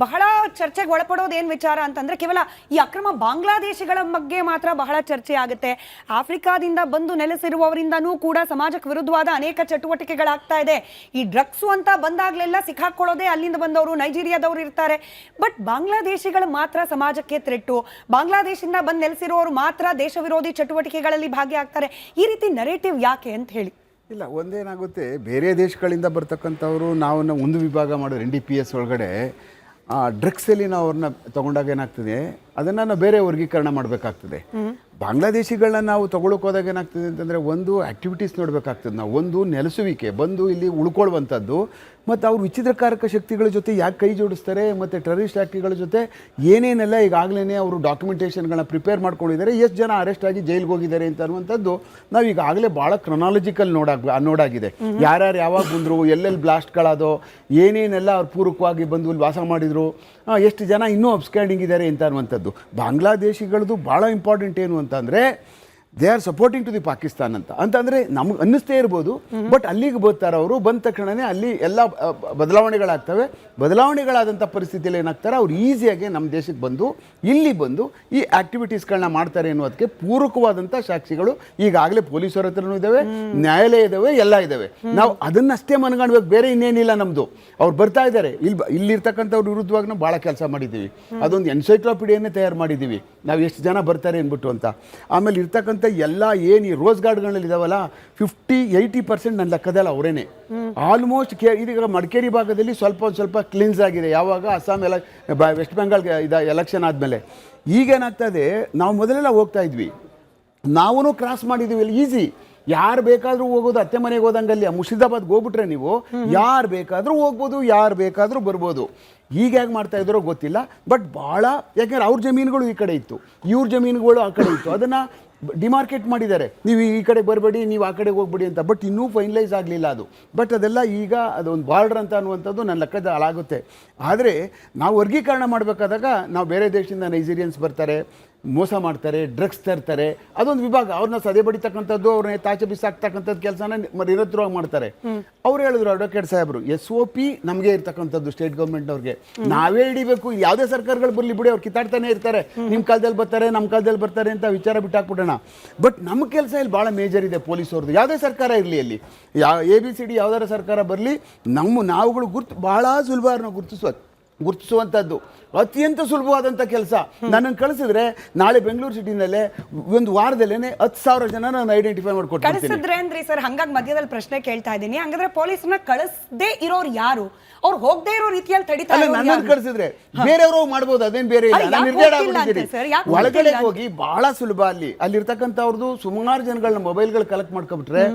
ಬಹಳ ಚರ್ಚೆಗೆ ಒಳಪಡೋದು ಏನು ವಿಚಾರ ಅಂತಂದ್ರೆ ಕೇವಲ ಈ ಅಕ್ರಮ ಬಾಂಗ್ಲಾದೇಶಿಗಳ ಬಗ್ಗೆ ಮಾತ್ರ ಬಹಳ ಚರ್ಚೆ ಆಗುತ್ತೆ. ಆಫ್ರಿಕಾದಿಂದ ಬಂದು ನೆಲೆಸಿರುವವರಿಂದನೂ ಕೂಡ ಸಮಾಜಕ್ಕೆ ವಿರುದ್ಧವಾದ ಅನೇಕ ಚಟುವಟಿಕೆಗಳಾಗ್ತಾ ಇದೆ. ಈ ಡ್ರಗ್ಸು ಅಂತ ಬಂದಾಗಲೆಲ್ಲ ಸಿಕ್ಕಾಕೊಳ್ಳೋದೇ ಅಲ್ಲಿಂದ ಬಂದವರು, ನೈಜೀರಿಯಾದವರು ಇರ್ತಾರೆ. ಬಟ್ ಬಾಂಗ್ಲಾದೇಶಿಗಳು ಮಾತ್ರ ಸಮಾಜಕ್ಕೆ ಥ್ರೆಟ್ಟು, ಬಾಂಗ್ಲಾದೇಶದಿಂದ ಬಂದು ನೆಲೆಸಿರುವವರು ಮಾತ್ರ ದೇಶ ವಿರೋಧಿ ಚಟುವಟಿಕೆಗಳಲ್ಲಿ ಭಾಗಿಯಾಗ್ತಾರೆ. ಈ ರೀತಿ ನರೇಟಿವ್ ಯಾಕೆ ಅಂತ ಹೇಳಿ? ಇಲ್ಲ, ಒಂದೇನಾಗುತ್ತೆ, ಬೇರೆ ದೇಶಗಳಿಂದ ಬರ್ತಕ್ಕಂಥವ್ರು ನಾವು ಒಂದು ವಿಭಾಗ ಮಾಡೋದು NDPS ಒಳಗಡೆ ಡ್ರಗ್ಸಲ್ಲಿ ನಾವು ಅವ್ರನ್ನ ತೊಗೊಂಡಾಗ ಏನಾಗ್ತದೆ, ಅದನ್ನು ನಾವು ಬೇರೆ ವರ್ಗೀಕರಣ ಮಾಡಬೇಕಾಗ್ತದೆ. ಬಾಂಗ್ಲಾದೇಶಿಗಳನ್ನ ನಾವು ತೊಗೊಳಕ್ಕೆ ಹೋದಾಗ ಏನಾಗ್ತದೆ ಅಂತಂದರೆ, ಒಂದು ಆ್ಯಕ್ಟಿವಿಟೀಸ್ ನೋಡಬೇಕಾಗ್ತದೆ ನಾವು. ಒಂದು ನೆಲೆಸುವಿಕೆ, ಬಂದು ಇಲ್ಲಿ ಉಳ್ಕೊಳ್ಳುವಂಥದ್ದು, ಮತ್ತು ಅವ್ರು ವಿಚಿತ್ರಕಾರಕ ಶಕ್ತಿಗಳ ಜೊತೆ ಯಾಕೆ ಕೈ ಜೋಡಿಸ್ತಾರೆ, ಮತ್ತು ಟೆರರಿಸ್ಟ್ ಆ್ಯಕ್ಟ್ಗಳ ಜೊತೆ ಏನೇನೆಲ್ಲ ಈಗಾಗಲೇ ಅವರು ಡಾಕ್ಯುಮೆಂಟೇಷನ್ಗಳನ್ನ ಪ್ರಿಪೇರ್ ಮಾಡ್ಕೊಂಡಿದ್ದಾರೆ, ಎಷ್ಟು ಜನ ಅರೆಸ್ಟ್ ಆಗಿ ಜೈಲಿಗೆ ಹೋಗಿದ್ದಾರೆ ಅಂತ ಅನ್ನುವಂಥದ್ದು ನಾವು ಈಗಾಗಲೇ ಭಾಳ ಕ್ರೊನಾಲಜಿಕಲ್ ನೋಡಾಗಿದೆ. ಯಾರ್ಯಾರು ಯಾವಾಗ ಬಂದರು, ಎಲ್ಲೆಲ್ಲಿ ಬ್ಲಾಸ್ಟ್ಗಳಾದೋ, ಏನೇನೆಲ್ಲ ಅವ್ರು ಪೂರ್ವಕವಾಗಿ ಬಂದು ಇಲ್ಲಿ ವಾಸ ಮಾಡಿದರು, ಎಷ್ಟು ಜನ ಇನ್ನೂ ಅಬ್ಸ್ಕ್ಯಾಂಡಿಂಗ್ ಇದ್ದಾರೆ ಅಂತ ಅನ್ನುವಂಥದ್ದು. ಬಾಂಗ್ಲಾದೇಶಿಗಳದ್ದು ಭಾಳ ಇಂಪಾರ್ಟೆಂಟ್ ಏನು ಅಂತಂದರೆ, they are supporting to the Pakistan ಅಂತಂದರೆ ನಮ್ಗೆ ಅನ್ನಿಸ್ತೇ ಇರ್ಬೋದು. ಬಟ್ ಅಲ್ಲಿಗೆ ಬರ್ತಾರೆ ಅವರು, ಬಂದ ತಕ್ಷಣವೇ ಅಲ್ಲಿ ಎಲ್ಲ ಬದಲಾವಣೆಗಳಾಗ್ತವೆ. ಬದಲಾವಣೆಗಳಾದಂಥ ಪರಿಸ್ಥಿತಿಯಲ್ಲಿ ಏನಾಗ್ತಾರೆ, ಅವ್ರು ಈಸಿಯಾಗಿ ನಮ್ಮ ದೇಶಕ್ಕೆ ಬಂದು ಇಲ್ಲಿ ಬಂದು ಈ ಆ್ಯಕ್ಟಿವಿಟೀಸ್ಗಳನ್ನ ಮಾಡ್ತಾರೆ ಅನ್ನೋದಕ್ಕೆ ಪೂರಕವಾದಂಥ ಸಾಕ್ಷಿಗಳು ಈಗಾಗಲೇ ಪೊಲೀಸರ ಹತ್ರನೂ ಇದ್ದಾವೆ, ನ್ಯಾಯಾಲಯ ಇದ್ದಾವೆ, ಎಲ್ಲ ಇದ್ದಾವೆ. ನಾವು ಅದನ್ನಷ್ಟೇ ಮನಗಾಣ್ಬೇಕು, ಬೇರೆ ಇನ್ನೇನಿಲ್ಲ ನಮ್ಮದು. ಅವ್ರು ಬರ್ತಾ ಇದ್ದಾರೆ, ಇಲ್ಲಿರ್ತಕ್ಕಂಥವ್ರ ವಿರುದ್ಧವಾಗಿ ನಾವು ಭಾಳ ಕೆಲಸ ಮಾಡಿದ್ದೀವಿ. ಅದೊಂದು ಎನ್ಸೈಕ್ಲೋಪೀಡಿಯಾನೇ ತಯಾರು ಮಾಡಿದ್ದೀವಿ ನಾವು, ಎಷ್ಟು ಜನ ಬರ್ತಾರೆ ಅಂದ್ಬಿಟ್ಟು ಅಂತ. ಆಮೇಲೆ ಇರ್ತಕ್ಕಂಥ ಎಲ್ಲ ಏನು ಈ ರೋಸ್ ಗಾರ್ಡ್ಗಳಲ್ಲಿ ಇದಾವಲ್ಲ, 50-80% ನನ್ನ ಲೆಕ್ಕದಲ್ಲ ಅವರೇನೆ. ಆಲ್ಮೋಸ್ಟ್ ಇದೀಗ ಮಡಿಕೇರಿ ಭಾಗದಲ್ಲಿ ಸ್ವಲ್ಪ ಕ್ಲೀನ್ಸ್ ಆಗಿದೆ. ಯಾವಾಗ ಅಸ್ಸಾಂ ವೆಸ್ಟ್ ಬೆಂಗಾಲ್ ಎಲೆಕ್ಷನ್ ಆದಮೇಲೆ. ಈಗೇನಾಗ್ತದೆ, ನಾವು ಮೊದಲೆಲ್ಲ ಹೋಗ್ತಾ ಇದ್ವಿ, ನಾವೂ ಕ್ರಾಸ್ ಮಾಡಿದ್ದೀವಿ. ಇಲ್ಲಿ ಈಸಿ, ಯಾರು ಬೇಕಾದರೂ ಹೋಗೋದು, ಅತ್ತೆ ಮನೆಗೆ ಹೋದಂಗಲ್ಲಿ ಮುರ್ಷಿದಾಬಾದ್ಗೆ ಹೋಗ್ಬಿಟ್ರೆ ನೀವು ಯಾರು ಬೇಕಾದರೂ ಹೋಗ್ಬೋದು, ಯಾರು ಬೇಕಾದರೂ ಬರ್ಬೋದು. ಈಗ ಹೇಗೆ ಮಾಡ್ತಾ ಇದ್ದಾರೋ ಗೊತ್ತಿಲ್ಲ. ಬಟ್ ಭಾಳ, ಯಾಕೆಂದ್ರೆ ಅವ್ರ ಜಮೀನುಗಳು ಈ ಕಡೆ ಇತ್ತು, ಇವ್ರ ಜಮೀನುಗಳು ಆ ಕಡೆ ಇತ್ತು, ಅದನ್ನು ಡಿಮಾರ್ಕೆಟ್ ಮಾಡಿದ್ದಾರೆ. ನೀವು ಈ ಕಡೆ ಬರಬೇಡಿ, ನೀವು ಆ ಕಡೆಗೆ ಹೋಗ್ಬೇಡಿ ಅಂತ. ಬಟ್ ಇನ್ನೂ ಫೈನಲೈಸ್ ಆಗಲಿಲ್ಲ ಅದು. ಬಟ್ ಅದೆಲ್ಲ ಈಗ ಅದೊಂದು ಬಾರ್ಡರ್ ಅಂತ ಅನ್ನುವಂಥದ್ದು ನನ್ನ ಲೆಕ್ಕದ ಹಾಳಾಗುತ್ತೆ. ಆದರೆ ನಾವು ವರ್ಗೀಕರಣ ಮಾಡಬೇಕಾದಾಗ ನಾವು ಬೇರೆ ದೇಶದಿಂದ ನೈಜೀರಿಯನ್ಸ್ ಬರ್ತಾರೆ, ಮೋಸ ಮಾಡ್ತಾರೆ, ಡ್ರಗ್ಸ್ ತರ್ತಾರೆ, ಅದೊಂದು ವಿಭಾಗ. ಅವ್ರನ್ನ ಸದೆ ಬಡಿತಕ್ಕಂಥದ್ದು, ಅವ್ರನ್ನ ತಾಚೆ ಬಿಸಾಕ್ತಕ್ಕಂಥದ್ದು ಕೆಲಸನ ನಿರಂತರವಾಗಿ ಮಾಡ್ತಾರೆ. ಅವ್ರು ಹೇಳಿದ್ರು, ಅಡ್ವೊಕೇಟ್ ಸಾಹೇಬರು, SOP ನಮಗೆ ಇರ್ತಕ್ಕಂಥದ್ದು ಸ್ಟೇಟ್ ಗೌರ್ಮೆಂಟ್ನವ್ರಿಗೆ, ನಾವೇ ಹಿಡಿಬೇಕು. ಯಾವುದೇ ಸರ್ಕಾರಗಳು ಬರಲಿ ಬಿಡಿ, ಅವ್ರು ಕಿತ್ತಾಡ್ತಾನೆ ಇರ್ತಾರೆ, ನಿಮ್ಮ ಕಾಲದಲ್ಲಿ ಬರ್ತಾರೆ, ನಮ್ಮ ಕಾಲದಲ್ಲಿ ಬರ್ತಾರೆ ಅಂತ ವಿಚಾರ ಬಿಟ್ಟಾಕ್ಬಿಡೋಣ. ಬಟ್ ನಮ್ಮ ಕೆಲಸ ಇಲ್ಲಿ ಭಾಳ ಮೇಜರ್ ಇದೆ ಪೊಲೀಸವ್ರದ್ದು. ಯಾವುದೇ ಸರ್ಕಾರ ಇರಲಿ, ಅಲ್ಲಿ ABCD ಯಾವ್ದಾರ ಸರ್ಕಾರ ಬರಲಿ, ನಾವುಗಳು ಭಾಳ ಸುಲಭ ಗುರುತಿಸುವಂಥದ್ದು ಅತ್ಯಂತ ಸುಲಭವಾದಂಥ ಕೆಲಸ. ನನ್ನನ್ನು ಕಳಿಸಿದ್ರೆ ನಾಳೆ ಬೆಂಗಳೂರು ಸಿಟಿನಲ್ಲೇ ಒಂದು ವಾರದಲ್ಲೇ 10,000 ಜನ ನಾನು ಐಡೆಂಟಿಫೈ ಮಾಡ್ಕೊಡ್ತೀನಿ. ಕಳಿಸಿದ್ರೆ ಅಂದ್ರಿ ಸರ್, ಹಂಗಾಗಿ ಮಧ್ಯದಲ್ಲಿ ಪ್ರಶ್ನೆ ಕೇಳ್ತಾ ಇದ್ದೀನಿ. ಹಂಗಂದ್ರೆ ಪೊಲೀಸ್ನ ಕಳಿಸದೇ ಇರೋರು ಯಾರು? ಅವ್ರು ಹೋಗದೆ ಇರೋ ರೀತಿಯಲ್ಲಿ ತಡಿತಾ ಇರೋರು ಯಾರು? ನನ್ನನ್ನು ಕಳಿಸಿದ್ರೆ ಬೇರೆಯವರು ಮಾಡ್ಬೋದು, ಅದೇನು ಬೇರೆ ಇಲ್ಲ. ನಾನು ನಿರ್ಧಾರ ಆಗ್ಬಿಟ್ಟಿದ್ದೀನಿ, ಒಳಗಡೆ ಹೋಗಿ ಬಹಳ ಸುಲಭ. ಅಲ್ಲಿರ್ತಕ್ಕಂಥವ್ರದ್ದು ಸುಮಾರು ಜನಗಳನ್ನ ಮೊಬೈಲ್ಗಳು ಕಲೆಕ್ಟ್ ಮಾಡ್ಕೊಬಿಟ್ರೆ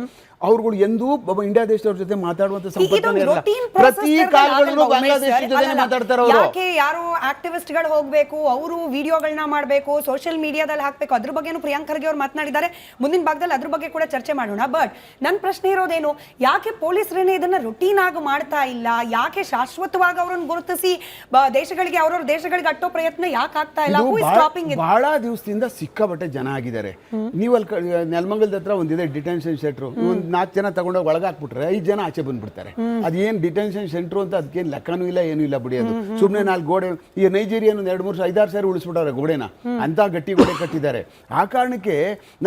ಅವ್ರುಗಳು ಎಂದೂ ಇಂಡಿಯಾ ದೇಶದವ್ರ ಜೊತೆ ಮಾತಾಡುವಂತ ಸಂಪರ್ಕನೇ ಇರಲ್ಲ. ಪ್ರತಿ ಕಾಲಗಳಲ್ಲೂ ಬಾಂಗ್ಲಾದೇಶ ಜೊತೆ ಮಾತಾಡ್ತಾರೆ ಅವರು. ಯಾಕೆ ಯಾರು ಆಕ್ಟಿವಿಸ್ಟ್ ಗಳು ಹೋಗ್ಬೇಕು, ಅವರು ವಿಡಿಯೋಗಳನ್ನ ಮಾಡಬೇಕು, ಸೋಷಿಯಲ್ ಮೀಡಿಯಾದಲ್ಲಿ ಹಾಕ್ಬೇಕು, ಅದ್ರ ಬಗ್ಗೆನೂ ಪ್ರಿಯಾಂಕ್ ಖರ್ಗೆ ಅವ್ರು ಮಾತನಾಡಿದ್ದಾರೆ. ಮುಂದಿನ ಭಾಗದಲ್ಲಿ ಅದ್ರ ಬಗ್ಗೆ ಕೂಡ ಚರ್ಚೆ ಮಾಡೋಣ. ಬಟ್ ನನ್ನ ಪ್ರಶ್ನೆ ಇರೋದೇನು, ಯಾಕೆ ಪೊಲೀಸರೇನೆ ಇದನ್ನ ರುಟೀನ್ ಆಗಿ ಮಾಡ್ತಾ ಇಲ್ಲ? ಯಾಕೆ ಶಾಶ್ವತವಾಗಿ ಅವ್ರನ್ನ ಗುರುತಿಸಿ ದೇಶಗಳಿಗೆ ಅವ್ರವ್ರ ದೇಶಗಳಿಗೆ ಅಟ್ಟೋ ಪ್ರಯತ್ನ ಯಾಕೆ ಆಗ್ತಾ ಇಲ್ಲ? ಬಹಳ ದಿವಸದಿಂದ ಸಿಕ್ಕಾಪಟ್ಟೆ ಜನ ಆಗಿದ್ದಾರೆ. ನೀವು ಅಲ್ಲಿ ನೆಲಮಂಗಲದ ಹತ್ರ ಒಂದಿದೆ ಡಿಟೆನ್ಷನ್ ಸೆಂಟರ್, 4 ಜನ ತಗೊಂಡೋಗಿ ಒಳಗೆ ಹಾಕ್ಬಿಟ್ರೆ 5 ಜನ ಆಚೆ ಬಂದ್ಬಿಡ್ತಾರೆ. ಅದೇನು ಡಿಟೆನ್ಷನ್ ಸೆಂಟ್ರು ಅಂತ ಅದಕ್ಕೇನು ಲೆಕ್ಕನೂ ಇಲ್ಲ, ಏನೂ ಇಲ್ಲ ಬಿಡಿ. ಅದು ಸುಮ್ಮನೆ 4 ಗೋಡೆ, ಈ ನೈಜೀರಿಯನ್ 2-3-5-6 ಸಾರಿ ಉಳಿಸ್ಬಿಟ್ಟವ್ರೆ ಗೋಡೆನ, ಅಂತ ಗಟ್ಟಿ ಗೋಡೆ ಕಟ್ಟಿದ್ದಾರೆ. ಆ ಕಾರಣಕ್ಕೆ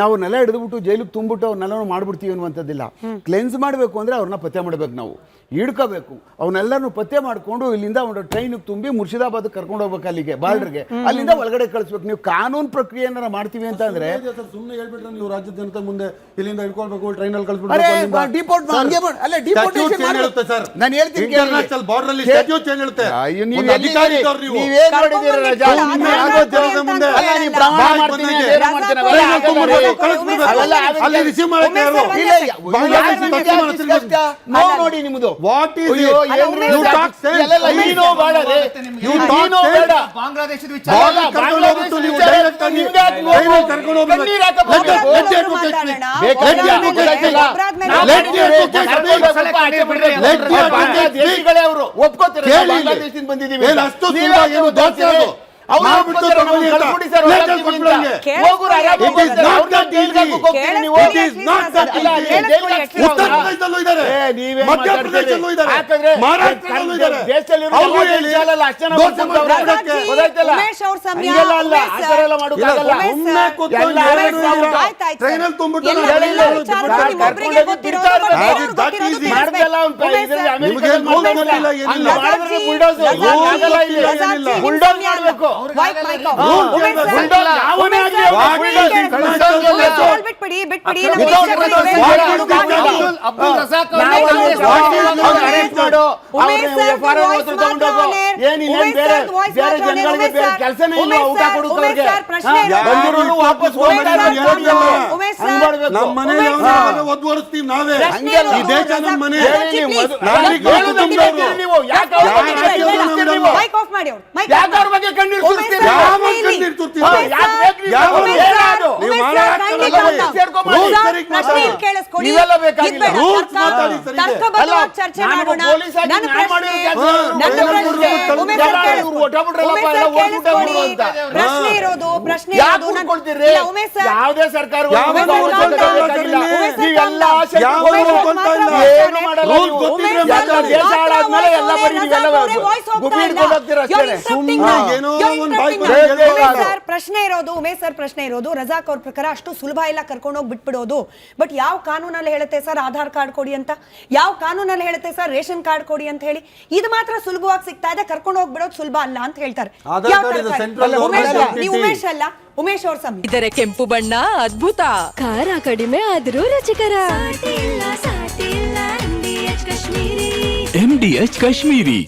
ನಾವು ನೆಲ ಹಿಡಿದ್ಬಿಟ್ಟು ಜೈಲಿಗೆ ತುಂಬಿಟ್ಟು ಅವ್ರನ್ನೆಲ್ಲ ಮಾಡ್ಬಿಡ್ತೀವಿ ಅನ್ನುವಂಥದ್ದಿಲ್ಲ. ಕ್ಲೆನ್ಸ್ ಮಾಡಬೇಕು ಅಂದರೆ ಅವ್ರನ್ನ ಪತ್ತೆ ಮಾಡಬೇಕು ನಾವು. ಹಿಡ್ಕೋಬೇಕು. ಅವನ್ನೆಲ್ಲರೂ ಪತ್ತೆ ಮಾಡಿಕೊಂಡು ಇಲ್ಲಿಂದ ಒಂದು ಟ್ರೈನಿಗೆ ತುಂಬಿ ಮುರ್ಷಿದಾಬಾದ್ ಕರ್ಕೊಂಡು ಹೋಗ್ಬೇಕು, ಅಲ್ಲಿಗೆ ಬಾರ್ಡರ್ಗೆ, ಅಲ್ಲಿಂದ ಒಳಗಡೆ ಕಳಿಸ್ಬೇಕು. ನೀವು ಕಾನೂನು ಪ್ರಕ್ರಿಯೆನ ಮಾಡ್ತೀವಿ ಅಂತ ಅಂದ್ರೆ ಸುಮ್ಮನೆ ಹೇಳ್ಬಿಟ್ರೆ ನೀವು ರಾಜ್ಯದ ಜನತೆ ಮುಂದೆ ಇಲ್ಲಿಂದ ಹಿಡ್ಕೊಳ್ಬೇಕು, ಟ್ರೈನಲ್ಲಿ ನಾನು ಹೇಳ್ತೀನಿ, ಇಂಟರ್ನ್ಯಾಷನಲ್ ಬಾರ್ಡರ್ ಅಲ್ಲಿ ಸ್ಟ್ಯಾಚ್ಯೂಟ್ ಚೇಂಜ್ ಹೇಳುತ್ತೆ. ನೋಡಿ ನಿಮ್ದು ವಾಟ್ ಈಸ್ ಬಾಂಗ್ಲಾದೇಶದ ಅವರು ಒಪ್ಕೋತಾರೆ ಬಂದಿದ್ದೀವಿ. ಯಾವುದೇ ಸರ್ಕಾರ ಪ್ರಶ್ನೆ ಇರೋದು ಉಮೇಶ್ ಸರ್, ಪ್ರಶ್ನೆ ಇರೋದು ರಜಾಕ್ ಅವ್ರ ಪ್ರಕಾರ ಅಷ್ಟು ಸುಲಭ ಇಲ್ಲ ಕರ್ಕೊಂಡು ಹೋಗಿ ಬಿಟ್ಬಿಡೋದು. ಬಟ್ ಯಾವ ಕಾನೂನಲ್ಲಿ ಹೇಳುತ್ತೆ ಸರ್ ಆಧಾರ್ ಕಾರ್ಡ್ ಕೊಡಿ ಅಂತ, ಯಾವ ಕಾನೂನಲ್ಲಿ ಹೇಳುತ್ತೆ ಸರ್ ರೇಷನ್ ಕಾರ್ಡ್ ಕೊಡಿ ಅಂತ ಹೇಳಿ? ಇದು ಮಾತ್ರ ಸುಲಭವಾಗಿ ಸಿಗ್ತಾ ಇದೆ, ಕರ್ಕೊಂಡು ಹೋಗ್ಬಿಡೋದು ಸುಲಭ ಅಲ್ಲ ಅಂತ ಹೇಳ್ತಾರೆ. ಉಮೇಶ್ ಅಲ್ಲ, ಉಮೇಶ್ ಅವ್ರ ಸಮಯ ಇದರ ಕೆಂಪು ಬಣ್ಣ ಅದ್ಭುತ, ಖಾರ ಕಡಿಮೆ ಆದ್ರೂ ರುಚಿಕರ. MDH ಕಾಶ್ಮೀರಿ.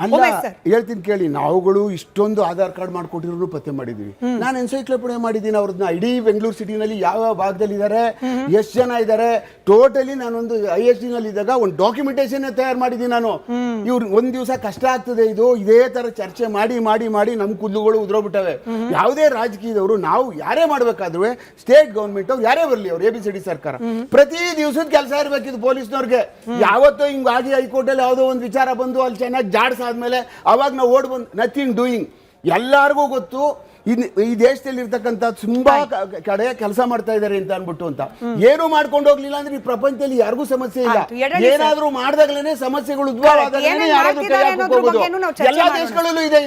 ಅಲ್ಲ ಹೇಳ್ತೀನಿ ಕೇಳಿ, ನಾವುಗಳು ಇಷ್ಟೊಂದು ಆಧಾರ್ ಕಾರ್ಡ್ ಮಾಡ್ಕೊಟ್ಟಿರೋನು ಪತ್ತೆ ಮಾಡಿದೀವಿ. ನಾನು ಎನ್ಸೈಕ್ಲೋಪೀಡಿಯಾ ಮಾಡಿದ್ದೀನಿ ಅವ್ರನ್ನ. ಇಡೀ ಬೆಂಗಳೂರು ಸಿಟಿನಲ್ಲಿ ಯಾವ ಭಾಗದಲ್ಲಿ ಇದ್ದಾರೆ, ಎಷ್ಟು ಜನ ಇದ್ದಾರೆ, ಟೋಟಲಿ ನಾನೊಂದು ISD ನಲ್ಲಿ ಇದ್ದಾಗ ಒಂದು ಡಾಕ್ಯುಮೆಂಟೇಶನ್ ತಯಾರು ಮಾಡಿದ್ದೀನಿ ನಾನು. ಇವ್ರು ಒಂದ್ ದಿವಸ ಕಷ್ಟ ಆಗ್ತದೆ, ಇದು ಇದೇ ತರ ಚರ್ಚೆ ಮಾಡಿ ಮಾಡಿ ಮಾಡಿ ನಮ್ ಕೂದಲುಗಳು ಉದ್ರೋಗ್ಬಿಟ್ಟವೆ. ಯಾವುದೇ ರಾಜಕೀಯದವರು ನಾವು ಯಾರೇ ಮಾಡ್ಬೇಕಾದ್ರೂ ಸ್ಟೇಟ್ ಗೌರ್ಮೆಂಟ್ ಅವ್ರು ಯಾರೇ ಬರಲಿ, ಅವ್ರು ABCD ಸರ್ಕಾರ ಪ್ರತಿ ದಿವಸದ ಕೆಲಸ ಇರ್ಬೇಕಿದ್ದು ಪೊಲೀಸ್ನವ್ರಿಗೆ. ಯಾವತ್ತೋ ಹಿಂಗಾಗಿ ಹೈಕೋರ್ಟ್ ಅಲ್ಲಿ ಯಾವುದೋ ಒಂದು ವಿಚಾರ ಬಂದು ಅಲ್ಲಿ ಚೆನ್ನಾಗಿ ಜಾಡ್ಸಾದ್ಮೇಲೆ ಅವಾಗ ನಾವು ಓಡ್ ಬಂದು ನಥಿಂಗ್ ಡೂಯಿಂಗ್. ಎಲ್ಲಾರ್ಗೂ ಗೊತ್ತು ಈ ದೇಶದಲ್ಲಿ ಇರ್ತಕ್ಕಂಥ ತುಂಬಾ ಕಡೆ ಕೆಲಸ ಮಾಡ್ತಾ ಇದ್ದಾರೆ ಅಂತ ಅನ್ಬಿಟ್ಟು ಅಂತ. ಏನು ಮಾಡ್ಕೊಂಡು ಹೋಗ್ಲಿಲ್ಲ ಅಂದ್ರೆ ಈ ಪ್ರಪಂಚದಲ್ಲಿ ಯಾರಿಗೂ ಸಮಸ್ಯೆ ಇಲ್ಲ. ಏನಾದ್ರೂ ಮಾಡಿದಾಗಲೇ ಸಮಸ್ಯೆಗಳು ಉದ್ಭವ ಆದಾಗಲೇ ಯಾರಾದ್ರೂ ಕೈ ಹಾಕಕ್ಕೆ ಹೋಗೋದು. ಎಲ್ಲಾ ದೇಶಗಳಲ್ಲೂ ಇದೆ,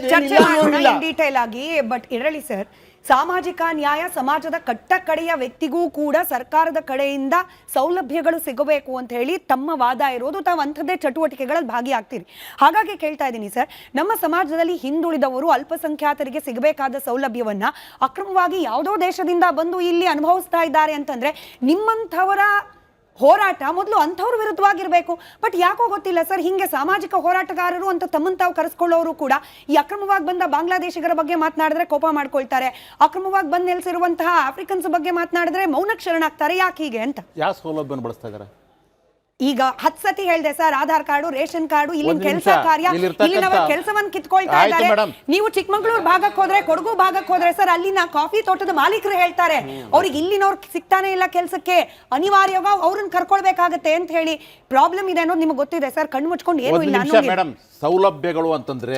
ಡೀಟೇಲ್ ಆಗಿ. ಬಟ್ ಇರಲಿ ಸರ್, ಸಾಮಾಜಿಕ ನ್ಯಾಯ ಸಮಾಜದ ಕಟ್ಟ ಕಡೆಯ ವ್ಯಕ್ತಿಗೂ ಕೂಡ ಸರ್ಕಾರದ ಕಡೆಯಿಂದ ಸೌಲಭ್ಯಗಳು ಸಿಗಬೇಕು ಅಂತ ಹೇಳಿ ತಮ್ಮ ವಾದ ಇರೋದು. ತಾವು ಅಂಥದ್ದೇ ಚಟುವಟಿಕೆಗಳಲ್ಲಿ ಭಾಗಿಯಾಗ್ತೀರಿ. ಹಾಗಾಗಿ ಕೇಳ್ತಾ ಇದ್ದೀನಿ ಸರ್, ನಮ್ಮ ಸಮಾಜದಲ್ಲಿ ಹಿಂದುಳಿದವರು ಅಲ್ಪಸಂಖ್ಯಾತರಿಗೆ ಸಿಗಬೇಕಾದ ಸೌಲಭ್ಯವನ್ನ ಅಕ್ರಮವಾಗಿ ಯಾವುದೋ ದೇಶದಿಂದ ಬಂದು ಇಲ್ಲಿ ಅನುಭವಿಸ್ತಾ ಇದ್ದಾರೆ ಅಂತಂದ್ರೆ ನಿಮ್ಮಂಥವರ ಹೋರಾಟ ಮೊದಲು ಅಂಥವ್ರ ವಿರುದ್ಧವಾಗಿರಬೇಕು. ಬಟ್ ಯಾಕೋ ಗೊತ್ತಿಲ್ಲ ಸರ್, ಹಿಂಗೆ ಸಾಮಾಜಿಕ ಹೋರಾಟಗಾರರು ಅಂತ ತಮ್ಮನ್ನು ತಾವು ಕರೆಸ್ಕೊಳ್ಳೋರು ಕೂಡ ಈ ಅಕ್ರಮವಾಗಿ ಬಂದ ಬಾಂಗ್ಲಾದೇಶಿಗರ ಬಗ್ಗೆ ಮಾತನಾಡಿದ್ರೆ ಕೋಪ ಮಾಡ್ಕೊಳ್ತಾರೆ, ಅಕ್ರಮವಾಗಿ ಬಂದು ನೆಲೆಸಿರುವಂತಹ ಆಫ್ರಿಕನ್ಸ್ ಬಗ್ಗೆ ಮಾತನಾಡಿದ್ರೆ ಮೌನಕ್ಕೆ ಶರಣಾಗ್ತಾರೆ. ಯಾಕೆ ಹೀಗೆ ಅಂತ? ಯಾವ ಸೌಲಭ್ಯ ಬಳಸ್ತಾ ಇದ್ದಾರೆ? ಈಗ 10 ಸತಿ ಹೇಳಿದೆ sir, Aadhaar card, ration card, ಇಲ್ಲಿನ ಕೆಲಸ ಕಾರ್ಯ, ಇಲ್ಲಿನವರ ಕೆಲಸವನ್ನು ಕಿತ್ಕೊಳ್ತಾ ಇದ್ದಾರೆ. ನೀವು ಚಿಕ್ಕಮಗಳೂರು ಭಾಗಕ್ಕೆ ಹೋದ್ರೆ, ಕೊಡಗು ಭಾಗಕ್ಕೆ ಹೋದ್ರೆ ಸರ್, ಅಲ್ಲಿನ ಕಾಫಿ ತೋಟದ ಮಾಲೀಕರು ಹೇಳ್ತಾರೆ ಅವ್ರಿಗೆ ಇಲ್ಲಿನವ್ರು ಸಿಗ್ತಾನೆ ಇಲ್ಲ ಕೆಲಸಕ್ಕೆ, ಅನಿವಾರ್ಯವಾಗಿ ಅವ್ರನ್ನ ಕರ್ಕೊಳ್ಬೇಕಾಗತ್ತೆ ಅಂತ ಹೇಳಿ. ಪ್ರಾಬ್ಲಮ್ ಇದೆ ಅನ್ನೋದು ನಿಮ್ಗೆ ಗೊತ್ತಿದೆ ಸರ್, ಕಣ್ಣು ಮುಚ್ಕೊಂಡು ಏನು ಇಲ್ಲ. ಮೇಡಮ್, ಸೌಲಭ್ಯಗಳು ಅಂತಂದ್ರೆ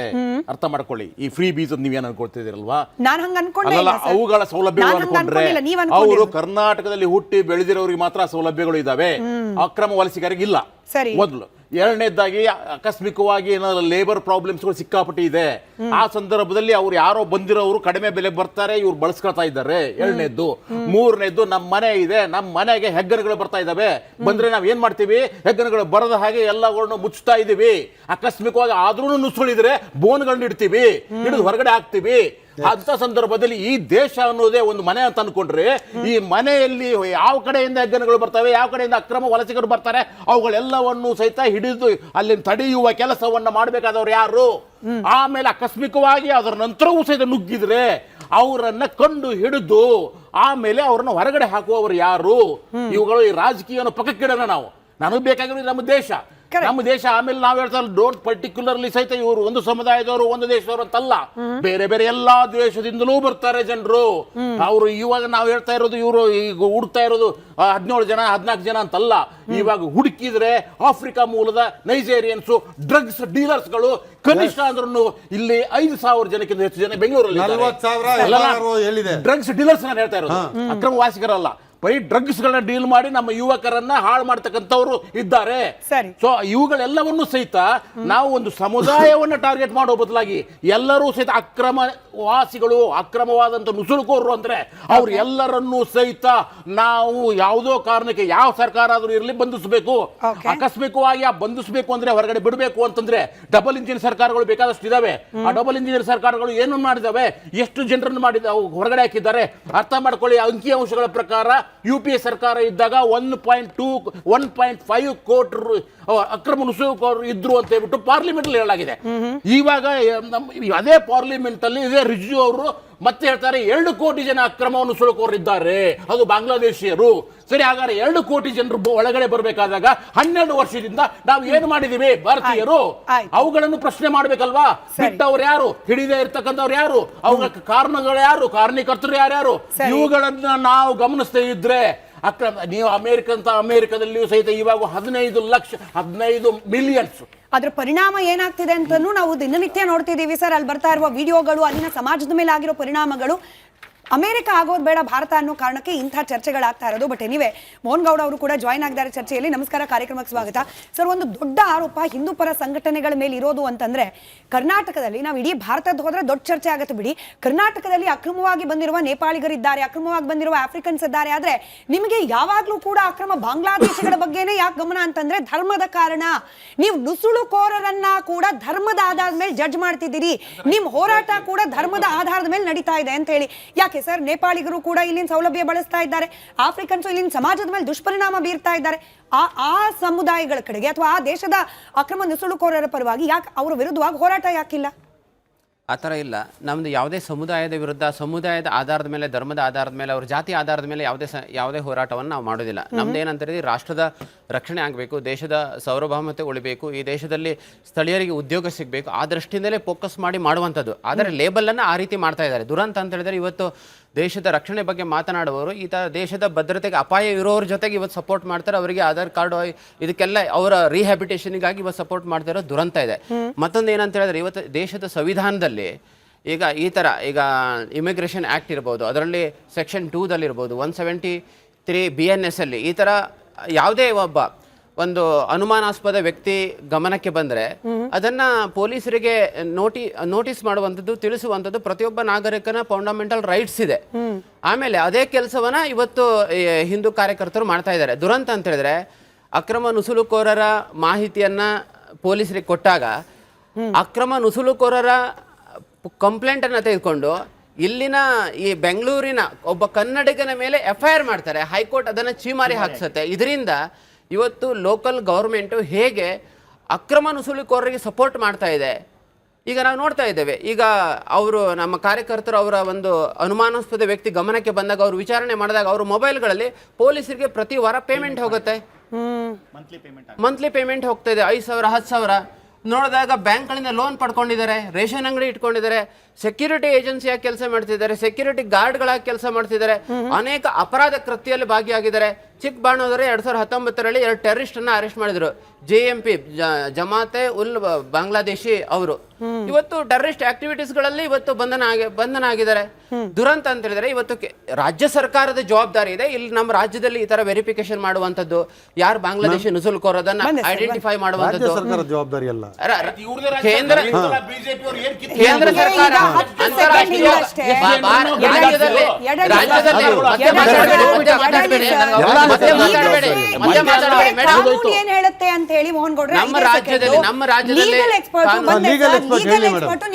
ಅರ್ಥ ಮಾಡ್ಕೊಳ್ಳಿ, ಈ ಫ್ರೀ ಬೀಸ್ ನೀವೇನು ಅನ್ಕೊಳ್ತಿದ್ದೀರಲ್ವಾ? ನಾನು ಹಂಗ ಅನ್ಕೊಂಡಲ್ಲ, ಅವುಗಳ ಸೌಲಭ್ಯಗಳು ಅನ್ಕೊಂಡ್ರೆ ಅವರು ಕರ್ನಾಟಕದಲ್ಲಿ ಹುಟ್ಟಿ ಬೆಳೆದಿರೋರಿಗೆ ಮಾತ್ರ ಸೌಲಭ್ಯಗಳು ಇದಾವೆ, ಅಕ್ರಮ ವಲಸಿಗರಿಗೆ ಇಲ್ಲ. ಮೊದಲು ಎರಡನೇದಾಗಿ ಆಕಸ್ಮಿಕವಾಗಿ ಏನಾದ್ರು ಲೇಬರ್ ಪ್ರಾಬ್ಲಮ್ಸ್ಗಳು ಸಿಕ್ಕಾಪಟ್ಟಿ ಇದೆ. ಆ ಸಂದರ್ಭದಲ್ಲಿ ಅವ್ರು ಯಾರೋ ಬಂದಿರೋರು ಕಡಿಮೆ ಬೆಲೆ ಬರ್ತಾರೆ, ಇವ್ರು ಬಳಸ್ಕೊಳ್ತಾ ಇದ್ದಾರೆ. ಎರಡನೇದ್ದು. ಮೂರನೇದ್ದು, ನಮ್ಮ ಮನೆ ಇದೆ, ನಮ್ಮ ಮನೆಗೆ ಹೆಗ್ಗಣಗಳು ಬರ್ತಾ ಇದಾವೆ, ಬಂದ್ರೆ ನಾವ್ ಏನ್ ಮಾಡ್ತೀವಿ, ಹೆಗ್ಗಣಗಳು ಬರದ ಹಾಗೆ ಎಲ್ಲಗಳನ್ನು ಮುಚ್ಚುತ್ತಾ ಇದೀವಿ. ಆಕಸ್ಮಿಕವಾಗಿ ಆದ್ರೂ ನುಸುಳಿದ್ರೆ ಬೋನ್ಗಳನ್ನ ಇಡ್ತೀವಿ, ಹಿಡಿದು ಹೊರಗಡೆ ಹಾಕ್ತಿವಿ. ಅಂತ ಸಂದರ್ಭದಲ್ಲಿ ಈ ದೇಶ ಅನ್ನೋದೇ ಒಂದು ಮನೆ ಅಂತ ಅನ್ಕೊಂಡ್ರೆ, ಈ ಮನೆಯಲ್ಲಿ ಯಾವ ಕಡೆಯಿಂದ ಹೆಗ್ಗಣಗಳು ಬರ್ತವೆ, ಯಾವ ಕಡೆಯಿಂದ ಅಕ್ರಮ ವಲಸಿಗರು ಬರ್ತಾರೆ, ಅವುಗಳೆಲ್ಲವನ್ನು ಸಹಿತ ಹಿಡಿದು ಅಲ್ಲಿ ತಡೆಯುವ ಕೆಲಸವನ್ನ ಮಾಡಬೇಕಾದವ್ರು ಯಾರು? ಆಮೇಲೆ ಆಕಸ್ಮಿಕವಾಗಿ ಅದರ ನಂತರವೂ ಸಹಿತ ನುಗ್ಗಿದ್ರೆ ಅವರನ್ನ ಕಂಡು ಹಿಡಿದು ಆಮೇಲೆ ಅವರನ್ನ ಹೊರಗಡೆ ಹಾಕುವವರು ಯಾರು? ಇವುಗಳು ಈ ರಾಜಕೀಯನ ಪಕ್ಕಕ್ಕಿಡೋಣ ನಾವು. ನನಗೆ ಬೇಕಾಗಿರೋದು ನಮ್ಮ ದೇಶ, ನಮ್ಮ ದೇಶ. ಆಮೇಲೆ ನಾವು ಹೇಳ್ತಾ ಡೋಂಟ್ ಪರ್ಟಿಕ್ಯುಲರ್ಲಿ ಸಹಿತ ಇವರು ಒಂದು ಸಮುದಾಯದವರು ಒಂದು ದೇಶದವರು ಅಂತಲ್ಲ, ಬೇರೆ ಬೇರೆ ಎಲ್ಲಾ ದೇಶದಿಂದಲೂ ಬರ್ತಾರೆ ಜನರು. ಅವರು ಇವಾಗ ನಾವು ಹೇಳ್ತಾ ಇರೋದು ಇವರು ಈಗ ಹುಡುಕ್ತಾ ಇರೋದು 17 ಜನ 14 ಜನ ಅಂತಲ್ಲ. ಇವಾಗ ಹುಡುಕಿದ್ರೆ ಆಫ್ರಿಕಾ ಮೂಲದ ನೈಜೇರಿಯನ್ಸ್ ಡ್ರಗ್ಸ್ ಡೀಲರ್ಸ್ಗಳು ಕನಿಷ್ಠ ಅಂದ್ರೂ ಇಲ್ಲಿ 5,000 ಜನಕ್ಕಿಂತ ಹೆಚ್ಚು ಜನ ಬೆಂಗಳೂರಲ್ಲಿ ಡ್ರಗ್ಸ್ ಡೀಲರ್ಸ್ ನಾನು ಹೇಳ್ತಾ ಇರೋದು, ಅಕ್ರಮ ವಾಸಿಗರಲ್ಲ. ಬರೀ ಡ್ರಗ್ಸ್ ಗಳನ್ನ ಡೀಲ್ ಮಾಡಿ ನಮ್ಮ ಯುವಕರನ್ನ ಹಾಳು ಮಾಡ್ತಕ್ಕಂಥವ್ರು ಇದ್ದಾರೆ. ಸೊ ಇವುಗಳೆಲ್ಲವನ್ನು ಸಹಿತ ನಾವು ಒಂದು ಸಮುದಾಯವನ್ನ ಟಾರ್ಗೆಟ್ ಮಾಡೋ ಬದಲಾಗಿ ಎಲ್ಲರೂ ಸಹಿತ ಅಕ್ರಮವಾಸಿಗಳು, ಅಕ್ರಮವಾದಂತ ನುಸುಳುಕೋರರು ಅಂದ್ರೆ ಅವ್ರು ಎಲ್ಲರನ್ನೂ ಸಹಿತ ನಾವು ಯಾವುದೋ ಕಾರಣಕ್ಕೆ ಯಾವ ಸರ್ಕಾರ ಆದ್ರೂ ಇರಲಿ ಬಂಧಿಸಬೇಕು. ಆಕಸ್ಮಿಕವಾಗಿ ಆ ಬಂಧಿಸಬೇಕು ಅಂದ್ರೆ ಹೊರಗಡೆ ಬಿಡಬೇಕು ಅಂತಂದ್ರೆ ಡಬಲ್ ಇಂಜಿನ್ ಸರ್ಕಾರಗಳು ಬೇಕಾದಷ್ಟು ಇದಾವೆ. ಆ ಡಬಲ್ ಇಂಜಿನ್ ಸರ್ಕಾರಗಳು ಏನು ಮಾಡಿದಾವೆ, ಎಷ್ಟು ಜನರನ್ನು ಮಾಡಿದ ಹೊರಗಡೆ ಹಾಕಿದ್ದಾರೆ ಅರ್ಥ ಮಾಡ್ಕೊಳ್ಳಿ. ಅಂಕಿಅಂಶಗಳ ಪ್ರಕಾರ UPA ಸರ್ಕಾರ ಇದ್ದಾಗ 1.5 ಕೋಟಿ ಅಕ್ರಮ ನುಸುಳುಕೋರರು ಇದ್ರು ಅಂತ ಹೇಳ್ಬಿಟ್ಟು ಪಾರ್ಲಿಮೆಂಟ್ ಅಲ್ಲಿ ಹೇಳಲಾಗಿದೆ. ಇವಾಗ ಅದೇ ಪಾರ್ಲಿಮೆಂಟ್ ಅಲ್ಲಿ ಇದೇ ರಿಜಿಜು ಅವರು ಮತ್ತೆ ಹೇಳ್ತಾರೆ 2 ಕೋಟಿ ಜನ ಅಕ್ರಮ ನುಸುಳುಕೋರರು ಇದ್ದಾರೆ, ಅದು ಬಾಂಗ್ಲಾದೇಶಿಯರು. ಸರಿ, ಹಾಗಾದ್ರೆ 2 ಕೋಟಿ ಜನರು ಒಳಗಡೆ ಬರಬೇಕಾದಾಗ 12 ವರ್ಷದಿಂದ ನಾವು ಏನು ಮಾಡಿದೀವಿ ಭಾರತೀಯರು? ಅವುಗಳನ್ನು ಪ್ರಶ್ನೆ ಮಾಡ್ಬೇಕಲ್ವಾ? ಬಿಟ್ಟವ್ರು ಯಾರು, ಹಿಡಿದೇ ಇರ್ತಕ್ಕಂಥವ್ರು ಯಾರು, ಅವುಗಳ ಕಾರಣಗಳು ಯಾರು, ಕಾರಣೀಕರ್ತರು ಯಾರ್ಯಾರು? ಇವುಗಳನ್ನ ನಾವು ಗಮನಿಸ್ತಾ ಇದ್ರೆ ನೀವು ಅಮೆರಿಕದಲ್ಲಿಯೂ ಸಹಿತ ಇವಾಗ 15 ಮಿಲಿಯನ್ಸ್. ಅದ್ರ ಪರಿಣಾಮ ಏನಾಗ್ತಿದೆ ಅಂತನೂ ನಾವು ದಿನನಿತ್ಯ ನೋಡ್ತಿದೀವಿ ಸರ್. ಅಲ್ಲಿ ಬರ್ತಾ ಇರುವ ವಿಡಿಯೋಗಳು, ಅಲ್ಲಿನ ಸಮಾಜದ ಮೇಲೆ ಆಗಿರೋ ಪರಿಣಾಮಗಳು. ಅಮೆರಿಕ ಆಗೋದು ಬೇಡ ಭಾರತ ಅನ್ನೋ ಕಾರಣಕ್ಕೆ ಇಂಥ ಚರ್ಚೆಗಳಾಗ್ತಾ ಇರೋದು. ಬಟ್ ಎನಿವೆ, ಮೋಹನ್ ಗೌಡ ಅವರು ಕೂಡ ಜಾಯ್ನ್ ಆಗಿದ್ದಾರೆ ಚರ್ಚೆಯಲ್ಲಿ. ನಮಸ್ಕಾರ, ಕಾರ್ಯಕ್ರಮಕ್ಕೆ ಸ್ವಾಗತ ಸರ್. ಒಂದು ದೊಡ್ಡ ಆರೋಪ ಹಿಂದೂ ಪರ ಸಂಘಟನೆಗಳ ಮೇಲೆ ಇರೋದು ಅಂತಂದ್ರೆ, ಕರ್ನಾಟಕದಲ್ಲಿ ನಾವು ಇಡೀ ಭಾರತದ ಹೋದ್ರೆ ದೊಡ್ಡ ಚರ್ಚೆ ಆಗುತ್ತೆ ಬಿಡಿ, ಕರ್ನಾಟಕದಲ್ಲಿ ಅಕ್ರಮವಾಗಿ ಬಂದಿರುವ ನೇಪಾಳಿಗರಿದ್ದಾರೆ, ಅಕ್ರಮವಾಗಿ ಬಂದಿರುವ ಆಫ್ರಿಕನ್ಸ್ ಇದ್ದಾರೆ. ಆದ್ರೆ ನಿಮಗೆ ಯಾವಾಗ್ಲೂ ಕೂಡ ಅಕ್ರಮ ಬಾಂಗ್ಲಾದೇಶಗಳ ಬಗ್ಗೆನೇ ಯಾಕೆ ಗಮನ ಅಂತಂದ್ರೆ, ಧರ್ಮದ ಕಾರಣ. ನೀವು ನುಸುಳುಕೋರರನ್ನ ಕೂಡ ಧರ್ಮದ ಆಧಾರದ ಮೇಲೆ ಜಡ್ಜ್ ಮಾಡ್ತಿದ್ದೀರಿ. ನಿಮ್ ಹೋರಾಟ ಕೂಡ ಧರ್ಮದ ಆಧಾರದ ಮೇಲೆ ನಡೀತಾ ಇದೆ ಅಂತ ಹೇಳಿ. ಯಾಕೆ ಸರ್? ನೇಪಾಳಿಗರು ಕೂಡ ಇಲ್ಲಿನ ಸೌಲಭ್ಯ ಬಳಸ್ತಾ ಇದ್ದಾರೆ, ಆಫ್ರಿಕನ್ಸ್ ಇಲ್ಲಿನ ಸಮಾಜದ ಮೇಲೆ ದುಷ್ಪರಿಣಾಮ ಬೀರ್ತಾ ಇದ್ದಾರೆ. ಆ ಸಮುದಾಯಗಳ ಕಡೆಗೆ ಅಥವಾ ಆ ದೇಶದ ಅಕ್ರಮ ನುಸುಳುಕೋರರ ಪರವಾಗಿ ಯಾಕೆ ಅವರ ವಿರುದ್ಧವಾಗಿ ಹೋರಾಟ ಯಾಕಿಲ್ಲ? ಆ ಥರ ಇಲ್ಲ. ನಮ್ಮದು ಯಾವುದೇ ಸಮುದಾಯದ ವಿರುದ್ಧ, ಸಮುದಾಯದ ಆಧಾರದ ಮೇಲೆ, ಧರ್ಮದ ಆಧಾರದ ಮೇಲೆ, ಅವ್ರ ಜಾತಿ ಆಧಾರದ ಮೇಲೆ ಯಾವುದೇ ಹೋರಾಟವನ್ನು ನಾವು ಮಾಡೋದಿಲ್ಲ. ನಮ್ದು ಏನಂತ ರಾಷ್ಟ್ರದ ರಕ್ಷಣೆ ಆಗಬೇಕು, ದೇಶದ ಸಾರ್ವಭೌಮತೆ ಉಳಿಬೇಕು, ಈ ದೇಶದಲ್ಲಿ ಸ್ಥಳೀಯರಿಗೆ ಉದ್ಯೋಗ ಸಿಗಬೇಕು, ಆ ದೃಷ್ಟಿಯಿಂದಲೇ ಫೋಕಸ್ ಮಾಡಿ ಮಾಡುವಂಥದ್ದು. ಆದರೆ ಲೇಬಲನ್ನು ಆ ರೀತಿ ಮಾಡ್ತಾ ಇದ್ದಾರೆ. ದುರಂತ ಅಂತ ಹೇಳಿದರೆ, ಇವತ್ತು ದೇಶದ ರಕ್ಷಣೆ ಬಗ್ಗೆ ಮಾತನಾಡುವವರು ಈ ಥರ ದೇಶದ ಭದ್ರತೆಗೆ ಅಪಾಯ ಇರೋರ ಜೊತೆಗೆ ಇವತ್ತು ಸಪೋರ್ಟ್ ಮಾಡ್ತಾರೆ. ಅವರಿಗೆ ಆಧಾರ್ ಕಾರ್ಡ್ ಇದಕ್ಕೆಲ್ಲ ಅವರ ರಿಹ್ಯಾಬಿಟೇಷನ್ಗಾಗಿ ಇವತ್ತು ಸಪೋರ್ಟ್ ಮಾಡ್ತಾ ಇರೋ ದುರಂತ ಇದೆ. ಮತ್ತೊಂದು ಏನಂತ ಹೇಳಿದ್ರೆ, ಇವತ್ತು ದೇಶದ ಸಂವಿಧಾನದಲ್ಲಿ ಈಗ ಈ ಥರ ಈಗ ಇಮಿಗ್ರೇಷನ್ ಆ್ಯಕ್ಟ್ ಇರ್ಬೋದು, ಅದರಲ್ಲಿ ಸೆಕ್ಷನ್ 2ದಲ್ಲಿರ್ಬೋದು, 173 BNS ಅಲ್ಲಿ ಈ ಥರ ಯಾವುದೇ ಒಬ್ಬ ಒಂದು ಅನುಮಾನಾಸ್ಪದ ವ್ಯಕ್ತಿ ಗಮನಕ್ಕೆ ಬಂದರೆ ಅದನ್ನ ಪೊಲೀಸರಿಗೆ ನೋಟಿಸ್ ಮಾಡುವಂಥದ್ದು, ತಿಳಿಸುವಂಥದ್ದು ಪ್ರತಿಯೊಬ್ಬ ನಾಗರಿಕನ ಫಂಡಮೆಂಟಲ್ ರೈಟ್ಸ್ ಇದೆ. ಆಮೇಲೆ ಅದೇ ಕೆಲಸವನ್ನ ಇವತ್ತು ಹಿಂದೂ ಕಾರ್ಯಕರ್ತರು ಮಾಡ್ತಾ ಇದ್ದಾರೆ. ದುರಂತ ಅಂತ ಹೇಳಿದ್ರೆ, ಅಕ್ರಮ ನುಸುಳುಕೋರರ ಮಾಹಿತಿಯನ್ನ ಪೊಲೀಸರಿಗೆ ಕೊಟ್ಟಾಗ ಅಕ್ರಮ ನುಸುಳುಕೋರರ ಕಂಪ್ಲೇಂಟ್ ಅನ್ನು ತೆಗೆದುಕೊಂಡು ಇಲ್ಲಿನ ಈ ಬೆಂಗಳೂರಿನ ಒಬ್ಬ ಕನ್ನಡಿಗನ ಮೇಲೆ FIR ಮಾಡ್ತಾರೆ. ಹೈಕೋರ್ಟ್ ಅದನ್ನು ಚೀಮಾರಿ ಹಾಕ್ಸುತ್ತೆ. ಇದರಿಂದ ಇವತ್ತು ಲೋಕಲ್ ಗೌರ್ಮೆಂಟು ಹೇಗೆ ಅಕ್ರಮ ನುಸುಳುಕೋರರಿಗೆ ಸಪೋರ್ಟ್ ಮಾಡ್ತಾ ಇದೆ ಈಗ ನಾವು ನೋಡ್ತಾ ಇದ್ದೇವೆ. ಈಗ ಅವರು ನಮ್ಮ ಕಾರ್ಯಕರ್ತರು ಅವರ ಒಂದು ಅನುಮಾನಾಸ್ಪದ ವ್ಯಕ್ತಿ ಗಮನಕ್ಕೆ ಬಂದಾಗ, ಅವರು ವಿಚಾರಣೆ ಮಾಡಿದಾಗ ಅವ್ರ ಮೊಬೈಲ್ಗಳಲ್ಲಿ ಪೊಲೀಸರಿಗೆ ಪ್ರತಿ ವಾರ ಪೇಮೆಂಟ್ ಹೋಗುತ್ತೆ, ಮಂತ್ಲಿ ಪೇಮೆಂಟ್ ಹೋಗ್ತಾ ಇದೆ, 5,000 10,000. ನೋಡಿದಾಗ ಬ್ಯಾಂಕ್ಗಳಿಂದ ಲೋನ್ ಪಡ್ಕೊಂಡಿದ್ದಾರೆ, ರೇಷನ್ ಅಂಗಡಿ ಇಟ್ಕೊಂಡಿದ್ದಾರೆ, ಸೆಕ್ಯೂರಿಟಿ ಏಜೆನ್ಸಿಯಾಗಿ ಕೆಲಸ ಮಾಡ್ತಿದ್ದಾರೆ, ಸೆಕ್ಯೂರಿಟಿ ಗಾರ್ಡ್ಗಳಾಗಿ ಕೆಲಸ ಮಾಡ್ತಿದ್ದಾರೆ, ಅನೇಕ ಅಪರಾಧ ಕೃತ್ಯದಲ್ಲಿ ಭಾಗಿಯಾಗಿದ್ದಾರೆ. ಚಿಕ್ಕಬಾಣೋದರೆ 2019ರಲ್ಲಿ 2 ಟೆರರಿಸ್ಟನ್ನು ಅರೆಸ್ಟ್ ಮಾಡಿದ್ರು. JMP ಜಮಾತೆ ಉಲ್ ಬಾಂಗ್ಲಾದೇಶಿ ಅವರು ಇವತ್ತು ಟೆರರಿಸ್ಟ್ ಆಕ್ಟಿವಿಟೀಸ್ಗಳಲ್ಲಿ ಇವತ್ತು ಬಂಧನ ಆಗಿದ್ದಾರೆ. ದುರಂತ ಅಂತ ಹೇಳಿದ್ರೆ ಇವತ್ತು ರಾಜ್ಯ ಸರ್ಕಾರದ ಜವಾಬ್ದಾರಿ ಇದೆ. ಇಲ್ಲಿ ನಮ್ಮ ರಾಜ್ಯದಲ್ಲಿ ಈ ತರ ವೆರಿಫಿಕೇಶನ್ ಮಾಡುವಂತದ್ದು, ಯಾರು ಬಾಂಗ್ಲಾದೇಶಿ ನುಸುಳುಕೋರದನ್ನ ಐಡೆಂಟಿಫೈ ಮಾಡುವಂತದ್ದು ಜವಾಬ್ದಾರಿ ಅಲ್ಲ, ಕೇಂದ್ರ ಸರ್ಕಾರ ಅಂತಾರಾಷ್ಟ್ರೀಯ ಏನ್ ಹೇಳುತ್ತೆ ಅಂತ ಹೇಳಿ ಮೋಹನ್ ಗೌಡ್ರೆ, ನಮ್ಮ ರಾಜ್ಯದಲ್ಲಿ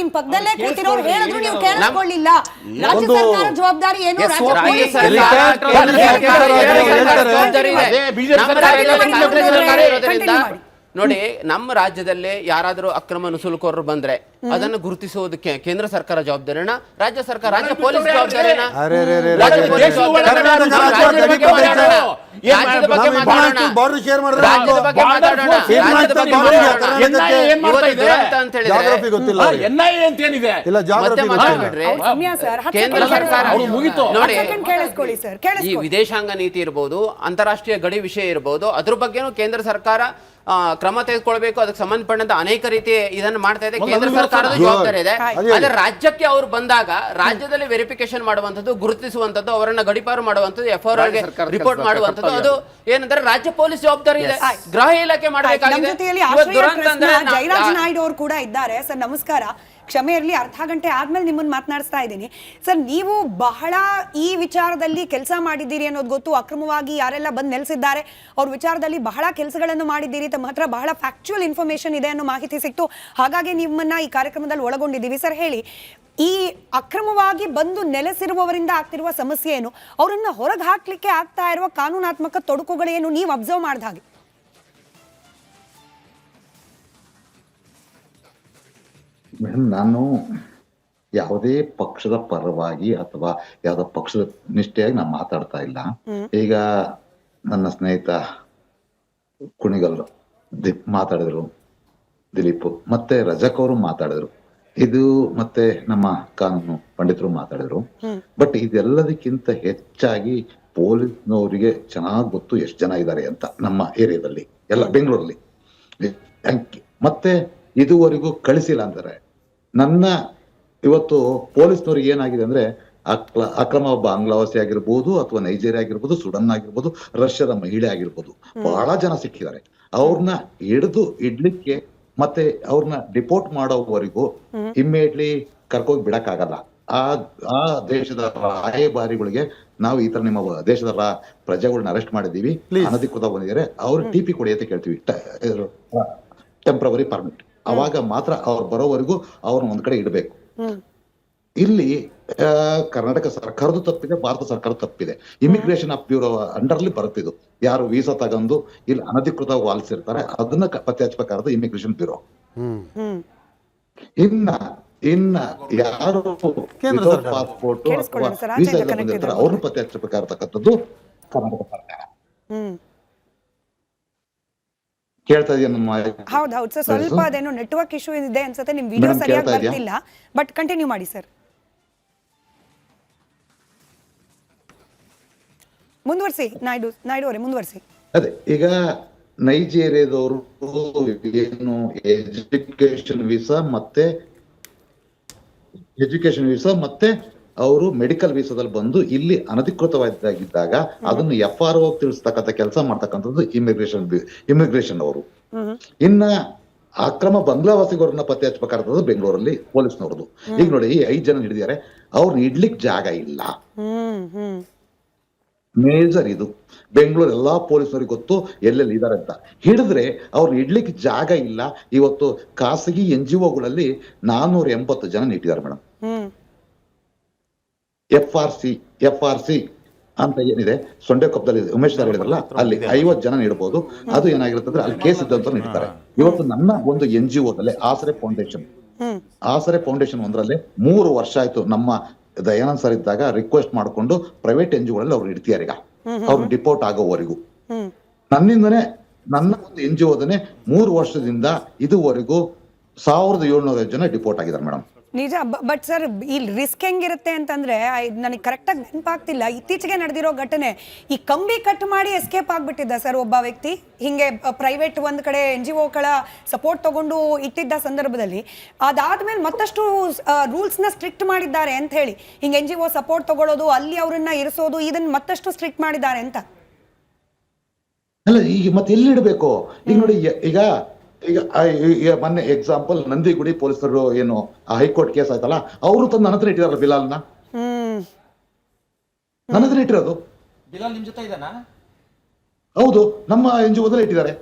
ನಿಮ್ ಪಕ್ಕದಲ್ಲೇ ಕೂತಿರೋರು ಹೇಳಿದ್ರು ನೀವು ಕೇಳಿಸ್ಕೊಳ್ಳಿಲ್ಲ. ರಾಜ್ಯ ಸರ್ಕಾರ ಜವಾಬ್ದಾರಿ ಏನು? ನೋಡಿ, ನಮ್ಮ ರಾಜ್ಯದಲ್ಲಿ ಯಾರಾದರೂ ಅಕ್ರಮ ನುಸುಳುಕೋರರು ಬಂದ್ರೆ ಅದನ್ನು ಗುರುತಿಸುವುದು ಕೇಂದ್ರ ಸರ್ಕಾರ ಜವಾಬ್ದಾರಿನ, ರಾಜ್ಯ ಸರ್ಕಾರ, ರಾಜ್ಯ ಪೊಲೀಸ್ ಜವಾಬ್ದಾರಿನ? ಕೇಂದ್ರ ಸರ್ಕಾರ ನೋಡಿ, ಈ ವಿದೇಶಾಂಗ ನೀತಿ ಇರ್ಬೋದು, ಅಂತಾರಾಷ್ಟ್ರೀಯ ಗಡಿ ವಿಷಯ ಇರ್ಬೋದು, ಅದ್ರ ಬಗ್ಗೆನೂ ಕೇಂದ್ರ ಸರ್ಕಾರ ಕ್ರಮ ತೆಗೆದುಕೊಳ್ಬೇಕು. ಅದಕ್ಕೆ ಸಂಬಂಧಪಟ್ಟಂತ ಅನೇಕ ರೀತಿ ಇದನ್ನು ಮಾಡ್ತಾ ಇದೆ. ಕೇಂದ್ರ ಸರ್ಕಾರದ ಜವಾಬ್ದಾರಿ ಇದೆ. ಆದ್ರೆ ರಾಜ್ಯಕ್ಕೆ ಅವ್ರು ಬಂದಾಗ ರಾಜ್ಯದಲ್ಲಿ ವೆರಿಫಿಕೇಶನ್ ಮಾಡುವಂತದ್ದು, ಗುರುತಿಸುವಂತದ್ದು, ಅವರನ್ನ ಗಡಿಪಾರು ಮಾಡುವಂತದ್ದು, FIR ರಿಪೋರ್ಟ್ ಮಾಡುವಂತದ್ದು, ಅದು ಏನಂದ್ರೆ ರಾಜ್ಯ ಪೊಲೀಸ್ ಜವಾಬ್ದಾರಿ ಇದೆ. ಗೃಹ ಇಲಾಖೆ ಮಾಡಬೇಕಾಗಿದೆ. ಜಯರಾಜ್ ನಾಯ್ಡು ಅವರು ಕೂಡ ಇದ್ದಾರೆ. ಸರ್ ನಮಸ್ಕಾರ, ಕ್ಷಮೆ ಇರಲಿ, ಅರ್ಧ ಗಂಟೆ ಆದ್ಮೇಲೆ ನಿಮ್ಮನ್ನ ಮಾತನಾಡಿಸ್ತಾ ಇದ್ದೀನಿ. ಸರ್, ನೀವು ಬಹಳ ಈ ವಿಚಾರದಲ್ಲಿ ಕೆಲಸ ಮಾಡಿದ್ದೀರಿ ಅನ್ನೋದು ಗೊತ್ತು. ಅಕ್ರಮವಾಗಿ ಯಾರೆಲ್ಲ ಬಂದು ನೆಲೆಸಿದ್ದಾರೆ ಅವ್ರ ವಿಚಾರದಲ್ಲಿ ಬಹಳ ಕೆಲಸಗಳನ್ನು ಮಾಡಿದ್ದೀರಿ. ತಮ್ಮ ಹತ್ರ ಬಹಳ ಫ್ಯಾಕ್ಚುಯಲ್ ಇನ್ಫಾರ್ಮೇಶನ್ ಇದೆ ಅನ್ನೋ ಮಾಹಿತಿ ಸಿಕ್ತು. ಹಾಗಾಗಿ ನಿಮ್ಮನ್ನ ಈ ಕಾರ್ಯಕ್ರಮದಲ್ಲಿ ಒಳಗೊಂಡಿದ್ದೀವಿ. ಸರ್ ಹೇಳಿ, ಈ ಅಕ್ರಮವಾಗಿ ಬಂದು ನೆಲೆಸಿರುವವರಿಂದ ಆಗ್ತಿರುವ ಸಮಸ್ಯೆ ಏನು? ಅವರನ್ನ ಹೊರಗೆ ಹಾಕ್ಲಿಕ್ಕೆ ಆಗ್ತಾ ಇರುವ ಕಾನೂನಾತ್ಮಕ ತೊಡಕುಗಳೇನು ನೀವು ಅಬ್ಸರ್ವ್ ಮಾಡಿದ ಹಾಗೆ? ಮೇಡಮ್, ನಾನು ಯಾವುದೇ ಪಕ್ಷದ ಪರವಾಗಿ ಅಥವಾ ಯಾವುದೋ ಪಕ್ಷದ ನಿಷ್ಠೆಯಾಗಿ ನಾನು ಮಾತಾಡ್ತಾ ಇಲ್ಲ. ಈಗ ನನ್ನ ಸ್ನೇಹಿತ ಕುಣಿಗಲ್ ಮಾತಾಡಿದ್ರು, ದಿಲೀಪ್ ಮತ್ತೆ ರಜಕ್ ಅವರು ಮಾತಾಡಿದ್ರು, ಇದು ಮತ್ತೆ ನಮ್ಮ ಕಾನೂನು ಪಂಡಿತರು ಮಾತಾಡಿದ್ರು. ಬಟ್ ಇದೆಲ್ಲದಕ್ಕಿಂತ ಹೆಚ್ಚಾಗಿ ಪೊಲೀಸ್ನವರಿಗೆ ಚೆನ್ನಾಗಿ ಗೊತ್ತು ಎಷ್ಟು ಜನ ಇದ್ದಾರೆ ಅಂತ ನಮ್ಮ ಏರಿಯಾದಲ್ಲಿ, ಎಲ್ಲ ಬೆಂಗಳೂರಲ್ಲಿ. ಮತ್ತೆ ಇದುವರೆಗೂ ಕಳಿಸಿಲ್ಲ ಅಂತಾರೆ. ನನ್ನ ಇವತ್ತು ಪೊಲೀಸ್ನವ್ರಿಗೆ ಏನಾಗಿದೆ ಅಂದ್ರೆ ಅಕ್ರಮ ಬಾಂಗ್ಲಾವಾಸಿ ಆಗಿರ್ಬೋದು, ಅಥವಾ ನೈಜೀರಿಯಾ ಆಗಿರ್ಬೋದು, ಸುಡನ್ ಆಗಿರ್ಬೋದು, ರಷ್ಯಾದ ಮಹಿಳೆ ಆಗಿರ್ಬೋದು, ಬಹಳ ಜನ ಸಿಕ್ಕಿದ್ದಾರೆ. ಅವ್ರನ್ನ ಇಡ್ಲಿಕ್ಕೆ ಮತ್ತೆ ಅವ್ರನ್ನ ಡಿಪೋರ್ಟ್ ಮಾಡೋವರೆಗೂ ಇಮ್ಮಿಡಿಯೇಟ್ಲಿ ಕರ್ಕೋಗಿ ಬಿಡಕ್ಕಾಗಲ್ಲ. ಆ ದೇಶದ ರಾಯಭಾರಿಗಳಿಗೆ ನಾವು ಈ ತರ ನಿಮ್ಮ ದೇಶದ ಪ್ರಜೆಗಳನ್ನ ಅರೆಸ್ಟ್ ಮಾಡಿದೀವಿ, ಅನಧಿಕೃತ ಬಂದಿದ್ದಾರೆ, ಅವ್ರು TP ಕೊಡಿ ಅಂತ ಕೇಳ್ತೀವಿ, ಟೆಂಪ್ರವರಿ ಪರ್ಮಿಟ್. ಅವಾಗ ಮಾತ್ರ ಅವ್ರು ಬರೋವರೆಗೂ ಅವ್ರನ್ನ ಒಂದ್ ಕಡೆ ಇಡಬೇಕು. ಇಲ್ಲಿ ಕರ್ನಾಟಕ ಸರ್ಕಾರದ ತಪ್ಪಿದೆ, ಭಾರತ ಸರ್ಕಾರ ತಪ್ಪಿದೆ. ಇಮಿಗ್ರೇಷನ್ ಆಫ್ ಬ್ಯೂರೋ ಅಂಡರ್ಲಿ ಬರುತ್ತಿದ್ದು, ಯಾರು ವೀಸಾ ತಗೊಂಡು ಇಲ್ಲಿ ಅನಧಿಕೃತವಾಗಿ ವಾಲಿಸಿರ್ತಾರೆ ಅದನ್ನ ಪತ್ತೆ ಹಚ್ಚಬೇಕಾದ ಇಮಿಗ್ರೇಷನ್ ಬ್ಯೂರೋ. ಇನ್ನ ಯಾರು ಪಾಸ್ಪೋರ್ಟ್ ವೀಸಾ ಬಂದಿರ್ತಾರೆ ಅವ್ರನ್ನ ಪತ್ತೆ ಹಚ್ಚಬೇಕಾಗಿರ್ತಕ್ಕಂಥದ್ದು ಕರ್ನಾಟಕ ಸರ್ಕಾರ. ಕೇಳ್ತಾ ಇದೆಯಾ ನನ್ನ ಮಾಹಿತಿ? ಹೌದು ಸರ್, ಸ್ವಲ್ಪ ಅದೇನೋ ನೆಟ್ವರ್ಕ್ ಇಶ್ಯೂ ಇದೆ ಅನ್ಸುತ್ತೆ, ನಿಮ್ ವಿಡಿಯೋ ಸರಿಯಾಗಿ ಬರ್ತಿಲ್ಲ. ಬಟ್ ಕಂಟಿನ್ಯೂ ಮಾಡಿ ಸರ್, ಮುಂದುವರಿಸಿ. ನಾಯ್ಡು ಅವರೇ ಮುಂದುವರಿಸಿ. ಅದೇ, ಈಗ ನೈಜೀರಿಯಾದವರು ಏನು ಎಜುಕೇಶನ್ ವೀಸಾ ಮತ್ತೆ ಅವರು ಮೆಡಿಕಲ್ ವೀಸಾದಲ್ಲಿ ಬಂದು ಇಲ್ಲಿ ಅನಧಿಕೃತವಾಗಿದ್ದಾಗ ಅದನ್ನು FRO ತಿಳಿಸ್ತಕ್ಕಂಥ ಕೆಲಸ ಮಾಡ್ತಕ್ಕಂಥದ್ದು ಇಮಿಗ್ರೇಷನ್ ಅವರು. ಇನ್ನ ಅಕ್ರಮ ಬಾಂಗ್ಲಾವಾಸಿಗರನ್ನ ಪತ್ತೆ ಹಚ್ಚಬೇಕಾಗ್ತದ್ದು ಬೆಂಗಳೂರಲ್ಲಿ ಪೊಲೀಸ್ನವ್ರದ್ದು. ಈಗ ನೋಡಿ, ಈ 5 ಜನ ಹಿಡಿದಿದ್ದಾರೆ, ಅವ್ರನ್ನ ಇಡ್ಲಿಕ್ಕೆ ಜಾಗ ಇಲ್ಲ. ಮೇಜರ್ ಇದು ಬೆಂಗಳೂರು ಎಲ್ಲಾ ಪೊಲೀಸರಿಗೆ ಗೊತ್ತು ಎಲ್ಲೆಲ್ಲಿ ಇದಾರೆ ಅಂತ. ಹಿಡಿದ್ರೆ ಅವ್ರನ್ನ ಇಡ್ಲಿಕ್ಕೆ ಜಾಗ ಇಲ್ಲ. ಇವತ್ತು ಖಾಸಗಿ NGOಗಳಲ್ಲಿ 480 ಜನ ಇಟ್ಟಿದ್ದಾರೆ ಮೇಡಮ್. FRC ಅಂತ ಏನಿದೆ, ಸೊಂಡೆಕೊಪ್ಪದಲ್ಲಿ ಉಮೇಶ್ ಸರ್ ಹೇಳಿದ್ರಲ್ಲ, ಅಲ್ಲಿ 50 ಜನ ಇಡಬಹುದು. ಅದು ಏನಾಗಿರುತ್ತೆ ಅಂದ್ರೆ ಅಲ್ಲಿ ಕೇಸ್ ಇದ್ದಂತ ಇಡ್ತಾರೆ. ಇವತ್ತು ನನ್ನ ಒಂದು NGOದಲ್ಲಿ ಆಸರೆ ಫೌಂಡೇಶನ್ ಒಂದರಲ್ಲಿ 3 ವರ್ಷ ಆಯ್ತು. ನಮ್ಮ ದಯಾನಂದ್ ಸರ್ ಇದ್ದಾಗ ರಿಕ್ವೆಸ್ಟ್ ಮಾಡ್ಕೊಂಡು ಪ್ರೈವೇಟ್ NGOಗಳಲ್ಲಿ ಅವ್ರು ಇಡ್ತಿದ್ದಾರೆ. ಈಗ ಅವ್ರು ಡಿಪೋರ್ಟ್ ಆಗೋವರೆಗೂ ನನ್ನ ಒಂದು NGOದನ್ನೇ 3 ವರ್ಷದಿಂದ ಇದುವರೆಗೂ 1700 ಜನ ಡಿಪೋರ್ಟ್ ಆಗಿದ್ದಾರೆ ಮೇಡಮ್. ನಿಜ. ಬಟ್ ಸರ್ ಈ ರಿಸ್ಕ್ ಹೆಂಗಿರುತ್ತೆ ಅಂತಂದ್ರೆ ನನಗೆ ಕರೆಕ್ಟಾಗಿ ನೆನಪಾಗ್ತಿಲ್ಲ, ಇತ್ತೀಚೆಗೆ ನಡೆದಿರೋ ಘಟನೆ, ಈ ಕಂಬಿ ಕಟ್ ಮಾಡಿ ಎಸ್ಕೇಪ್ ಆಗಿಬಿಟ್ಟಿದ್ದ ಸರ್ ಒಬ್ಬ ವ್ಯಕ್ತಿ, ಹಿಂಗೆ ಪ್ರೈವೇಟ್ ಒಂದು ಕಡೆ NGOಗಳ ಸಪೋರ್ಟ್ ತಗೊಂಡು ಇಟ್ಟಿದ್ದ ಸಂದರ್ಭದಲ್ಲಿ ಅದಾದ್ಮೇಲೆ ಮತ್ತಷ್ಟು ರೂಲ್ಸ್ನ ಸ್ಟ್ರಿಕ್ಟ್ ಮಾಡಿದ್ದಾರೆ ಅಂತ ಹೇಳಿ, ಹಿಂಗೆ NGO ಸಪೋರ್ಟ್ ತಗೊಳ್ಳೋದು, ಅಲ್ಲಿ ಅವರನ್ನ ಇರಿಸೋದು, ಇದನ್ನ ಮತ್ತಷ್ಟು ಸ್ಟ್ರಿಕ್ಟ್ ಮಾಡಿದ್ದಾರೆ ಅಂತ. ಅಲ್ಲ ಈಗ ಮತ್ತೆ ಎಲ್ಲಿ ಇಡಬೇಕು ಈಗ ನೋಡಿ, ಈಗ ಮೊನ್ನೆ ಎಕ್ಸಾಂಪಲ್ ನಂದಿಗುಡಿ ಪೊಲೀಸರು ಏನು ಹೈಕೋರ್ಟ್ ಕೇಸ್ ಆಯ್ತಲ್ಲ, ಅವರು ತಂದು ನನ್ನ ಹತ್ರ ಇಟ್ಟಿದಾರಲ್ಲ ಬಿಲಾಲ್ನ, ನನ್ನ ಹತ್ರ ಇಟ್ಟಿರೋದು. ಬಿಲಾಲ್ ನಿಮ್ ಜೊತೆ ಇದ್ದಾನಾ? ಹೌದು, ನಮ್ಮ NGOದಲ್ಲೇ ಇಟ್ಟಿದ್ದಾರೆ.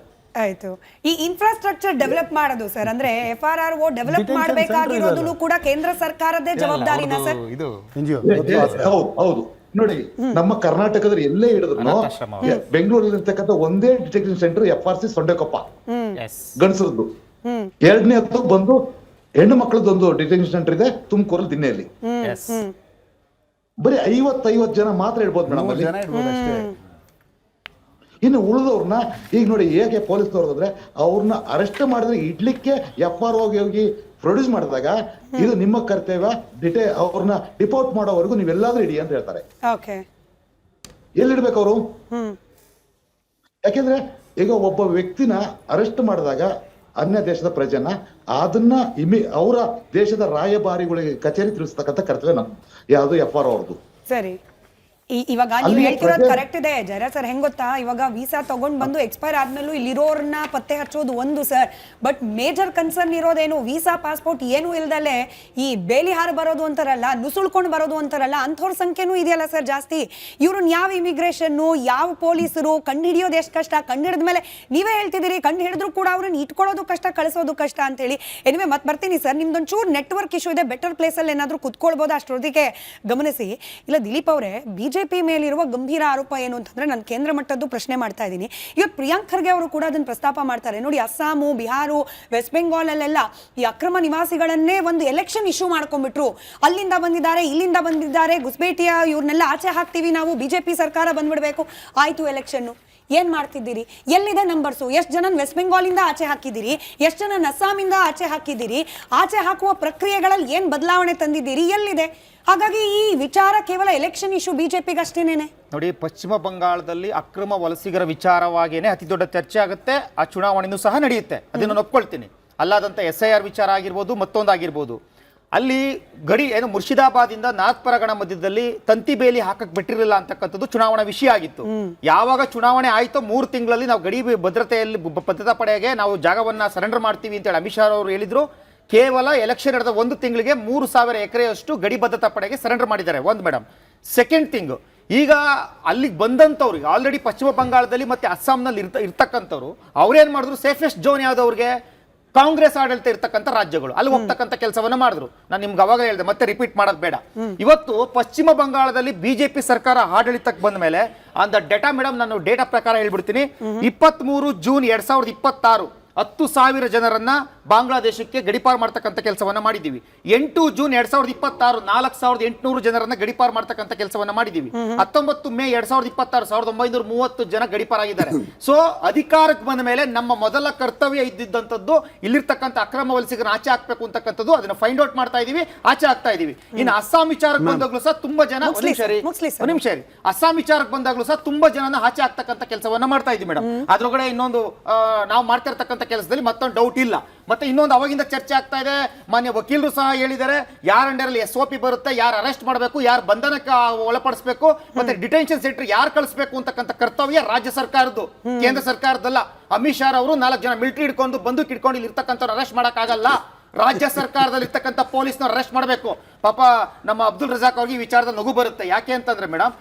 ಆಯ್ತು. ಈ ಇನ್ಫ್ರಾಸ್ಟ್ರಕ್ಚರ್ ಡೆವಲಪ್ ಮಾಡೋದು ಸರ್, ಅಂದ್ರೆ FRRO ಡೆವಲಪ್ ಮಾಡಬೇಕಾಗಿರೋದು ಕೂಡ ಕೇಂದ್ರ ಸರ್ಕಾರದೇ ಜವಾಬ್ದಾರಿನಾ ಸರ್? ಹೌದು ಹೌದು. ನೋಡಿ ನಮ್ಮ ಕರ್ನಾಟಕದಲ್ಲಿ ಎಲ್ಲೇ ಹಿಡಿದ್ರು ಬೆಂಗಳೂರಲ್ಲಿ ಇರ್ತಕ್ಕಂಥ ಒಂದೇ ಡಿಟೆಕ್ಷನ್ ಸೆಂಟರ್ FRC ಸೊಂಡೆಕೊಪ್ಪ ಗಂಡಸರದ್ದು. ಎರಡನೇದ್ದು ಬಂದು ಹೆಣ್ಣು ಮಕ್ಕಳದೊಂದು ಡಿಟೆಕ್ಷನ್ ಸೆಂಟರ್ ಇದೆ ತುಮಕೂರಲ್ಲಿ ದಿನ್ನೆಯಲ್ಲಿ. ಬರೀ 50 ಜನ ಮಾತ್ರ ಇಡ್ಬೋದು ಮೇಡಮ್ ಅಲ್ಲಿ. ಇನ್ನು ಉಳಿದವ್ರನ್ನ ಈಗ ನೋಡಿ ಹೇಗೆ ಪೊಲೀಸ್ನವ್ರು ಅಂದ್ರೆ ಅವ್ರನ್ನ ಅರೆಸ್ಟ್ ಮಾಡಿದ್ರೆ ಇಡ್ಲಿಕ್ಕೆ FRO ಹೋಗಿ ಪ್ರೊಡ್ಯೂಸ್ ಮಾಡಿದಾಗ ಇದು ನಿಮ್ಮ ಕರ್ತವ್ಯ, ಅವ್ರನ್ನ ಡಿಪೋರ್ಟ್ ಮಾಡೋವರೆಗೂ ನೀವೆಲ್ಲಾದ್ರೂ ಇಡಿ ಅಂತ ಹೇಳ್ತಾರೆ. ಎಲ್ಲಿಡ್ಬೇಕು ಅವರು? ಯಾಕೆಂದ್ರೆ ಈಗ ಒಬ್ಬ ವ್ಯಕ್ತಿನ ಅರೆಸ್ಟ್ ಮಾಡಿದಾಗ ಅನ್ಯ ದೇಶದ ಪ್ರಜೆನ ಅದನ್ನ ಅವರ ದೇಶದ ರಾಯಭಾರಿಗಳಿಗೆ ಕಚೇರಿ ತಿಳಿಸ್ತಕ್ಕಂಥ ಕರ್ತವ್ಯ ನಮ್ ಯಾವುದು FRO ಅವ್ರದ್ದು. ಸರಿ, ಇವಾಗ ನೀವು ಹೇಳ್ತಿರೋದು ಕರೆಕ್ಟ್ ಇದೆ ಜರ ಸರ್. ಹೆಂಗ್ ಗೊತ್ತಾ, ಇವಾಗ ವೀಸಾ ತಗೊಂಡ್ ಬಂದು ಎಕ್ಸ್ಪೈರ್ ಆದ್ಮೇಲೂ ಇಲ್ಲಿರೋರ್ನ ಪತ್ತೆ ಹಚ್ಚೋದು ಒಂದು ಸರ್, ಬಟ್ ಮೇಜರ್ ಕನ್ಸರ್ನ್ ಇರೋದೇನು ವೀಸಾ ಪಾಸ್ಪೋರ್ಟ್ ಏನು ಇಲ್ದಲೆ ಈ ಬೇಲಿ ಹಾರ ಬರೋದು ಅಂತಾರಲ್ಲ, ನುಸುಳ್ಕೊಂಡು ಬರೋದು ಅಂತಾರಲ್ಲ, ಅಂಥವ್ರ ಸಂಖ್ಯೆನೂ ಇದೆಯಲ್ಲ ಸರ್ ಜಾಸ್ತಿ. ಇವ್ರನ್ನ ಯಾವ ಇಮಿಗ್ರೇಷನ್ನು, ಯಾವ ಪೊಲೀಸರು ಕಂಡು ಹಿಡಿಯೋದು ಎಷ್ಟು ಕಷ್ಟ, ಕಂಡು ಹಿಡಿದ್ಮೇಲೆ ನೀವೇ ಹೇಳ್ತಿದ್ದೀರಿ ಕಂಡು ಹಿಡಿದ್ರು ಕೂಡ ಅವ್ರನ್ನ ಇಟ್ಕೊಳ್ಳೋದು ಕಷ್ಟ, ಕಳಿಸೋದು ಕಷ್ಟ ಅಂತೇಳಿ. ಎನಿವೆ ಮತ್ತೆ ಬರ್ತೀನಿ ಸರ್, ನಿಮ್ದೊಂಚೂರು ನೆಟ್ವರ್ಕ್ ಇಶ್ಯೂ ಇದೆ, ಬೆಟರ್ ಪ್ಲೇಸಲ್ಲಿ ಏನಾದರೂ ಕುತ್ಕೊಳ್ಬೋದು, ಅಷ್ಟೊತ್ತಿಗೆ ಗಮನಿಸಿ. ಇಲ್ಲ ದಿಲೀಪ್ ಅವರೇ, BJP ಮೇಲಿರುವ ಗಂಭೀರ ಆರೋಪ ಏನು ಅಂತಂದ್ರೆ, ನಾನು ಕೇಂದ್ರ ಮಟ್ಟದ್ದು ಪ್ರಶ್ನೆ ಮಾಡ್ತಾ ಇದ್ದೀನಿ. ಇವತ್ತು ಪ್ರಿಯಾಂಕ್ ಖರ್ಗೆ ಅವರು ಕೂಡ ಅದನ್ನು ಪ್ರಸ್ತಾಪ ಮಾಡ್ತಾರೆ. ನೋಡಿ, ಅಸ್ಸಾಮು, ಬಿಹಾರು, ವೆಸ್ಟ್ ಬೆಂಗಾಲ್ ಅಲ್ಲೆಲ್ಲ ಈ ಅಕ್ರಮ ನಿವಾಸಿಗಳನ್ನೇ ಒಂದು ಎಲೆಕ್ಷನ್ ಇಶ್ಯೂ ಮಾಡ್ಕೊಂಡ್ಬಿಟ್ರು. ಅಲ್ಲಿಂದ ಬಂದಿದ್ದಾರೆ, ಇಲ್ಲಿಂದ ಬಂದಿದ್ದಾರೆ, ಗುಸ್ಬೇಟಿಯ ಇವ್ರನ್ನೆಲ್ಲ ಆಚೆ ಹಾಕ್ತೀವಿ ನಾವು, BJP ಸರ್ಕಾರ ಬಂದ್ಬಿಡ್ಬೇಕು. ಆಯ್ತು ಎಲೆಕ್ಷನ್ನು, ಏನ್ ಮಾಡ್ತಿದ್ದೀರಿ? ಎಲ್ಲಿದೆ ನಂಬರ್ಸು? ಎಷ್ಟು ಜನ ವೆಸ್ಟ್ ಬೆಂಗಾಲಿಂದ ಆಚೆ ಹಾಕಿದ್ದೀರಿ, ಎಷ್ಟು ಜನ ಅಸ್ಸಾಮಿಂದ ಆಚೆ ಹಾಕಿದ್ದೀರಿ, ಆಚೆ ಹಾಕುವ ಪ್ರಕ್ರಿಯೆಗಳಲ್ಲಿ ಏನ್ ಬದಲಾವಣೆ ತಂದಿದ್ದೀರಿ, ಎಲ್ಲಿದೆ? ಹಾಗಾಗಿ ಈ ವಿಚಾರ ಕೇವಲ ಎಲೆಕ್ಷನ್ ಇಶ್ಯೂ BJPಗೆ ಅಷ್ಟೇನೇನೆ. ನೋಡಿ, ಪಶ್ಚಿಮ ಬಂಗಾಳದಲ್ಲಿ ಅಕ್ರಮ ವಲಸಿಗರ ವಿಚಾರವಾಗಿಯೇ ಅತಿ ದೊಡ್ಡ ಚರ್ಚೆ ಆಗುತ್ತೆ, ಆ ಚುನಾವಣೆಯೂ ಸಹ ನಡೆಯುತ್ತೆ, ಅದನ್ನು ನಾನು ಒಪ್ಕೊಳ್ತೀನಿ. ಅಲ್ಲಾದಂಥ SIR ವಿಚಾರ ಆಗಿರ್ಬೋದು, ಮತ್ತೊಂದಾಗಿರ್ಬೋದು. ಅಲ್ಲಿ ಗಡಿ ಏನು ಮುರ್ಷಿದಾಬಾದಿಂದ ನಾರ್ತ್ ಪರಗಣ ಮಧ್ಯದಲ್ಲಿ ತಂತಿ ಬೇಲಿ ಹಾಕಕ್ ಬಿಟ್ಟಿರಲಿಲ್ಲ ಅಂತಕ್ಕಂಥದ್ದು ಚುನಾವಣಾ ವಿಷಯ ಆಗಿತ್ತು. ಯಾವಾಗ ಚುನಾವಣೆ ಆಯ್ತೋ 3 ತಿಂಗಳಲ್ಲಿ ನಾವು ಗಡಿ ಭದ್ರತಾ ಪಡೆಗೆ ನಾವು ಜಾಗವನ್ನ ಸರೆಂಡರ್ ಮಾಡ್ತೀವಿ ಅಂತೇಳಿ ಅಮಿತ್ ಶಾ ಅವರು ಹೇಳಿದ್ರು. ಕೇವಲ ಎಲೆಕ್ಷನ್ ನಡೆದ 1 ತಿಂಗಳಿಗೆ 3000 ಎಕರೆಯಷ್ಟು ಗಡಿ ಭದ್ರತಾ ಪಡೆಗೆ ಸರೆಂಡರ್ ಮಾಡಿದ್ದಾರೆ. ಒಂದು ಮೇಡಮ್. ಸೆಕೆಂಡ್ ಥಿಂಗ್, ಈಗ ಅಲ್ಲಿಗೆ ಬಂದಂಥವ್ರಿಗೆ ಆಲ್ರೆಡಿ ಪಶ್ಚಿಮ ಬಂಗಾಳದಲ್ಲಿ ಮತ್ತೆ ಅಸ್ಸಾಂನಲ್ಲಿ ಇರ್ತಕ್ಕಂಥವ್ರು ಅವ್ರೇನ್ ಮಾಡಿದ್ರು, ಸೇಫೆಸ್ಟ್ ಝೋನ್ ಯಾವ್ದು ಅವ್ರಿಗೆ? ಕಾಂಗ್ರೆಸ್ ಆಡಳಿತ ಇರ್ತಕ್ಕಂಥ ರಾಜ್ಯಗಳು, ಅಲ್ಲಿ ಹೋಗ್ತಕ್ಕಂಥ ಕೆಲಸವನ್ನ ಮಾಡಿದ್ರು. ನಾನು ನಿಮ್ಗೆ ಅವಾಗ ಹೇಳಿದೆ, ಮತ್ತೆ ರಿಪೀಟ್ ಮಾಡೋದು ಬೇಡ. ಇವತ್ತು ಪಶ್ಚಿಮ ಬಂಗಾಳದಲ್ಲಿ BJP ಸರ್ಕಾರ ಆಡಳಿತಕ್ಕೆ ಬಂದ ಮೇಲೆ ಅಂದ ಡೇಟಾ ಮೇಡಮ್, ನಾನು ಡೇಟಾ ಪ್ರಕಾರ ಹೇಳ್ಬಿಡ್ತೀನಿ. 23 ಜೂನ್ 2026 10,000 ಜನರನ್ನ ಬಾಂಗ್ಲಾದೇಶಕ್ಕೆ ಗಡಿಪಾರು ಮಾಡ್ತಕ್ಕಂಥ ಕೆಲಸವನ್ನ ಮಾಡಿದ್ದೀವಿ. 8 ಜೂನ್ 2026 4,800 ಜನರನ್ನ ಗಡಿಪಾರು ಮಾಡ್ತಕ್ಕಂಥ ಕೆಲಸವನ್ನ ಮಾಡಿದ್ದೀವಿ. 19 ಮೇ 2026 1,930 ಜನ ಗಡಿಪಾರಾಗಿದ್ದಾರೆ. ಸೊ ಅಧಿಕಾರಕ್ಕೆ ಬಂದ ಮೇಲೆ ನಮ್ಮ ಮೊದಲ ಕರ್ತವ್ಯ ಇದ್ದಿದ್ದಂಥದ್ದು ಇಲ್ಲಿರ್ತಕ್ಕಂಥ ಅಕ್ರಮ ವಲಸಿಗರನ್ನ ಆಚೆ ಹಾಕ್ಬೇಕು ಅಂತಕ್ಕಂಥದ್ದು, ಅದನ್ನ ಫೈಂಡ್ ಔಟ್ ಮಾಡ್ತಾ ಇದೀವಿ, ಆಚೆ ಹಾಕ್ತಾ ಇದೀವಿ. ಇನ್ನು ಅಸ್ಸಾಂ ವಿಚಾರಕ್ಕೆ ಬಂದಾಗ್ಲೂ ಸಹ ತುಂಬಾ ಜನ ಅಸ್ಸಾಂ ವಿಚಾರಕ್ಕೆ ಬಂದಾಗ್ಲೂ ಸಹ ತುಂಬಾ ಜನನ ಆಚೆ ಹಾಕ್ತಕ್ಕಂಥ ಕೆಲಸವನ್ನ ಮಾಡ್ತಾ ಇದೀವಿ ಮೇಡಮ್. ಅದ್ರೊಳಗಡೆ ಇನ್ನೊಂದು ನಾವು ಮಾಡ್ತಾ ಇರ್ತಕ್ಕಂಥ ಕೆಲಸದಲ್ಲಿ ಮತ್ತೊಂದು ಡೌಟ್ ಇಲ್ಲ. ಮತ್ತೆ ಇನ್ನೊಂದು ಅವಾಗಿಂದ ಚರ್ಚೆ ಆಗ್ತಾ ಇದೆ, ಮಾನ್ಯ ವಕೀಲರು ಸಹ ಹೇಳಿದ್ದಾರೆ, ಯಾರ ಅಂಡರಲ್ಲಿ SOP ಬರುತ್ತೆ, ಯಾರು ಅರೆಸ್ಟ್ ಮಾಡಬೇಕು, ಯಾರು ಬಂಧನಕ್ಕೆ ಒಳಪಡಿಸಬೇಕು, ಮತ್ತೆ ಡಿಟೆನ್ಷನ್ ಸೆಂಟರ್ ಯಾರು ಕಳಿಸಬೇಕು ಅಂತಕ್ಕಂಥ ಕರ್ತವ್ಯ ರಾಜ್ಯ ಸರ್ಕಾರದ್ದು, ಕೇಂದ್ರ ಸರ್ಕಾರದಲ್ಲ. ಅಮಿತ್ ಶಾ ಅವರು 4 ಜನ ಮಿಲಿಟರಿ ಹಿಡ್ಕೊಂಡು ಬಂದೂಕ್ ಹಿಡ್ಕೊಂಡು ಇಲ್ಲಿ ಇರ್ತಕ್ಕಂಥವ್ರು ಅರೆಸ್ಟ್ ಮಾಡಕ್ಕಾಗಲ್ಲ. ರಾಜ್ಯ ಸರ್ಕಾರದಲ್ಲಿ ಇರ್ತಕ್ಕಂಥ ಪೊಲೀಸ್ನವ್ರು ಅರೆಸ್ಟ್ ಮಾಡಬೇಕು. ಪಾಪ ನಮ್ಮ ಅಬ್ದುಲ್ ರಜಾಕ್ ಅವ್ರಿಗೆ ಈ ವಿಚಾರದ ನಗು ಬರುತ್ತೆ. ಯಾಕೆ ಅಂತಂದ್ರೆ ಮೇಡಮ್,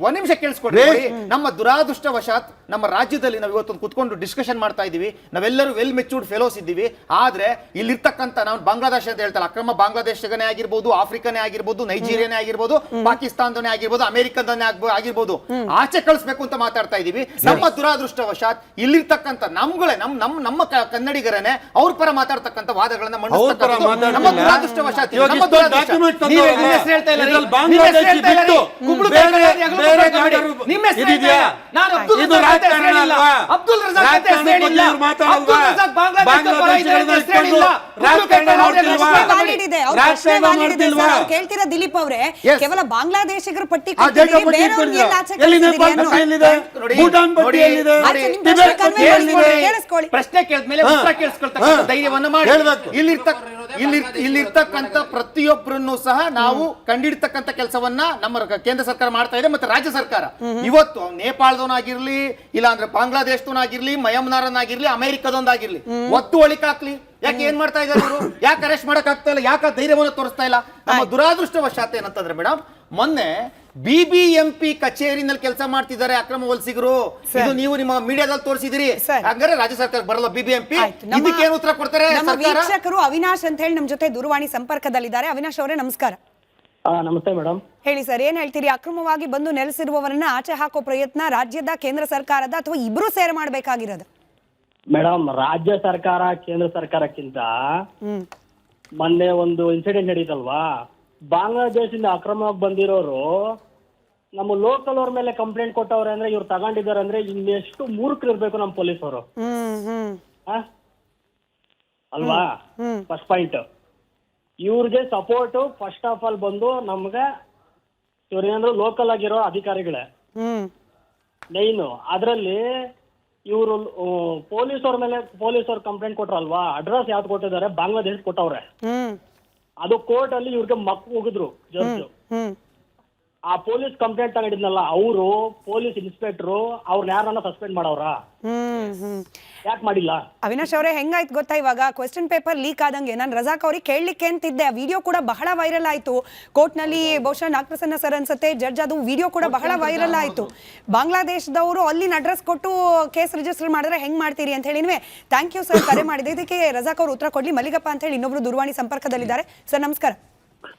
ಒಂದ್ ನಿಮಿಷ ಕೇಳಿಸ್ಕೊಡ್ರಿ. ನಮ್ಮ ದುರಾದೃಷ್ಟವಶಾತ್ ನಮ್ಮ ರಾಜ್ಯದಲ್ಲಿ ನಾವು ಇವತ್ತು ಕುತ್ಕೊಂಡು ಡಿಸ್ಕಷನ್ ಮಾಡ್ತಾ ಇದೀವಿ, ನಾವೆಲ್ಲರೂ ವೆಲ್ ಮೆಚೂರ್ಡ್ ಫೆಲೋಸ್ ಇದ್ದೀವಿ. ಆದ್ರೆ ಇಲ್ಲಿರ್ತಕ್ಕಂಥ ನಾವು ಬಾಂಗ್ಲಾದೇಶ ಅಂತ ಹೇಳ್ತಾರೆ, ಅಕ್ರಮ ಬಾಂಗ್ಲಾದೇಶನೇ ಆಗಿರ್ಬೋದು, ಆಫ್ರಿಕಾನೇ ಆಗಿರ್ಬೋದು, ನೈಜೀರಿಯಾನೇ ಆಗಿರ್ಬೋದು, ಪಾಕಿಸ್ತಾನದನೇ ಆಗಿರ್ಬೋದು, ಅಮೆರಿಕದನೇ ಆಗಿರ್ಬೋದು, ಆಚೆ ಕಳಿಸ್ಬೇಕು ಅಂತ ಮಾತಾಡ್ತಾ ಇದೀವಿ. ನಮ್ಮ ದುರಾದೃಷ್ಟವಶಾತ್ ಇಲ್ಲಿರ್ತಕ್ಕ ಮಾತಾಡ್ತಕ್ಕಂಥ ನಮ್ಮ ಕನ್ನಡಿಗರೇ ಅವ್ರ ಪರ ಮಾತಾಡ್ತಕ್ಕಂಥ ವಾದಗಳನ್ನ ಅವ್ರ ಪರ ಮಂಡಿಸ್ತಕ್ಕಂಥ ನಮ್ಮ ದುರಾದೃಷ್ಟವಶಾತ್ ಇವಾಗ ನಮ್ಮ ಇಷ್ಟೊಂದು ದುರಾದೃಷ್ಟ. document ತಂದು ನೀವೇ ಹೋಗಿ. ನಿಮ್ಮ ಹೆಸರು ಹೇಳ್ತಾ ಇಲ್ಲ ರೀ. ಇದ್ರಲ್ಲಿ ನಿಮ್ಮ ಹೆಸರು ಹೇಳ್ತಾ ಇಲ್ಲ ರೀ. ಬಿಟ್ಟು ಕುಂಬಳಕಾಯಿ ಬೇರೆ ಯಾರಿಗೂ ಬೇರೆ ಮಾತಾಡ್ಬೇಡಿ. ಯಾರು ನಿಮ್ಮ ಹೆಸರು ಇದಿದೆಯಾ? ಹೇಳ್ತಾ ಇಲ್ಲ. ನಾನು ಅಬ್ದುಲ್ ಇದು ರಜಾಕ್ ಅಂತ ರಾಜಕಾರಣ ಹೇಳಿಲ್ಲ. ಅಲ್ವಾ? ಅಬ್ದುಲ್ ರಜಾಕ್ ಅಂತ ರಾಜಕಾರಣದ ಹೇಳಿಲ್ಲ. ಬಗ್ಗೆ ಇವ್ರು ಮಾತಾಡಲ್ವಾ? ಅಬ್ದುಲ್ ರಜಾಕ್ ಬಾಂಗ್ಲಾದೇಶದ ಪರ ಇದ್ದಾರೆ ಅಂತ ಹೇಳಿಲ್ಲ. ರಾಜಕಾರಣ ಮಾಡ್ತಿಲ್ವಾ? ವ್ಯಾಲಿಡ್ ಇದೆ. ಅವ್ರ ಪ್ರಶ್ನೆ valid ಇದೆ ಸರ್. ಅವ್ರು ಕೇಳ್ತೀರಾ ದಿಲೀಪ್ ಅವರೇ, ಕೇವಲ ಬಾಂಗ್ಲಾದೇಶಿಗರ ಪಟ್ಟಿ ಕೊಟ್ಟಿದ್ದೀರಿ, ಬೇರೆಯವ್ರಿಗೆ ಎಲ್ಲ ಆಚೆ ಕಳಿಸಿದ್ದೀರಿ ಅನ್ನೋ. ಭೂಟಾನ್ ಪಟ್ಟಿ ಎಲ್ಲಿದೆ? ಆಯ್ತು, ನಿಮ್ಮ ಪ್ರಶ್ನೆ convey ಮಾಡ್ಕೊಳ್ಳಿ, ಕೇಳಿಸ್ಕೊಳ್ಳಿ. ಪ್ರಶ್ನೆ ಕೇಳಿದ್ಮೇಲೆ ಉತ್ತರ ಕೇಳಿಸ್ಕೊಳ್ತಕ್ಕಂಥ ಧೈರ್ಯವನ್ನ ಮಾಡಿ. ಇಲ್ಲಿರ್ತಕ್ಕಂಥ ಪ್ರತಿಯೊಬ್ಬರನ್ನು ಸಹ ನಾವು ಕಂಡಿಡ್ತಕ್ಕಂಥ ಕೆಲಸವನ್ನ ನಮ್ಮ ಕೇಂದ್ರ ಸರ್ಕಾರ ಮಾಡ್ತಾ ಇದೆ, ಮತ್ತೆ ರಾಜ್ಯ ಸರ್ಕಾರ. ಇವತ್ತು ನೇಪಾಳದವನಾಗಿರ್ಲಿ, ಇಲ್ಲ ಅಂದ್ರೆ ಬಾಂಗ್ಲಾದೇಶದವನಾಗಿರ್ಲಿ, ಮಯಮ್ನಾರನಾಗಿರ್ಲಿ, ಅಮೆರಿಕದೊಂದಾಗಿರ್ಲಿ, ಒತ್ತು ಒಳಿಕಾಕ್ಲಿ. ಯಾಕೆ ಏನ್ ಮಾಡ್ತಾ ಇದ್ದಾರೆ ಇವರು? ಯಾಕೆ ಅರೆಸ್ಟ್ ಮಾಡಕ್ ಆಗ್ತಾ ಇಲ್ಲ? ಯಾಕೆ ಧೈರ್ಯವನ್ನು ತೋರಿಸ್ತಾ ಇಲ್ಲ? ನಮ್ಮ ದುರಾದೃಷ್ಟವಶಾತ್ ಏನಂತಂದ್ರೆ ಮೇಡಮ್, ಮೊನ್ನೆ BBMP ಕಚೇರಿನಲ್ಲಿ ಕೆಲಸ ಮಾಡ್ತಿದ್ದಾರೆ ಅಕ್ರಮ ವಲಸಿಗರು. ಇದು ನೀವು ನಿಮ್ಮ ಮೀಡಿಯಾದಲ್ಲಿ ತೋರಿಸಿದಿರಿ. ಹಂಗಾರೆ ರಾಜ್ಯ ಸರ್ಕಾರ ಬರಲ್ಲ BBMP? ಇದಕ್ಕೆ ಏನು ಉತ್ತರ ಕೊಡ್ತಾರೆ ನಮ್ಮ ಸರ್ಕಾರ? ವೀಕ್ಷಕರು ಅವಿನಾಶ್ ಅಂತ ಹೇಳಿ ನಮ್ಮ ಜೊತೆ ದೂರವಾಣಿ ಸಂಪರ್ಕದಲ್ಲಿದ್ದಾರೆ. ಅವಿನಾಶ್ ಅವರೇ ನಮಸ್ಕಾರ. ನಮಸ್ತೆ ಮೇಡಮ್. ಹೇಳಿ ಸರ್, ಏನ್ ಹೇಳ್ತೀರಿ? ಅಕ್ರಮವಾಗಿ ಬಂದು ನೆಲೆಸಿರುವವರನ್ನ ಆಚೆ ಹಾಕೋ ಪ್ರಯತ್ನ ರಾಜ್ಯದ, ಕೇಂದ್ರ ಸರ್ಕಾರದ ಅಥವಾ ಇಬ್ರು ಸೇರ್ ಮಾಡ್ಬೇಕಾಗಿರೋದು? ಮೇಡಮ್, ರಾಜ್ಯ ಸರ್ಕಾರ ಕೇಂದ್ರ ಸರ್ಕಾರಕ್ಕಿಂತ ಮೊನ್ನೆ ಒಂದು ಇನ್ಸಿಡೆಂಟ್ ನಡೀತಲ್ವಾ, ಬಾಂಗ್ಲಾದೇಶದಿಂದ ಅಕ್ರಮವಾಗಿ ಬಂದಿರೋರು ನಮ್ಮ ಲೋಕಲ್ ಅವ್ರ ಮೇಲೆ ಕಂಪ್ಲೇಂಟ್ ಕೊಟ್ಟವ್ರೆ ಅಂದ್ರೆ ಇವ್ರು ತಗೊಂಡಿದ್ದಾರೆ ಅಂದ್ರೆ ಇನ್ನೆಷ್ಟು ಮೂರ್ಖರು ಇರ್ಬೇಕು ನಮ್ಮ ಪೊಲೀಸ್ ಅವರು ಅಲ್ವಾ? First point. ಇವ್ರಿಗೆ ಸಪೋರ್ಟ್ ಫಸ್ಟ್ ಆಫ್ ಆಲ್ ಬಂದು ನಮ್ಗೆ ಇವ್ರೇನಾದ್ರು ಲೋಕಲ್ ಆಗಿರೋ ಅಧಿಕಾರಿಗಳೇ ಮೈನು. ಅದ್ರಲ್ಲಿ ಇವರು ಪೊಲೀಸವ್ರ ಮೇಲೆ ಪೊಲೀಸವ್ರು ಕಂಪ್ಲೇಂಟ್ ಕೊಟ್ರಲ್ವಾ, ಅಡ್ರೆಸ್ ಯಾವ್ದು ಕೊಟ್ಟಿದ್ದಾರೆ? ಬಾಂಗ್ಲಾದೇಶ ಕೊಟ್ಟವ್ರೆ. ಅದು ಕೋರ್ಟ್ ಅಲ್ಲಿ ಇವ್ರಿಗೆ ಮಕ್ ಹೋಗಿದ್ರು ಜಡ್ಜ್. ಆ ಪೊಲೀಸ್ ಕಂಪ್ಲೇಂಟ್ ತಗೊಂಡಿದ್ನಲ್ಲ ಅವರು ಪೊಲೀಸ್ ಇನ್ಸ್ಪೆಕ್ಟರ್ ಅವ್ರನ್ನ ಯಾರನ್ನ ಸಸ್ಪೆಂಡ್ ಮಾಡವ್ರ? ಯಾಕೆ ಮಾಡಿಲ್ಲ? ಅವಿನಾಶ್ ಅವರೇ, ಹೆಂಗಾಯ್ತು ಗೊತ್ತಾ, ಇವಾಗ ಕ್ವೆಶ್ಚನ್ ಪೇಪರ್ ಲೀಕ್ ಆದಂಗೆ ನಾನು ರಜಾಕ್ ಅವ್ರಿಗೆ ಕೇಳಲಿಕ್ಕೆ ಅಂತಿದ್ದೆ. ಆ ವಿಡಿಯೋ ಕೂಡ ಬಹಳ ವೈರಲ್ ಆಯ್ತು ಕೋರ್ಟ್ನಲ್ಲಿ. ಬಹುಶಃ ನಾಗಪ್ರಸನ್ನ ಸರ್ ಅನ್ಸುತ್ತೆ ಜಡ್ಜ್, ಅದು ವಿಡಿಯೋ ಕೂಡ ಬಹಳ ವೈರಲ್ ಆಯ್ತು. ಬಾಂಗ್ಲಾದೇಶದವರು ಅಲ್ಲಿನ ಅಡ್ರೆಸ್ ಕೊಟ್ಟು ಕೇಸ್ ರಿಜಿಸ್ಟರ್ ಮಾಡಿದ್ರೆ ಹೆಂಗ್ ಮಾಡ್ತೀರಿ ಅಂತ ಹೇಳಿನ್ವೆ. ಥ್ಯಾಂಕ್ ಯು ಸರ್ ಕರೆ ಮಾಡಿದೆ. ಇದಕ್ಕೆ ರಜಾಕ್ ಅವರು ಉತ್ತರ ಕೊಡ್ಲಿ. ಮಲ್ಲಿಗಪ್ಪ ಅಂತ ಹೇಳಿ ಇನ್ನೊಬ್ರು ದೂರವಾಣಿ ಸಂಪರ್ಕದಲ್ಲಿದ್ದಾರೆ. ಸರ್ ನಮಸ್ಕಾರ.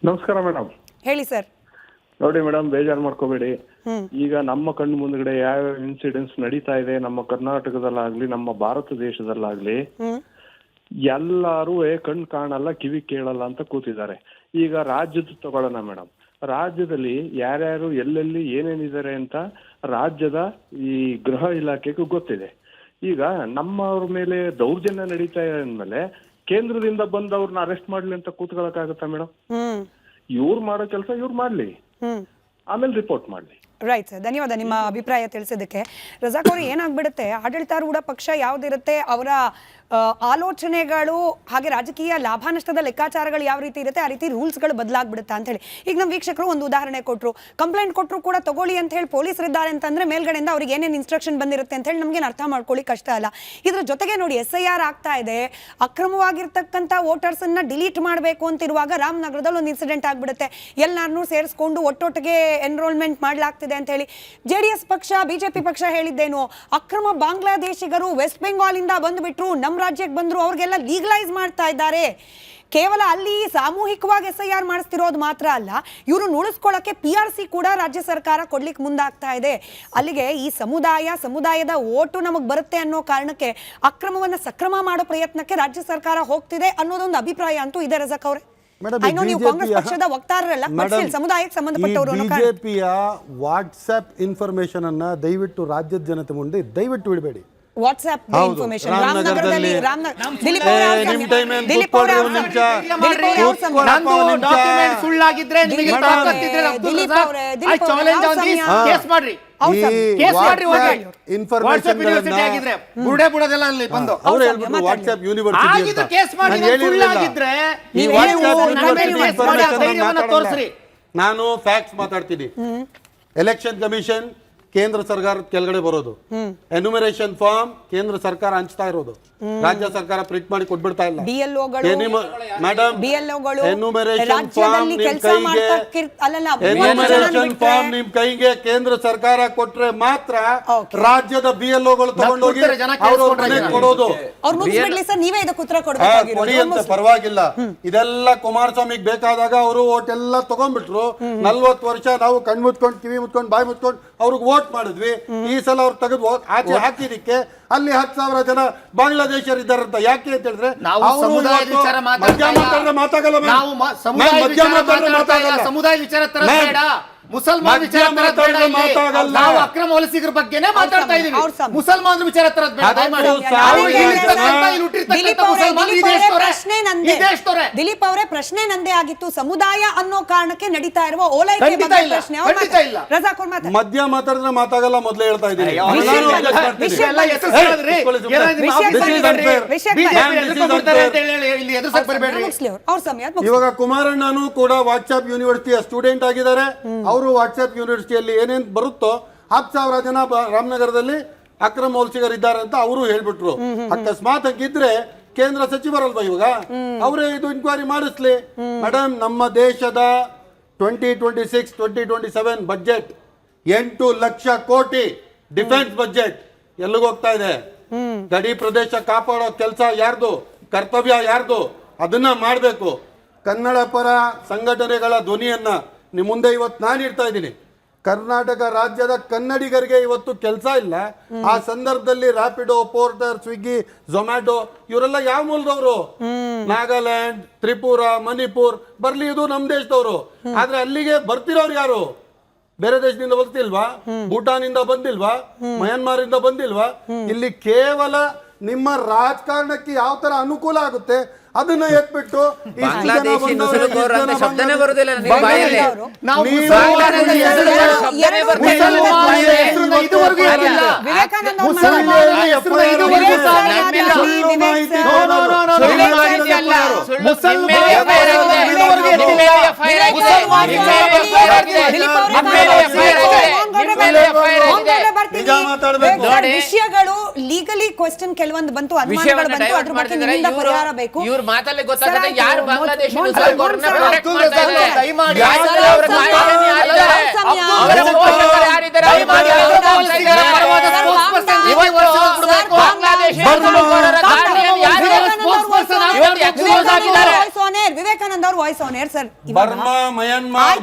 ನಮಸ್ಕಾರ ಮೇಡಮ್. ಹೇಳಿ ಸರ್. ನೋಡಿ ಮೇಡಮ್, ಬೇಜಾರು ಮಾಡ್ಕೋಬೇಡಿ. ಈಗ ನಮ್ಮ ಕಣ್ಣು ಮುಂದ್ಗಡೆ ಯಾವ ಇನ್ಸಿಡೆಂಟ್ಸ್ ನಡೀತಾ ಇದೆ ನಮ್ಮ ಕರ್ನಾಟಕದಲ್ಲಾಗ್ಲಿ ನಮ್ಮ ಭಾರತ ದೇಶದಲ್ಲಾಗ್ಲಿ, ಎಲ್ಲಾರು ಕಣ್ ಕಾಣಲ್ಲ ಕಿವಿ ಕೇಳಲ್ಲ ಅಂತ ಕೂತಿದ್ದಾರೆ. ಈಗ ರಾಜ್ಯದ ತಗೊಳ್ಳೋಣ ಮೇಡಮ್. ರಾಜ್ಯದಲ್ಲಿ ಯಾರ್ಯಾರು ಎಲ್ಲೆಲ್ಲಿ ಏನೇನಿದ್ದಾರೆ ಅಂತ ರಾಜ್ಯದ ಈ ಗೃಹ ಇಲಾಖೆಗೂ ಗೊತ್ತಿದೆ. ಈಗ ನಮ್ಮವ್ರ ಮೇಲೆ ದೌರ್ಜನ್ಯ ನಡೀತಾ ಇದೆ ಅಂದ್ಮೇಲೆ ಕೇಂದ್ರದಿಂದ ಬಂದು ಅವ್ರನ್ನ ಅರೆಸ್ಟ್ ಮಾಡ್ಲಿ ಅಂತ ಕೂತ್ಕೊಳ್ಳೋಕ್ಕಾಗತ್ತಾ ಮೇಡಮ್? ಇವ್ರು ಮಾಡೋ ಕೆಲಸ ಇವ್ರು ಮಾಡ್ಲಿ, ಆಮೇಲೆ ರಿಪೋರ್ಟ್ ಮಾಡ್ಲಿ. ರೈಟ್ ಸರ್, ಧನ್ಯವಾದ ನಿಮ್ಮ ಅಭಿಪ್ರಾಯ ತಿಳಿಸೋದಕ್ಕೆ. ರಜಾಕ್ ಅವರು, ಏನಾಗ್ಬಿಡುತ್ತೆ, ಆಡಳಿತಾರೂಢ ಪಕ್ಷ ಯಾವ್ದಿರುತ್ತೆ ಅವರ ಆಲೋಚನೆಗಳು ಹಾಗೆ ರಾಜಕೀಯ ಲಾಭ ನಷ್ಟದ ಲೆಕ್ಕಾಚಾರಗಳು ಯಾವ ರೀತಿ ಇರುತ್ತೆ ಆ ರೀತಿ ರೂಲ್ಸ್ಗಳು ಬದಲಾಗ್ಬಿಡುತ್ತಾ ಅಂತ ಹೇಳಿ. ಈಗ ನಮ್ಮ ವೀಕ್ಷಕರು ಒಂದು ಉದಾಹರಣೆ ಕೊಟ್ಟರು, ಕಂಪ್ಲೇಂಟ್ ಕೊಟ್ಟರು ಕೂಡ ತಗೊಳ್ಳಿ ಅಂತ ಹೇಳಿ ಪೊಲೀಸರಿದ್ದಾರೆ ಅಂತಂದ್ರೆ ಮೇಲ್ಗಡೆಯಿಂದ ಅವ್ರಿಗೆ ಏನೇನು ಇನ್ಸ್ಟ್ರಕ್ಷನ್ ಬಂದಿರುತ್ತೆ ಅಂತ ಹೇಳಿ ನಮ್ಗೇನು ಅರ್ಥ ಮಾಡ್ಕೊಳ್ಳಿ ಕಷ್ಟ ಅಲ್ಲ. ಇದ್ರ ಜೊತೆಗೆ ನೋಡಿ, SIR ಆಗ್ತಾ ಇದೆ, ಅಕ್ರಮವಾಗಿರ್ತಕ್ಕಂಥ ವೋಟರ್ಸ್ ಅನ್ನ ಡಿಲೀಟ್ ಮಾಡಬೇಕು ಅಂತಿರುವಾಗ ರಾಮನಗರದಲ್ಲಿ ಒಂದು ಇನ್ಸಿಡೆಂಟ್ ಆಗ್ಬಿಡುತ್ತೆ. ಎಲ್ಲಾರನ್ನೂ ಸೇರಿಸ್ಕೊಂಡು ಒಟ್ಟೊಟ್ಟಿಗೆ ಎನ್ರೋಲ್ಮೆಂಟ್ ಮಾಡ್ಲಾಗ್ತಿದೆ ಅಂತ ಹೇಳಿ JDS ಪಕ್ಷ BJP ಪಕ್ಷ ಹೇಳಿದ್ದೇನು, ಅಕ್ರಮ ಬಾಂಗ್ಲಾದೇಶಿಗರು ವೆಸ್ಟ್ ಬೆಂಗಾಲ್ ಇಂದ ಬಂದ್ಬಿಟ್ರು, ನಮ್ಮ ರಾಜ್ಯಕ್ಕೆ ಬಂದ್ರು, ಅವ್ರಿಗೆಲ್ಲ ಲೀಗಲೈಸ್ ಮಾಡ್ತಾ ಇದ್ದಾರೆ. ಕೇವಲ ಅಲ್ಲಿ ಸಾಮೂಹಿಕವಾಗಿ SIR ಮಾಡಿಸ್ತಿರೋದು ಮಾತ್ರ ಅಲ್ಲ, ಇವ್ರನ್ನ ಉಳಿಸ್ಕೊಳ್ಳೋಕೆ PRC ಕೂಡ ರಾಜ್ಯ ಸರ್ಕಾರ ಕೊಡ್ಲಿಕ್ಕೆ ಮುಂದಾಗ್ತಾ ಇದೆ. ಅಲ್ಲಿಗೆ ಈ ಸಮುದಾಯದ ಓಟು ನಮಗ್ ಬರುತ್ತೆ ಅನ್ನೋ ಕಾರಣಕ್ಕೆ ಅಕ್ರಮವನ್ನ ಸಕ್ರಮ ಮಾಡೋ ಪ್ರಯತ್ನಕ್ಕೆ ರಾಜ್ಯ ಸರ್ಕಾರ ಹೋಗ್ತಿದೆ ಅನ್ನೋದೊಂದು ಅಭಿಪ್ರಾಯ ಅಂತೂ ಇದೆ. ರಜಾಕ್ ಅವರೇ, ನೀವು ಕಾಂಗ್ರೆಸ್ ಪಕ್ಷದ ವಕ್ತಾರರಲ್ಲ, ಸಮುದಾಯಕ್ಕೆ ಸಂಬಂಧಪಟ್ಟವರು. ಬಿಜೆಪಿಯ ವಾಟ್ಸ್ಆಪ್ ಇನ್ಫಾರ್ಮೇಶನ್ ಅನ್ನ ದಯವಿಟ್ಟು ರಾಜ್ಯದ ಜನತೆ ಮುಂದೆ ದಯವಿಟ್ಟು ಬಿಡಬೇಡಿ. ವಾಟ್ಸ್ಆಪ್ ಇನ್ಫಾರ್ಮೇಶನ್ ರಾಮನಗರದಲ್ಲಿ ಸುಳ್ಳಾಗಿದ್ರೆ ನಾನು ಫ್ಯಾಕ್ಟ್ಸ್ ಮಾತಾಡ್ತೀನಿ. ಎಲೆಕ್ಷನ್ ಕಮಿಷನ್ ಕೇಂದ್ರ ಸರ್ಕಾರ ಕೆಳಗಡೆ ಬರೋದು, ಎನ್ಯುಮರೇಷನ್ ಫಾರ್ಮ್ ಕೇಂದ್ರ ಸರ್ಕಾರ ಹಂಚ್ತಾ ಇರೋದು, ರಾಜ್ಯ ಸರ್ಕಾರ ಪ್ರಿಂಟ್ ಮಾಡಿ ಕೊಟ್ಬಿಡ್ತಾ ಇಲ್ಲ. ಮೇಡಮ್, ಎನ್ಯುಮರೇಷನ್ ಫಾರ್ಮ್ ನಿಮ್ ಕೈಗೆ ಕೇಂದ್ರ ಸರ್ಕಾರ ಕೊಟ್ರೆ ಮಾತ್ರ ರಾಜ್ಯದ BLOಗಳು ತಗೊಂಡೋಗಿ ಕೊಡೋದು. ಕೊಡಿ ಅಂತ ಪರವಾಗಿಲ್ಲ. ಇದೆಲ್ಲ ಕುಮಾರಸ್ವಾಮಿಗೆ ಬೇಕಾದಾಗ ಅವರು ಓಟ್ ಎಲ್ಲ ತಗೊಂಡ್ಬಿಟ್ರು. 40 ವರ್ಷ ನಾವು ಕಣ್ ಮುತ್ಕೊಂಡು ಕಿವಿ ಮುತ್ಕೊಂಡು ಬಾಯಿ ಮುತ್ಕೊಂಡು ಅವ್ರಿಗೆ ವೋಟ್ ಮಾಡಿದ್ವಿ. ಈ ಸಲ ಅವ್ರು ತೆಗೆದು ಆಚೆ ಹಾಕಿದಕ್ಕೆ ಅಲ್ಲಿ 10,000 ಜನ ಬಾಂಗ್ಲಾದೇಶರಿದ್ದಾರಂತ. ಯಾಕೆ ಅಂತ ಹೇಳಿದ್ರೆ ನಾವು ಅವರು ಸಮುದಾಯದ ವಿಚಾರ ಮಧ್ಯ ಮಾತಾಡಿದ್ರೆ ಮಾತಾಗಲ್ಲ ma'am. ನಾವು ಸಮುದಾಯ ಮಧ್ಯ ಮಾತಾಡಿದ್ರೆ ಮಾತಾಗಲ್ಲ. ಸಮುದಾಯ ವಿಚಾರ ತರ ಬೇಡ, ಮುಸಲ್ಮಾನ್ ವಿಚಾರ ತರದ್ ಬೇಡ ಇಲ್ಲಿ. ನಾವು ಅಕ್ರಮ ವಲಸಿಗರ ಬಗ್ಗೆನೇ ಮಾತಾಡ್ತಾ ಇದೀವಿ. ಮುಸಲ್ಮಾನರ ವಿಚಾರ ತರದ್ ಬೇಡ. ದಿಲೀಪ್ ಅವರೇ, ಪ್ರಶ್ನೆ ನಂದೇ ಆಗಿತ್ತು. ಸಮುದಾಯ ಅನ್ನೋ ಕಾರಣಕ್ಕೆ ನಡೀತಾ ಇರುವ ಓಲೈಕೆ ಬಗ್ಗೆ ಪ್ರಶ್ನೆ. ರಜಾಕ್ ಅವ್ರು ಮಾತಾಡಿ. ಮಧ್ಯ ಮಾತಾಡಿದ್ರೆ ಮಾತಾಗಲ್ಲ ಮೊದಲೇ ಹೇಳ್ತಾ ಇದ್ದೀನಿ. ಇವಾಗ ಕುಮಾರಣ್ಣನು ಕೂಡ ವಾಟ್ಸ್ಆಪ್ ಯೂನಿವರ್ಸಿಟಿಯ ಸ್ಟೂಡೆಂಟ್ ಆಗಿದ್ದಾರೆ. ಅವರು ವಾಟ್ಸ್ಆಪ್ ಯೂನಿವರ್ಸಿಟಿಯಲ್ಲಿ ಏನೇನ್ ಬರುತ್ತೋ 10,000 ಜನ ರಾಮನಗರದಲ್ಲಿ ಅಕ್ರಮ ವಲಸಿಗರಿದ್ದಾರೆ ಅಂತ ಅವರು ಹೇಳ್ಬಿಟ್ರು. ಅಕಸ್ಮಾತ್ ಹಂಗಿದ್ರೆ ಕೇಂದ್ರ ಸಚಿವರಲ್ವಾ ಇವಾಗ, ಅವರೇ ಇದು ಇನ್ಕ್ವೈರಿ ಮಾಡಿಸ್ಲಿ. ಮೇಡಮ್, ನಮ್ಮ ದೇಶದ 2026-2027 ಬಜೆಟ್ 8 ಲಕ್ಷ ಕೋಟಿ ಡಿಫೆನ್ಸ್ ಬಜೆಟ್ ಎಲ್ಲಿಗೋಗ್ತಾ ಇದೆ? ಗಡಿ ಪ್ರದೇಶ ಕಾಪಾಡೋ ಕೆಲಸ ಯಾರ್ದು, ಕರ್ತವ್ಯ ಯಾರ್ದು, ಅದನ್ನ ಮಾಡಬೇಕು. ಕನ್ನಡ ಪರ ಸಂಘಟನೆಗಳ ಧ್ವನಿಯನ್ನ ನಿಮ್ಮ ಮುಂದೆ ಇವತ್ತು ನಾನು ಇಡ್ತಾ ಇದ್ದೀನಿ. ಕರ್ನಾಟಕ ರಾಜ್ಯದ ಕನ್ನಡಿಗರಿಗೆ ಇವತ್ತು ಕೆಲಸ ಇಲ್ಲ. ಆ ಸಂದರ್ಭದಲ್ಲಿ ರ್ಯಾಪಿಡೋ, ಪೋರ್ಟರ್, ಸ್ವಿಗ್ಗಿ, ಝೊಮ್ಯಾಟೊ ಇವರೆಲ್ಲ ಯಾವ ಮೂಲದವರು? ನಾಗಾಲ್ಯಾಂಡ್, ತ್ರಿಪುರ, ಮಣಿಪುರ್ ಬರ್ಲಿ, ಇದು ನಮ್ಮ ದೇಶದವರು. ಆದ್ರೆ ಅಲ್ಲಿಗೆ ಬರ್ತಿರೋರು ಯಾರು? ಬೇರೆ ದೇಶದಿಂದ ಬರ್ತಿಲ್ವಾ? ಭೂಟಾನಿಂದ ಬಂದಿಲ್ವಾ? ಮಯನ್ಮಾರ್ ಇಂದ ಬಂದಿಲ್ವಾ? ಇಲ್ಲಿ ಕೇವಲ ನಿಮ್ಮ ರಾಜಕಾರಣಕ್ಕೆ ಯಾವ ತರ ಅನುಕೂಲ ಆಗುತ್ತೆ ಅದನ್ನ ಎತ್ಬಿಟ್ಟು ಶಬ್ದನೇ ಬರುದಿಲ್ಲ ಬಾಯಲ್ಲಿ. ವಿಷಯಗಳು ಲೀಗಲಿ ಕ್ವೆಶ್ಚನ್ ಕೆಲವೊಂದು ಬಂತು, ಅನುಮಾನಗಳು ಬಂತು, ಅದ್ರ ಬಗ್ಗೆ ನಿಮ್ಮಿಂದ ಪರಿಹಾರ ಬೇಕು. ಇವ್ರ ಮಾತಲ್ಲೇ ಗೊತ್ತಾಗುತ್ತೆ ಯಾರು ಬಾಂಗ್ಲಾದೇಶ ವಿವೇಕಾನಂದ ಅವ್ರ voice on air sir. Burma, Myanmar,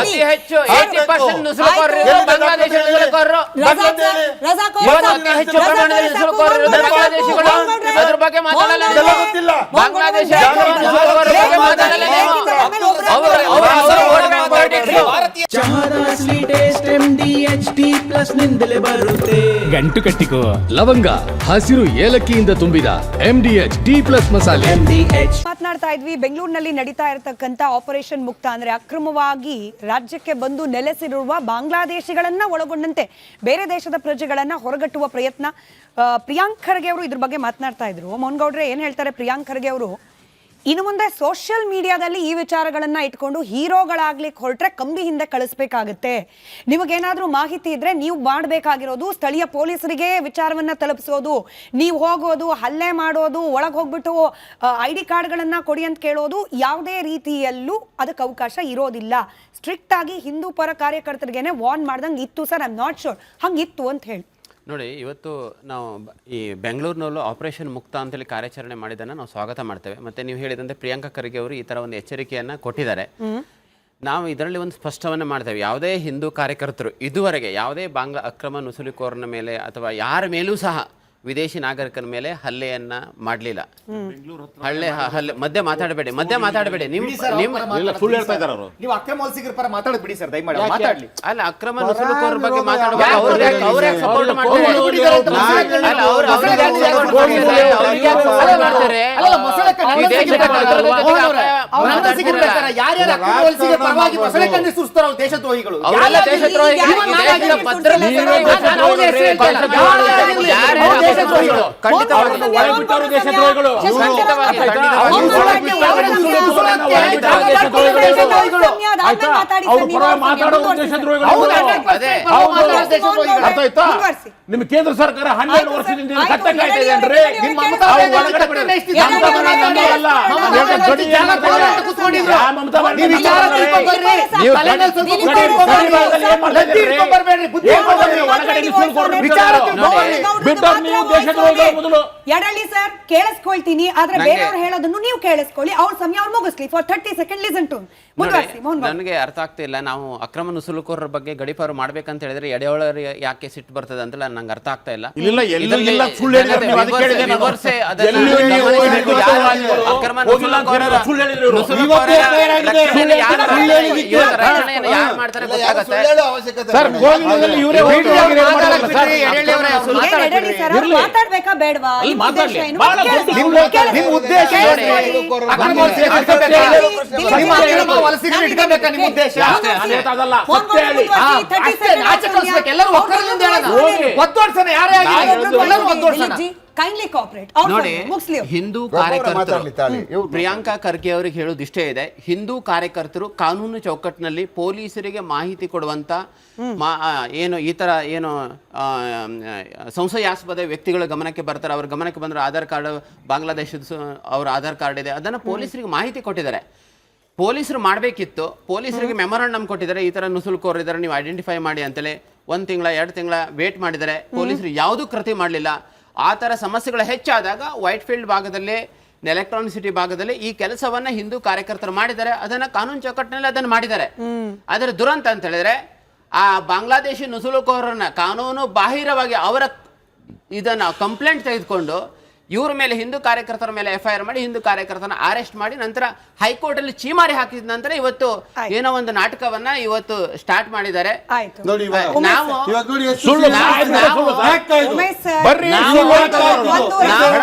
ಅತಿ ಹೆಚ್ಚು 80% ನುಸುಳುಕೋರರು ಬಾಂಗ್ಲಾದೇಶ ನುಸುಳುಕೋರರು, ಅತಿ ಹೆಚ್ಚು ಪ್ರಮಾಣದಲ್ಲಿ ನುಸುಳುಕೋರರು ಬಾಂಗ್ಲಾದೇಶಿಗಳು. ಅದ್ರ ಬಗ್ಗೆ ಮಾತಾಡಲ್ಲ. ಬಾಂಗ್ಲಾದೇಶ ಬಗ್ಗೆ ಮಾತಾಡಲ್ಲ. ಚಹಾದ ಸ್ವೀಟ್ ಟೇಸ್ಟ್ MDHD+ ನಿಂದಲೇ ಬರುತ್ತೆ. ಗಂಟು ಕಟ್ಟಿಕೋ ಲವಂಗ, ಹಸಿರು ಏಲಕ್ಕಿಯಿಂದ ತುಂಬಿದ MDHD+ ಮಸಾಲೆ. ಮಾತನಾಡ್ತಾ ಇದ್ವಿ, ಬೆಂಗಳೂರಿನಲ್ಲಿ ನಡೀತಾ ಇರತಕ್ಕಂತ ಆಪರೇಷನ್ ಮುಕ್ತ ಅಂದ್ರೆ ಅಕ್ರಮವಾಗಿ ರಾಜ್ಯಕ್ಕೆ ಬಂದು ನೆಲೆಸಿರುವ ಬಾಂಗ್ಲಾದೇಶಿಗಳನ್ನ ಒಳಗೊಂಡಂತೆ ಬೇರೆ ದೇಶದ ಪ್ರಜೆಗಳನ್ನ ಹೊರಗಟ್ಟುವ ಪ್ರಯತ್ನ. ಪ್ರಿಯಾಂಕ್ ಖರ್ಗೆ ಅವರು ಇದ್ರ ಬಗ್ಗೆ ಮಾತನಾಡ್ತಾ ಇದ್ರು. ಮೋಹನ್ ಗೌಡ್ರೆ ಏನ್ ಹೇಳ್ತಾರೆ ಪ್ರಿಯಾಂಕ್ ಖರ್ಗೆ ಅವರು? ಇನ್ನು ಮುಂದೆ ಸೋಷಿಯಲ್ ಮೀಡಿಯಾದಲ್ಲಿ ಈ ವಿಚಾರಗಳನ್ನ ಇಟ್ಕೊಂಡು ಹೀರೋಗಳಾಗ್ಲಿಕ್ಕೆ ಹೊರಟ್ರೆ ಕಂಬಿ ಹಿಂದೆ ಕಳಿಸ್ಬೇಕಾಗತ್ತೆ. ನಿಮಗೇನಾದ್ರೂ ಮಾಹಿತಿ ಇದ್ರೆ ನೀವು ಮಾಡಬೇಕಾಗಿರೋದು ಸ್ಥಳೀಯ ಪೊಲೀಸರಿಗೆ ವಿಚಾರವನ್ನ ತಲುಪಿಸೋದು. ನೀವು ಹೋಗೋದು, ಹಲ್ಲೆ ಮಾಡೋದು, ಒಳಗೆ ಹೋಗ್ಬಿಟ್ಟು ID ಕಾರ್ಡ್ಗಳನ್ನ ಕೊಡಿ ಅಂತ ಕೇಳೋದು, ಯಾವುದೇ ರೀತಿಯಲ್ಲೂ ಅದಕ್ಕೆ ಅವಕಾಶ ಇರೋದಿಲ್ಲ. ಸ್ಟ್ರಿಕ್ಟ್ ಆಗಿ ಹಿಂದೂ ಪರ ಕಾರ್ಯಕರ್ತರಿಗೇನೆ ವಾರ್ನ್ ಮಾಡ್ದಂಗೆ ಇತ್ತು sir. I am not sure ಹಂಗಿತ್ತು ಅಂತ ಹೇಳಿ. ನೋಡಿ, ಇವತ್ತು ನಾವು ಈ ಬೆಂಗಳೂರಿನಲ್ಲೂ ಆಪರೇಷನ್ ಮುಕ್ತ ಅಂತೇಳಿ ಕಾರ್ಯಾಚರಣೆ ಮಾಡಿದ್ದನ್ನು ನಾವು ಸ್ವಾಗತ ಮಾಡ್ತೇವೆ. ಮತ್ತು ನೀವು ಹೇಳಿದಂತೆ ಪ್ರಿಯಾಂಕಾ ಖರ್ಗೆ ಅವರು ಈ ಥರ ಒಂದು ಎಚ್ಚರಿಕೆಯನ್ನು ಕೊಟ್ಟಿದ್ದಾರೆ. ನಾವು ಇದರಲ್ಲಿ ಒಂದು ಸ್ಪಷ್ಟವನ್ನು ಮಾಡ್ತೇವೆ, ಯಾವುದೇ ಹಿಂದೂ ಕಾರ್ಯಕರ್ತರು ಇದುವರೆಗೆ ಯಾವುದೇ ಬಾಂಗ್ಲಾ ಅಕ್ರಮ ನುಸುಳುಕೋರನ ಮೇಲೆ ಅಥವಾ ಯಾರ ಮೇಲೂ ಸಹ ವಿದೇಶಿ ನಾಗರಿಕರ ಮೇಲೆ ಹಲ್ಲೆಯನ್ನ ಮಾಡಲಿಲ್ಲ. ಹಲ್ಲೆ ಮಧ್ಯೆ ಮಾತಾಡಬೇಡಿ. ನೀವು ಅಕ್ರಮ ವಲಸಿಗರ ಪರ ಮಾತಾಡೋದು ಬಿಡಿ ಸರ್, ದಯಮಾಡಿ ಮಾತಾಡ್ಲಿ. ಅಲ್ಲ, ಅಕ್ರಮ ನುಸುಳುಕೋರರ ಬಗ್ಗೆ ಮಾತಾಡುವಾಗ ಅವ್ರೇ ಸಪೋರ್ಟ್ ಮಾಡ್ತಾರೆ. ದೇಶದ್ರೋಹಿಗಳು ನಿಮ್ಮ ಕೇಂದ್ರ ಸರ್ಕಾರ 12 ವರ್ಷದಿಂದ ಎಡಳ್ಳಿ ಸರ್ ಕೇಳಿಸ್ಕೊಳ್ತೀನಿ, ಆದ್ರೆ ಬೇರೆಯವ್ರು ಹೇಳೋದನ್ನು ನೀವು ಕೇಳಿಸ್ಕೊಳ್ಳಿ, ಅವ್ರ ಸಮಯ ಅವ್ರು ಮುಗಿಸ್ಲಿ. ಫಾರ್ 30 ಸೆಕೆಂಡ್ ಲಿಸನ್ ಟು ನನಗೆ ಅರ್ಥ ಆಗ್ತಾ ಇಲ್ಲ. ನಾವು ಅಕ್ರಮ ನುಸುಳುಕೋರರ ಬಗ್ಗೆ ಗಡೀಪಾರು ಮಾಡ್ಬೇಕಂತ ಹೇಳಿದ್ರೆ ಎಡೆಯೊಳರು ಯಾಕೆ ಸಿಟ್ಟು ಬರ್ತದೆ ಅಂತ ನಂಗೆ ಅರ್ಥ ಆಗ್ತಾ ಇಲ್ಲ. ಮಾತಾಡ್ಬೇಕಾ ಬೇಡವಾ? Kindly cooperate. ನೋಡಿ, ಹಿಂದೂ ಕಾರ್ಯಕರ್ತರು ಪ್ರಿಯಾಂಕಾ ಖರ್ಗೆ ಅವರಿಗೆ ಹೇಳೋದು ಇಷ್ಟೇ ಇದೆ, ಹಿಂದೂ ಕಾರ್ಯಕರ್ತರು ಕಾನೂನು ಚೌಕಟ್ಟಿನಲ್ಲಿ ಪೊಲೀಸರಿಗೆ ಮಾಹಿತಿ ಕೊಡುವಂತ ಏನು ಈ ತರ ಏನು ಸಂಶಯಾಸ್ಪದ ವ್ಯಕ್ತಿಗಳ ಗಮನಕ್ಕೆ ಬರ್ತಾರೆ, ಅವ್ರ ಗಮನಕ್ಕೆ ಬಂದ್ರೆ ಆಧಾರ್ ಕಾರ್ಡ್ ಬಾಂಗ್ಲಾದೇಶದ ಅವ್ರ ಆಧಾರ್ ಕಾರ್ಡ್ ಇದೆ, ಅದನ್ನು ಪೊಲೀಸರಿಗೆ ಮಾಹಿತಿ ಕೊಟ್ಟಿದ್ದಾರೆ. ಪೊಲೀಸರು ಮಾಡಬೇಕಿತ್ತು, ಪೊಲೀಸರಿಗೆ ಮೆಮೊರಾಂಡಮ್ ಕೊಟ್ಟಿದ್ದಾರೆ, ಈ ತರ ನುಸುಳುಕೋರಿದ್ದಾರೆ ನೀವು ಐಡೆಂಟಿಫೈ ಮಾಡಿ ಅಂತೇಳಿ 1 ತಿಂಗಳ 2 ತಿಂಗಳ ವೇಟ್ ಮಾಡಿದ್ದಾರೆ, ಪೊಲೀಸರು ಯಾವುದೂ ಕೃತಿ ಮಾಡಲಿಲ್ಲ. ಆ ಥರ ಸಮಸ್ಯೆಗಳು ಹೆಚ್ಚಾದಾಗ ವೈಟ್ ಫೀಲ್ಡ್ ಭಾಗದಲ್ಲಿ, ಎಲೆಕ್ಟ್ರಾನಿಕ್ ಸಿಟಿ ಭಾಗದಲ್ಲಿ ಈ ಕೆಲಸವನ್ನ ಹಿಂದೂ ಕಾರ್ಯಕರ್ತರು ಮಾಡಿದ್ದಾರೆ, ಅದನ್ನ ಕಾನೂನು ಚೌಕಟ್ಟಿನಲ್ಲಿ ಅದನ್ನು ಮಾಡಿದ್ದಾರೆ. ಅದರ ದುರಂತ ಅಂತ ಹೇಳಿದ್ರೆ ಆ ಬಾಂಗ್ಲಾದೇಶಿ ನುಸುಳುಕೋರನ್ನ ಕಾನೂನು ಬಾಹಿರವಾಗಿ ಅವರ ಇದನ್ನ ಕಂಪ್ಲೇಂಟ್ ತೆಗೆದುಕೊಂಡು ಇವ್ರ ಮೇಲೆ ಹಿಂದೂ ಕಾರ್ಯಕರ್ತರ ಮೇಲೆ FIR ಮಾಡಿ ಹಿಂದೂ ಕಾರ್ಯಕರ್ತನ ಅರೆಸ್ಟ್ ಮಾಡಿ ನಂತರ ಹೈಕೋರ್ಟ್ ಅಲ್ಲಿ ಚೀಮಾರಿ ಹಾಕಿದ ನಂತರ ಇವತ್ತು ಏನೋ ಒಂದು ನಾಟಕವನ್ನ ಇವತ್ತು ಸ್ಟಾರ್ಟ್ ಮಾಡಿದ್ದಾರೆ.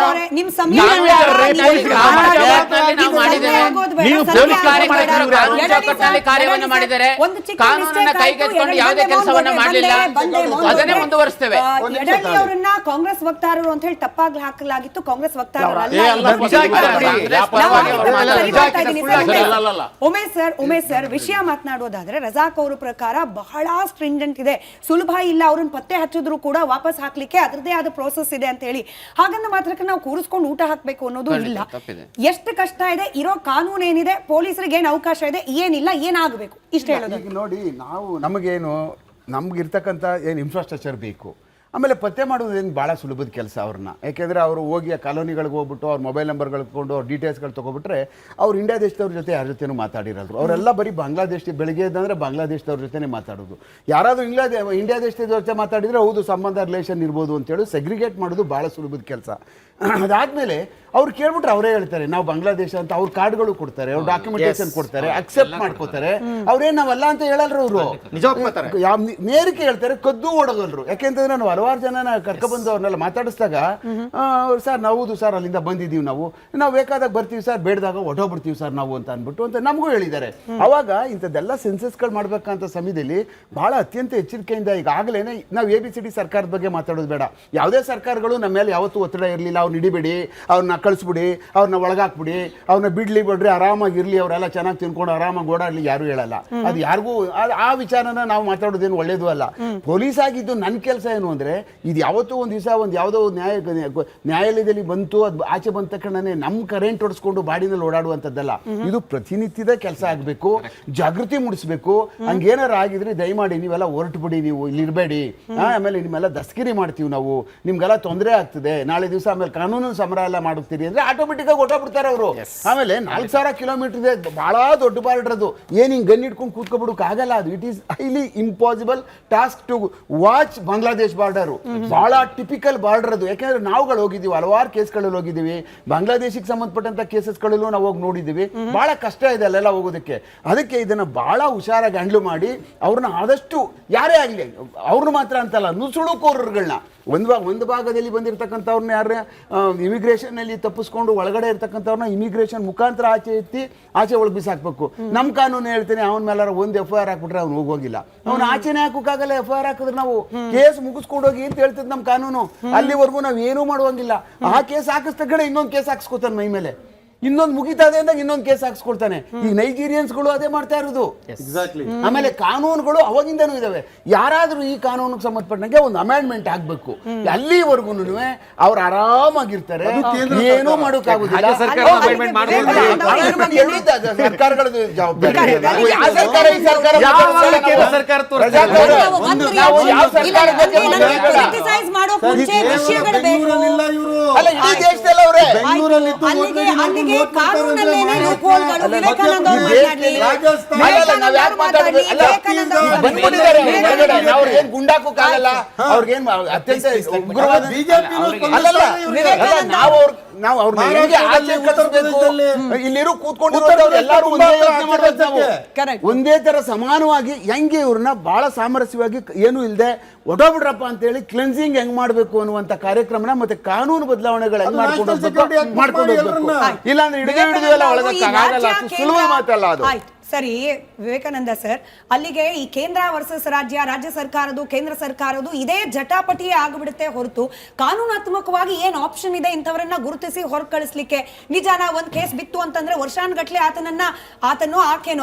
ಕಾರ್ಯವನ್ನು ಮಾಡಿದ್ದಾರೆ, ಕಾನೂನನ್ನ ಕೈಗೆತ್ತಿಕೊಂಡು ಯಾವುದೇ ಕೆಲಸವನ್ನ ಮಾಡಲಿಲ್ಲ, ಅದನ್ನೇ ಮುಂದುವರಿಸ್ತೇವೆ. ಕಾಂಗ್ರೆಸ್ ವಕ್ತಾರರು ಅಂತ ಹೇಳಿ ತಪ್ಪಾಗಿ ಹಾಕಲಾಗಿತ್ತು. ಕಾಂಗ್ರೆಸ್ ಉಮೇಶ್ ಸರ್ ವಿಷಯ ಮಾತನಾಡೋದಾದ್ರೆ ರಜಾಕ್ ಅವರ ಪ್ರಕಾರ ಬಹಳ ಸ್ಟ್ರಿಂಜೆಂಟ್ ಇದೆ, ಸುಲಭ ಇಲ್ಲ, ಅವ್ರನ್ನ ಪತ್ತೆ ಹಚ್ಚಿದ್ರು ಕೂಡ ವಾಪಸ್ ಹಾಕ್ಲಿಕ್ಕೆ ಅದರದೇ ಆದ ಪ್ರೋಸೆಸ್ ಇದೆ ಅಂತ ಹೇಳಿ. ಹಾಗಂದ ಮಾತ್ರಕ್ಕೆ ನಾವು ಕೂರಿಸ್ಕೊಂಡು ಊಟ ಹಾಕ್ಬೇಕು ಅನ್ನೋದು ಇಲ್ಲ. ಎಷ್ಟು ಕಷ್ಟ ಇದೆ, ಇರೋ ಕಾನೂನು ಏನಿದೆ, ಪೊಲೀಸರಿಗೆ ಏನು ಅವಕಾಶ ಇದೆ, ಏನಿಲ್ಲ, ಏನಾಗಬೇಕು ಇಷ್ಟ ಹೇಳೋದು. ನೋಡಿ, ನಾವು ನಮ್ಗಿರ್ತಕ್ಕಂಥ ಏನು ಇನ್ಫ್ರಾಸ್ಟ್ರಕ್ಚರ್ ಬೇಕು, ಆಮೇಲೆ ಪತ್ತೆ ಮಾಡೋದು ಏನು ಭಾಳ ಸುಲಭದ ಕೆಲಸ ಅವ್ರನ್ನ. ಯಾಕೆಂದರೆ ಅವರು ಹೋಗಿ ಆ ಕಾಲೋನಿಗಳಿಗೆ ಹೋಗ್ಬಿಟ್ಟು ಅವ್ರ ಮೊಬೈಲ್ ನಂಬರ್ಗಳು ತೊಗೊಂಡು ಅವ್ರ ಡೀಟೇಲ್ಸ್ಗಳು ತೊಗೊಬಿಟ್ರೆ ಅವ್ರು ಇಂಡಿಯಾ ದೇಶದವ್ರ ಜೊತೆ ಯಾರ ಜೊತೆನೂ ಮಾತಾಡಿರೋದು. ಅವರೆಲ್ಲ ಬರೀ ಬಾಂಗ್ಲಾದೇಶ ಬೆಳಗ್ಗೆ ಇದ್ದಂದರೆ ಬಾಂಗ್ಲಾದೇಶದವ್ರ ಜೊತೆ ಮಾತಾಡೋದು. ಯಾರಾದರೂ ಇಂಡಿಯಾ ದೇಶದ ಜೊತೆ ಮಾತಾಡಿದರೆ ಹೌದು ಸಂಬಂಧ ರಿಲೇಷನ್ ಇರ್ಬೋದು ಅಂತೇಳಿ ಸೆಗ್ರಿಗೇಟ್ ಮಾಡೋದು ಭಾಳ ಸುಲಭದ ಕೆಲಸ. ಅದಾದಮೇಲೆ ಅವ್ರು ಕೇಳ್ಬಿಟ್ರೆ ಅವರೇ ಹೇಳ್ತಾರೆ ನಾವು ಬಾಂಗ್ಲಾದೇಶ ಅಂತ. ಅವ್ರ ಕಾರ್ಡ್ಗಳು ಕೊಡ್ತಾರೆ, ಅವ್ರ ಡಾಕ್ಯುಮೆಂಟೇಶನ್ ಕೊಡ್ತಾರೆ, ಅಕ್ಸೆಪ್ಟ್ ಮಾಡ್ಕೋತಾರೆ. ಅವ್ರೇನು ನಾವಲ್ಲ ಅಂತ ಹೇಳಲ್ರು ಅವರು, ನೇರಿಕೆ ಹೇಳ್ತಾರೆ, ಕದ್ದು ಓಡೋಗಲ್ರು. ಯಾಕೆಂತಂದ್ರೆ ನಾವು ಹಲವಾರು ಜನ ಕರ್ಕೊಬಂದು ಅವ್ರನ್ನೆಲ್ಲ ಮಾತಾಡಿಸಿದಾಗ ಸರ್ ಹೌದು ಸರ್ ಅಲ್ಲಿಂದ ಬಂದಿದ್ದೀವಿ, ನಾವು ಬೇಕಾದಾಗ ಬರ್ತೀವಿ ಸರ್, ಬೇಡದಾಗ ಹೊಟ್ಟೋಗ್ಬಿಡ್ತೀವಿ ಸರ್ ನಾವು ಅಂತ ಅಂದ್ಬಿಟ್ಟು ಅಂತ ನಮಗೂ ಹೇಳಿದ್ದಾರೆ. ಅವಾಗ ಇಂಥದ್ದೆಲ್ಲ ಸೆನ್ಸಸ್ಗಳು ಮಾಡ್ಬೇಕಂತ ಸಮಯದಲ್ಲಿ ಬಹಳ ಅತ್ಯಂತ ಎಚ್ಚರಿಕೆಯಿಂದ ಈಗಾಗಲೇ ನಾವು ABCD ಸರ್ಕಾರದ ಬಗ್ಗೆ ಮಾತಾಡೋದು ಬೇಡ. ಯಾವುದೇ ಸರ್ಕಾರಗಳು ನಮ್ಮ ಮೇಲೆ ಯಾವತ್ತೂ ಒತ್ತಡ ಇರಲಿಲ್ಲ, ಅವ್ರು ಹಿಡಿಬೇಡಿ, ಅವ್ರನ್ನ ಕಳಿಸ್ಬಿಡಿ, ಅವ್ರನ್ನ ಒಳಗಾಕ್ಬಿಡಿ, ಅವ್ರನ್ನ ಬಿಡ್ರಿ ಆರಾಮಾಗಿರ್ಲಿ, ಅವರೆಲ್ಲ ಚೆನ್ನಾಗಿ ತಿನ್ಕೊಂಡು ಆರಾಮಾಗಿ ಓಡಾಡ್ಲಿ, ಯಾರು ಹೇಳಲ್ಲ. ಅದು ಯಾರಿಗೂ ಆ ವಿಚಾರನ ನಾವು ಮಾತಾಡೋದೇನು ಒಳ್ಳೇದು ಅಲ್ಲ. ಪೊಲೀಸ್ ಆಗಿದ್ದು ನನ್ನ ಕೆಲಸ ಏನು ಅಂದ್ರೆ, ಇದು ಯಾವತ್ತೂ ಒಂದು ದಿವಸ ಒಂದು ಯಾವುದೋ ನ್ಯಾಯಾಲಯದಲ್ಲಿ ಬಂತು, ಅದು ಆಚೆ ಬಂದ ತಕ್ಷಣನೇ ನಮ್ಮ ಕರೆಂಟ್ ಹೊಡಿಸ್ಕೊಂಡು ಬಾಡಿನಲ್ಲಿ ಓಡಾಡುವಂಥದ್ದಲ್ಲ. ಇದು ಪ್ರತಿನಿತ್ಯದ ಕೆಲಸ ಆಗಬೇಕು, ಜಾಗೃತಿ ಮೂಡಿಸ್ಬೇಕು. ಹಂಗೇನಾರ ಆಗಿದ್ರೆ ದಯಮಾಡಿ ನೀವೆಲ್ಲ ಹೊರಟುಬಿಡಿ, ನೀವು ಇಲ್ಲಿ ಇರಬೇಡಿ, ಆಮೇಲೆ ನಿಮ್ಮೆಲ್ಲ ದಸ್ಕಿರಿ ಮಾಡ್ತೀವಿ ನಾವು, ನಿಮ್ಗೆಲ್ಲ ತೊಂದರೆ ಆಗ್ತದೆ, ನಾಳೆ ದಿವಸ ಆಮೇಲೆ ಕಾನೂನು ಸಮರ ಎಲ್ಲ ಮಾಡುತ್ತೀರಿ ಅಂದ್ರೆ ಆಟೋಮೆಟಿಕ್ ಆಗಿ ಹೊಟ್ಟೋಗ್ಬಿಡ್ತಾರೆ ಅವರು. ಆಮೇಲೆ 4000 ಕಿಲೋಮೀಟರ್ ಇದೆ, ಬಹಳ ದೊಡ್ಡ ಬಾರ್ಡರ್ ಅದು, ಏನ್ ಹಿಂಗ್ ಗನ್ ಇಟ್ಕೊಂಡು ಕೂತ್ಕೊಬಿಡಕ್ ಆಗಲ್ಲ. ಅದು it is highly impossible task to watch Bangladesh border. ಬಹಳ ಟಿಪಿಕಲ್ ಬಾರ್ಡರ್ ಅದು. ಯಾಕೆಂದ್ರೆ ನಾವುಗಳು ಹೋಗಿದ್ದೀವಿ, ಹಲವಾರು ಕೇಸ್ಗಳಲ್ಲಿ ಹೋಗಿದ್ದೀವಿ, ಬಾಂಗ್ಲಾದೇಶಿಗೆ ಸಂಬಂಧಪಟ್ಟಂತ ಕೇಸಸ್ಗಳಲ್ಲೂ ನಾವು ಹೋಗಿ ನೋಡಿದ್ದೀವಿ. ಬಹಳ ಕಷ್ಟ ಇದೆ ಅಲ್ಲೆಲ್ಲ ಹೋಗೋದಕ್ಕೆ. ಅದಕ್ಕೆ ಇದನ್ನ ಬಹಳ ಹುಷಾರಾಗಿ ಹ್ಯಾಂಡ್ಲ್ ಮಾಡಿ ಅವ್ರನ್ನ ಆದಷ್ಟು ಯಾರೇ ಆಗಲಿ, ಅವ್ರನ್ನ ಮಾತ್ರ ಅಂತಲ್ಲ, ನುಸುಳುಕೋರರುಗಳನ್ನ ಒಂದು ಭಾಗದಲ್ಲಿ ಬಂದಿರತಕ್ಕಂಥವ್ರನ್ನ ಯಾರೇ ಇಮಿಗ್ರೇಷನ್ನಲ್ಲಿ ತಪ್ಪಿಸ್ಕೊಂಡು ಒಳಗಡೆ ಇರ್ತಕ್ಕಂಥವ್ರನ್ನ ಇಮಿಗ್ರೇಷನ್ ಮುಖಾಂತರ ಆಚೆ ಒಳಗೆ ಬಿಸಾಕ್ಬೇಕು. ನಮ್ಮ ಕಾನೂನು ಹೇಳ್ತೇನೆ, ಅವನ ಮೇಲೆ ಒಂದು FIR ಹಾಕ್ಬಿಟ್ರೆ ಅವ್ನು ಹೋಗೋಗಿಲ್ಲ, ಅವ್ನು ಆಚೆನೆ ಹಾಕೋಕ್ಕಾಗಲ್ಲ. FIR ಹಾಕಿದ್ರೆ ನಾವು ಕೇಸ್ ಮುಗಿಸ್ಕೊಂಡು ಹೋಗಿ ಅಂತ ಹೇಳ್ತದೆ ನಮ್ಮ ಕಾನೂನು. ಅಲ್ಲಿವರೆಗೂ ನಾವು ಏನೂ ಮಾಡುವಂಗಿಲ್ಲ. ಆ ಕೇಸ್ ಹಾಕಿಸ್ತಕ್ಕಡೆ ಇನ್ನೊಂದು ಕೇಸ್ ಹಾಕ್ಸ್ಕೊತಾನೆ ಮೈ ಮೇಲೆ. ಇನ್ನೊಂದು ಮುಗಿತದೆ ಅಂದಾಗ ಇನ್ನೊಂದು ಕೇಸ್ ಹಾಕ್ಸ್ಕೊಳ್ತಾನೆ. ಈಗ ನೈಜೀರಿಯನ್ಸ್ಗಳು ಅದೇ ಮಾಡ್ತಾ ಇರೋದು. ಆಮೇಲೆ ಕಾನೂನುಗಳು ಅವಾಗಿಂದನೂ ಇದಾವೆ. ಯಾರಾದ್ರೂ ಈ ಕಾನೂನಿಗೆ ಸಂಬಂಧಪಟ್ಟಂಗೆ ಒಂದು ಅಮೆಂಡ್ಮೆಂಟ್ ಆಗ್ಬೇಕು. ಅಲ್ಲಿವರೆಗೂ ಅವ್ರು ಆರಾಮಾಗಿರ್ತಾರೆ, ಏನೂ ಮಾಡೋಕ್ಕಾಗುದಿಲ್ಲ. ಸರ್ಕಾರಗಳ ಜವಾಬ್ದಾರಿ. ಯಾವ ಸರ್ಕಾರ ಈ ಸರ್ಕಾರ ಅಲ್ಲ, ಇಡೀ ದೇಶದಲ್ಲಿ ಅವರೇ ಅವ್ರಿಗೇನ್ ಗುಂಡಾಕೋಕ್ಕಾಗಲ್ಲ, ಅವ್ರಿಗೇನ್ ಅತ್ಯಂತ ಉಗ್ರವಾದ ನಾವು ಅವ್ರನ್ನ ಆಚೆ ಕಳಿಸ್ಬೇಕು. ಇಲ್ಲಿರೋ ಕೂತ್ಕೊಂಡಿರೋರು ಎಲ್ಲರೂ ಒಂದೇ ತರ ಸಮಾನವಾಗಿ ಹೆಂಗೆ ಇವ್ರನ್ನ ಬಹಳ ಸಾಮರಸ್ಯವಾಗಿ ಏನು ಇಲ್ಲದೆ ಒಡೋಬಿಡ್ರಪ್ಪ ಅಂತ ಹೇಳಿ ಕ್ಲೆನ್ಸಿಂಗ್ ಹೆಂಗ್ ಮಾಡ್ಬೇಕು ಅನ್ನುವಂತ ಕಾರ್ಯಕ್ರಮನ ಮತ್ತೆ ಕಾನೂನು ಬದಲಾವಣೆಗಳು ಹೆಂಗ್ ಮಾಡ್ಕೊಂಡು ಹೋಗ್ಬೇಕು. ಇಲ್ಲಾಂದ್ರೆ ಹಿಡಿದು ಎಲ್ಲ ಒಳಗಕ್ಕಾಗಲ್ಲ. ಸುಲಭ ಮಾತಲ್ಲ ಅದು. ಸರಿ ವಿವೇಕಾನಂದ ಸರ್, ಅಲ್ಲಿಗೆ ಈ ಕೇಂದ್ರ ವರ್ಸಸ್ ರಾಜ್ಯ ಸರ್ಕಾರದ್ದು ಕೇಂದ್ರ ಸರ್ಕಾರದ್ದು ಇದೇ ಜಟಾಪಟಿಯೇ ಆಗಿಬಿಡುತ್ತೆ ಹೊರತು ಕಾನೂನಾತ್ಮಕವಾಗಿ ಏನ್ ಆಪ್ಷನ್ ಇದೆ ಇಂಥವರನ್ನ ಗುರುತಿಸಿ ಹೊರ ಕಳಿಸ್ಲಿಕ್ಕೆ. ನಿಜಾನ ಒಂದ್ ಕೇಸ್ ಬಿತ್ತು ಅಂತಂದ್ರೆ ವರ್ಷಾನ್ಗಟ್ಲೆ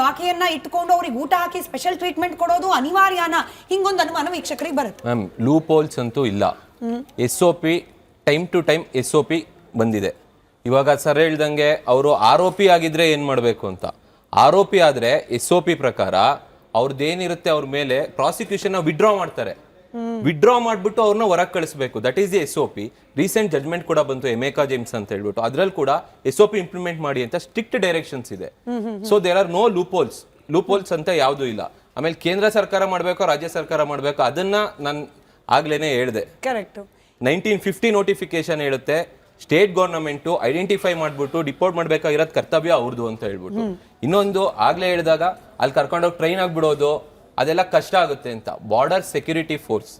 ಆಕೆಯನ್ನ ಇಟ್ಕೊಂಡು ಅವ್ರಿಗೆ ಊಟ ಹಾಕಿ ಸ್ಪೆಷಲ್ ಟ್ರೀಟ್ಮೆಂಟ್ ಕೊಡೋದು ಅನಿವಾರ್ಯನ? ಹಿಂಗೊಂದು ಅನುಮಾನ ವೀಕ್ಷಕರಿಗೆ ಬರುತ್ತೆ. ಮ್ಯಾಮ್, ಲೂಪ್ ಹೋಲ್ಸ್ ಅಂತೂ ಇಲ್ಲ. SOP time to time SOP ಬಂದಿದೆ. ಇವಾಗ ಸರ್ ಹೇಳ್ದಂಗೆ ಅವರು ಆರೋಪಿ ಆಗಿದ್ರೆ ಏನ್ ಮಾಡ್ಬೇಕು ಅಂತ, ಆರೋಪಿ ಆದ್ರೆ SOP ಪ್ರಕಾರ ಅವ್ರದ್ದೇನಿರುತ್ತೆ ಅವ್ರ ಮೇಲೆ ಪ್ರಾಸಿಕ್ಯೂಷನ್ ವಿಡ್ರಾ ಮಾಡ್ತಾರೆ. ವಿಡ್ರಾ ಮಾಡ್ಬಿಟ್ಟು ಅವ್ರನ್ನ ಹೊರಗೆ ಕಳಿಸ್ಬೇಕು. That is the SOP. Recent judgement ಕೂಡ ಬಂತು ಎಮೇಕಾ ಜೇಮ್ಸ್ ಅಂತ ಹೇಳ್ಬಿಟ್ಟು. ಅದ್ರಲ್ಲಿ ಕೂಡ SOP ಇಂಪ್ಲಿಮೆಂಟ್ ಮಾಡಿ ಅಂತ ಸ್ಟ್ರಿಕ್ಟ್ ಡೈರೆಕ್ಷನ್ಸ್ ಇದೆ. So there are no loopholes ಅಂತ ಯಾವ್ದು ಇಲ್ಲ. ಆಮೇಲೆ ಕೇಂದ್ರ ಸರ್ಕಾರ ಮಾಡ್ಬೇಕು ರಾಜ್ಯ ಸರ್ಕಾರ ಮಾಡ್ಬೇಕು, ಅದನ್ನ ನಾನು ಆಗ್ಲೇನೆ ಹೇಳ್ದೆ. 1950 ನೋಟಿಫಿಕೇಶನ್ ಹೇಳುತ್ತೆ ಸ್ಟೇಟ್ ಗವರ್ನಮೆಂಟ್ ಐಡೆಂಟಿಫೈ ಮಾಡ್ಬಿಟ್ಟು ಡಿಪೋರ್ಟ್ ಮಾಡ್ಬೇಕಾಗಿರೋದು ಕರ್ತವ್ಯ ಅವ್ರದ್ದು ಅಂತ ಹೇಳ್ಬಿಟ್ಟು. ಇನ್ನೊಂದು ಆಗ್ಲೇ ಹೇಳಿದಾಗ ಅಲ್ಲಿ ಕರ್ಕೊಂಡೋಗಿ ಟ್ರೈನ್ ಆಗ್ಬಿಡೋದು ಅದೆಲ್ಲ ಕಷ್ಟ ಆಗುತ್ತೆ ಅಂತ. ಬಾರ್ಡರ್ ಸೆಕ್ಯೂರಿಟಿ ಫೋರ್ಸ್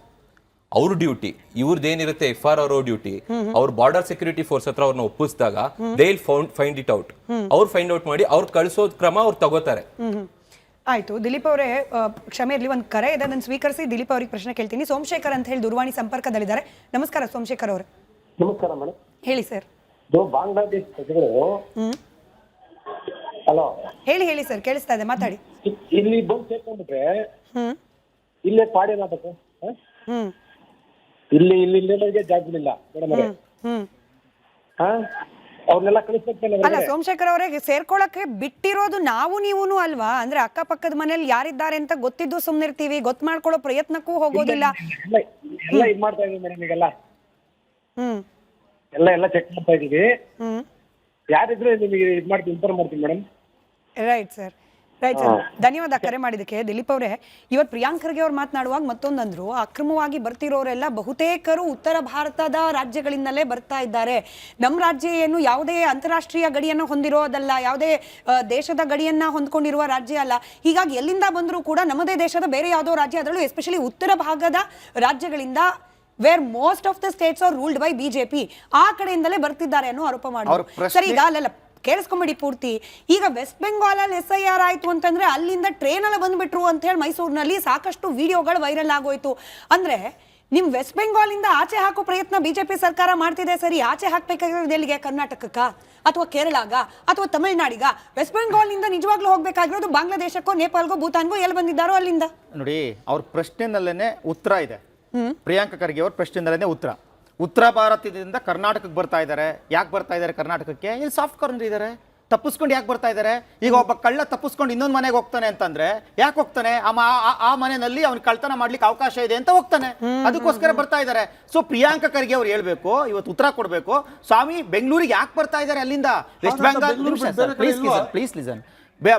ಅವ್ರ ಡ್ಯೂಟಿ, ಇವ್ರದ್ದೇನಿರುತ್ತೆ FRO ಡ್ಯೂಟಿ, ಅವ್ರ ಬಾರ್ಡರ್ ಸೆಕ್ಯೂರಿಟಿ ಫೋರ್ಸ್ ಹತ್ರ ಅವ್ರನ್ನ ಒಪ್ಪಿಸಿದಾಗ they will find it out. ಅವ್ರು ಫೈಂಡ್ ಔಟ್ ಮಾಡಿ ಅವ್ರು ಕಳಿಸೋದ್ ಕ್ರಮ ಅವ್ರು ತಗೋತಾರೆ. ಆಯ್ತು ದಿಲೀಪ್ ಅವರೇ, ಕ್ಷಮೆ ಇರಲಿ, ಒಂದು ಕರೆ ಇದೆ, ಅದನ್ನು ಸ್ವೀಕರಿಸಿ ದಿಲೀಪ್ ಅವ್ರಿಗೆ ಪ್ರಶ್ನೆ ಕೇಳ್ತೀನಿ. ಸೋಮಶೇಖರ್ ಅಂತ ಹೇಳಿ ದೂರವಾಣಿ ಸಂಪರ್ಕದಲ್ಲಿದ್ದಾರೆ. ನಮಸ್ಕಾರ ಸೋಮಶೇಖರ್ ಅವರೇ. ನಮಸ್ಕಾರ ಮೇಡಮ್. ಹೇಳಿ ಸರ್. ಬಾಂಗ್ಲಾದೇಶ ಪ್ರಜೆಗಳು ಹಲೋ ಹೇಳಿ ಸರ್, ಕೇಳಿಸ್ತಾ ಇದೆ, ಮಾತಾಡಿ. ಇಲ್ಲಿ ಬಂದು ಸೇರ್ಕೊಂಡ್ಬಿಟ್ರೆ ಇಲ್ಲೇ ಪಾಡೇನಾಗಬೇಕು? ಇಲ್ಲಿ ಜಾಗಗಳಿಲ್ಲ ಮೇಡಮ್ ಅವರೇ. ಅವ್ರನ್ನೆಲ್ಲ ಕಳಿಸ್ಬೇಕು ಅಲ್ಲ ಸೋಮಶೇಖರ್ ಅವರೇ, ಸೇರ್ಕೊಳಕ್ಕೆ ಬಿಟ್ಟಿರೋದು ನಾವು ನೀವೂನು ಅಲ್ವಾ? ಅಂದ್ರೆ ಅಕ್ಕಪಕ್ಕದ ಮನೇಲಿ ಯಾರಿದ್ದಾರೆ ಅಂತ ಗೊತ್ತಿದ್ದು ಸುಮ್ನಿರ್ತೀವಿ, ಗೊತ್ತು ಮಾಡ್ಕೊಳ್ಳೋ ಪ್ರಯತ್ನಕ್ಕೂ ಹೋಗೋದಿಲ್ಲ. ಎಲ್ಲ ಇದ್ ಮಾಡ್ತಾ ಇದೀವಿ ಮೇಡಮ್, ಈಗೆಲ್ಲ ಎಲ್ಲ ಚೆಕ್ ಮಾಡ್ತಾ ಇದೀವಿ. ಯಾರಿದ್ರೆ ನಿಮಗೆ ಇದ್ ಮಾಡ್ತೀವಿ, ಇನ್ಫಾರ್ಮ್ ಮಾಡ್ತೀವಿ ಮೇಡಮ್. Right sir. ಧನ್ಯವಾದ ಕರೆ ಮಾಡಿದಕ್ಕೆ ದಿಲೀಪ್ ಅವರೇ. ಇವತ್ತು ಪ್ರಿಯಾಂಕ್ ಖರ್ಗೆ ಅವ್ರು ಮಾತನಾಡುವಾಗ ಮತ್ತೊಂದಂದ್ರು, ಅಕ್ರಮವಾಗಿ ಬರ್ತಿರೋರೆಲ್ಲ ಬಹುತೇಕರು ಉತ್ತರ ಭಾರತದ ರಾಜ್ಯಗಳಿಂದಲೇ ಬರ್ತಾ ಇದ್ದಾರೆ. ನಮ್ಮ ರಾಜ್ಯ ಏನು ಯಾವುದೇ ಅಂತಾರಾಷ್ಟ್ರೀಯ ಗಡಿಯನ್ನು ಹೊಂದಿರೋದಲ್ಲ, ಯಾವುದೇ ದೇಶದ ಗಡಿಯನ್ನ ಹೊಂದ್ಕೊಂಡಿರುವ ರಾಜ್ಯ ಅಲ್ಲ. ಹೀಗಾಗಿ ಎಲ್ಲಿಂದ ಬಂದರೂ ಕೂಡ ನಮ್ಮದೇ ದೇಶದ ಬೇರೆ ಯಾವುದೋ ರಾಜ್ಯ, ಅದರಲ್ಲೂ ಎಸ್ಪೆಷಲಿ ಉತ್ತರ ಭಾಗದ ರಾಜ್ಯಗಳಿಂದ where most of the states are ruled by BJP, ಆ ಕಡೆಯಿಂದಲೇ ಬರ್ತಿದ್ದಾರೆ ಅನ್ನೋ ಆರೋಪ ಮಾಡಿದ್ರು. ಸರಿ, ಈಗ ಅಲ್ಲೆಲ್ಲ ಕೇಳಿಸ್ಕೊಂಬಿಡಿ ಪೂರ್ತಿ. ಈಗ ವೆಸ್ಟ್ ಬೆಂಗಾಲ್ ಅಲ್ಲಿ SIR ಆಯ್ತು ಅಂತಂದ್ರೆ ಅಲ್ಲಿಂದ ಟ್ರೈನ್ ಅಲ್ಲಿ ಬಂದ್ಬಿಟ್ರು ಅಂತ ಹೇಳಿ ಮೈಸೂರಿನಲ್ಲಿ ಸಾಕಷ್ಟು ವಿಡಿಯೋಗಳು ವೈರಲ್ ಆಗೋಯ್ತು. ಅಂದ್ರೆ ನಿಮ್ ವೆಸ್ಟ್ ಬೆಂಗಾಲ್ ಇಂದ ಆಚೆ ಹಾಕೋ ಪ್ರಯತ್ನ BJP ಸರ್ಕಾರ ಮಾಡ್ತಿದೆ. ಸರಿ, ಆಚೆ ಹಾಕ್ಬೇಕಾಗಿರೋದು ಎಲ್ಲಿಗೆ? ಕರ್ನಾಟಕಕ್ಕ ಅಥವಾ ಕೇರಳಾಗ ಅಥವಾ ತಮಿಳ್ನಾಡಿಗ? ವೆಸ್ಟ್ ಬೆಂಗಾಲ್ ನಿಂದ ನಿಜವಾಗ್ಲೂ ಹೋಗ್ಬೇಕಾಗಿರೋದು ಬಾಂಗ್ಲಾದೇಶಕ್ಕೋ ನೇಪಾಲ್ಗೋ ಭೂತಾನ್ಗೋ, ಎಲ್ಲಿ ಬಂದಿದ್ದಾರೋ ಅಲ್ಲಿಂದ. ನೋಡಿ, ಅವ್ರ ಪ್ರಶ್ನೆನಲ್ಲೇನೆ ಉತ್ತರ ಇದೆ. ಪ್ರಿಯಾಂಕ ಖರ್ಗೆ ಅವ್ರ ಪ್ರಶ್ನೆನಲ್ಲೇನೆ ಉತ್ತರ ಭಾರತದಿಂದ ಕರ್ನಾಟಕಕ್ಕೆ ಬರ್ತಾ ಇದ್ದಾರೆ. ಯಾಕೆ ಬರ್ತಾ ಇದ್ದಾರೆ ಕರ್ನಾಟಕಕ್ಕೆ? ಇಲ್ಲಿ ಸಾಫ್ಟ್ ಕಾರ್ನರ್ ಇದ್ದಾರೆ, ತಪ್ಪಿಸ್ಕೊಂಡು ಯಾಕೆ ಬರ್ತಾ ಇದ್ದಾರೆ? ಈಗ ಒಬ್ಬ ಕಳ್ಳ ತಪ್ಪಿಸ್ಕೊಂಡು ಇನ್ನೊಂದು ಮನೆಗೆ ಹೋಗ್ತಾನೆ ಅಂತಂದ್ರೆ ಯಾಕೆ ಹೋಗ್ತಾನೆ? ಆ ಮನೆಯಲ್ಲಿ ಅವ್ನಿಗೆ ಕಳ್ತನ ಮಾಡ್ಲಿಕ್ಕೆ ಅವಕಾಶ ಇದೆ ಅಂತ ಹೋಗ್ತಾನೆ, ಅದಕ್ಕೋಸ್ಕರ ಬರ್ತಾ ಇದ್ದಾರೆ. ಸೊ ಪ್ರಿಯಾಂಕ ಖರ್ಗೆ ಅವ್ರು ಹೇಳ್ಬೇಕು, ಇವತ್ತು ಉತ್ತರ ಕೊಡ್ಬೇಕು. ಸ್ವಾಮಿ ಬೆಂಗಳೂರಿಗೆ ಯಾಕೆ ಬರ್ತಾ ಇದ್ದಾರೆ ಅಲ್ಲಿಂದ? West Bengal, please listen.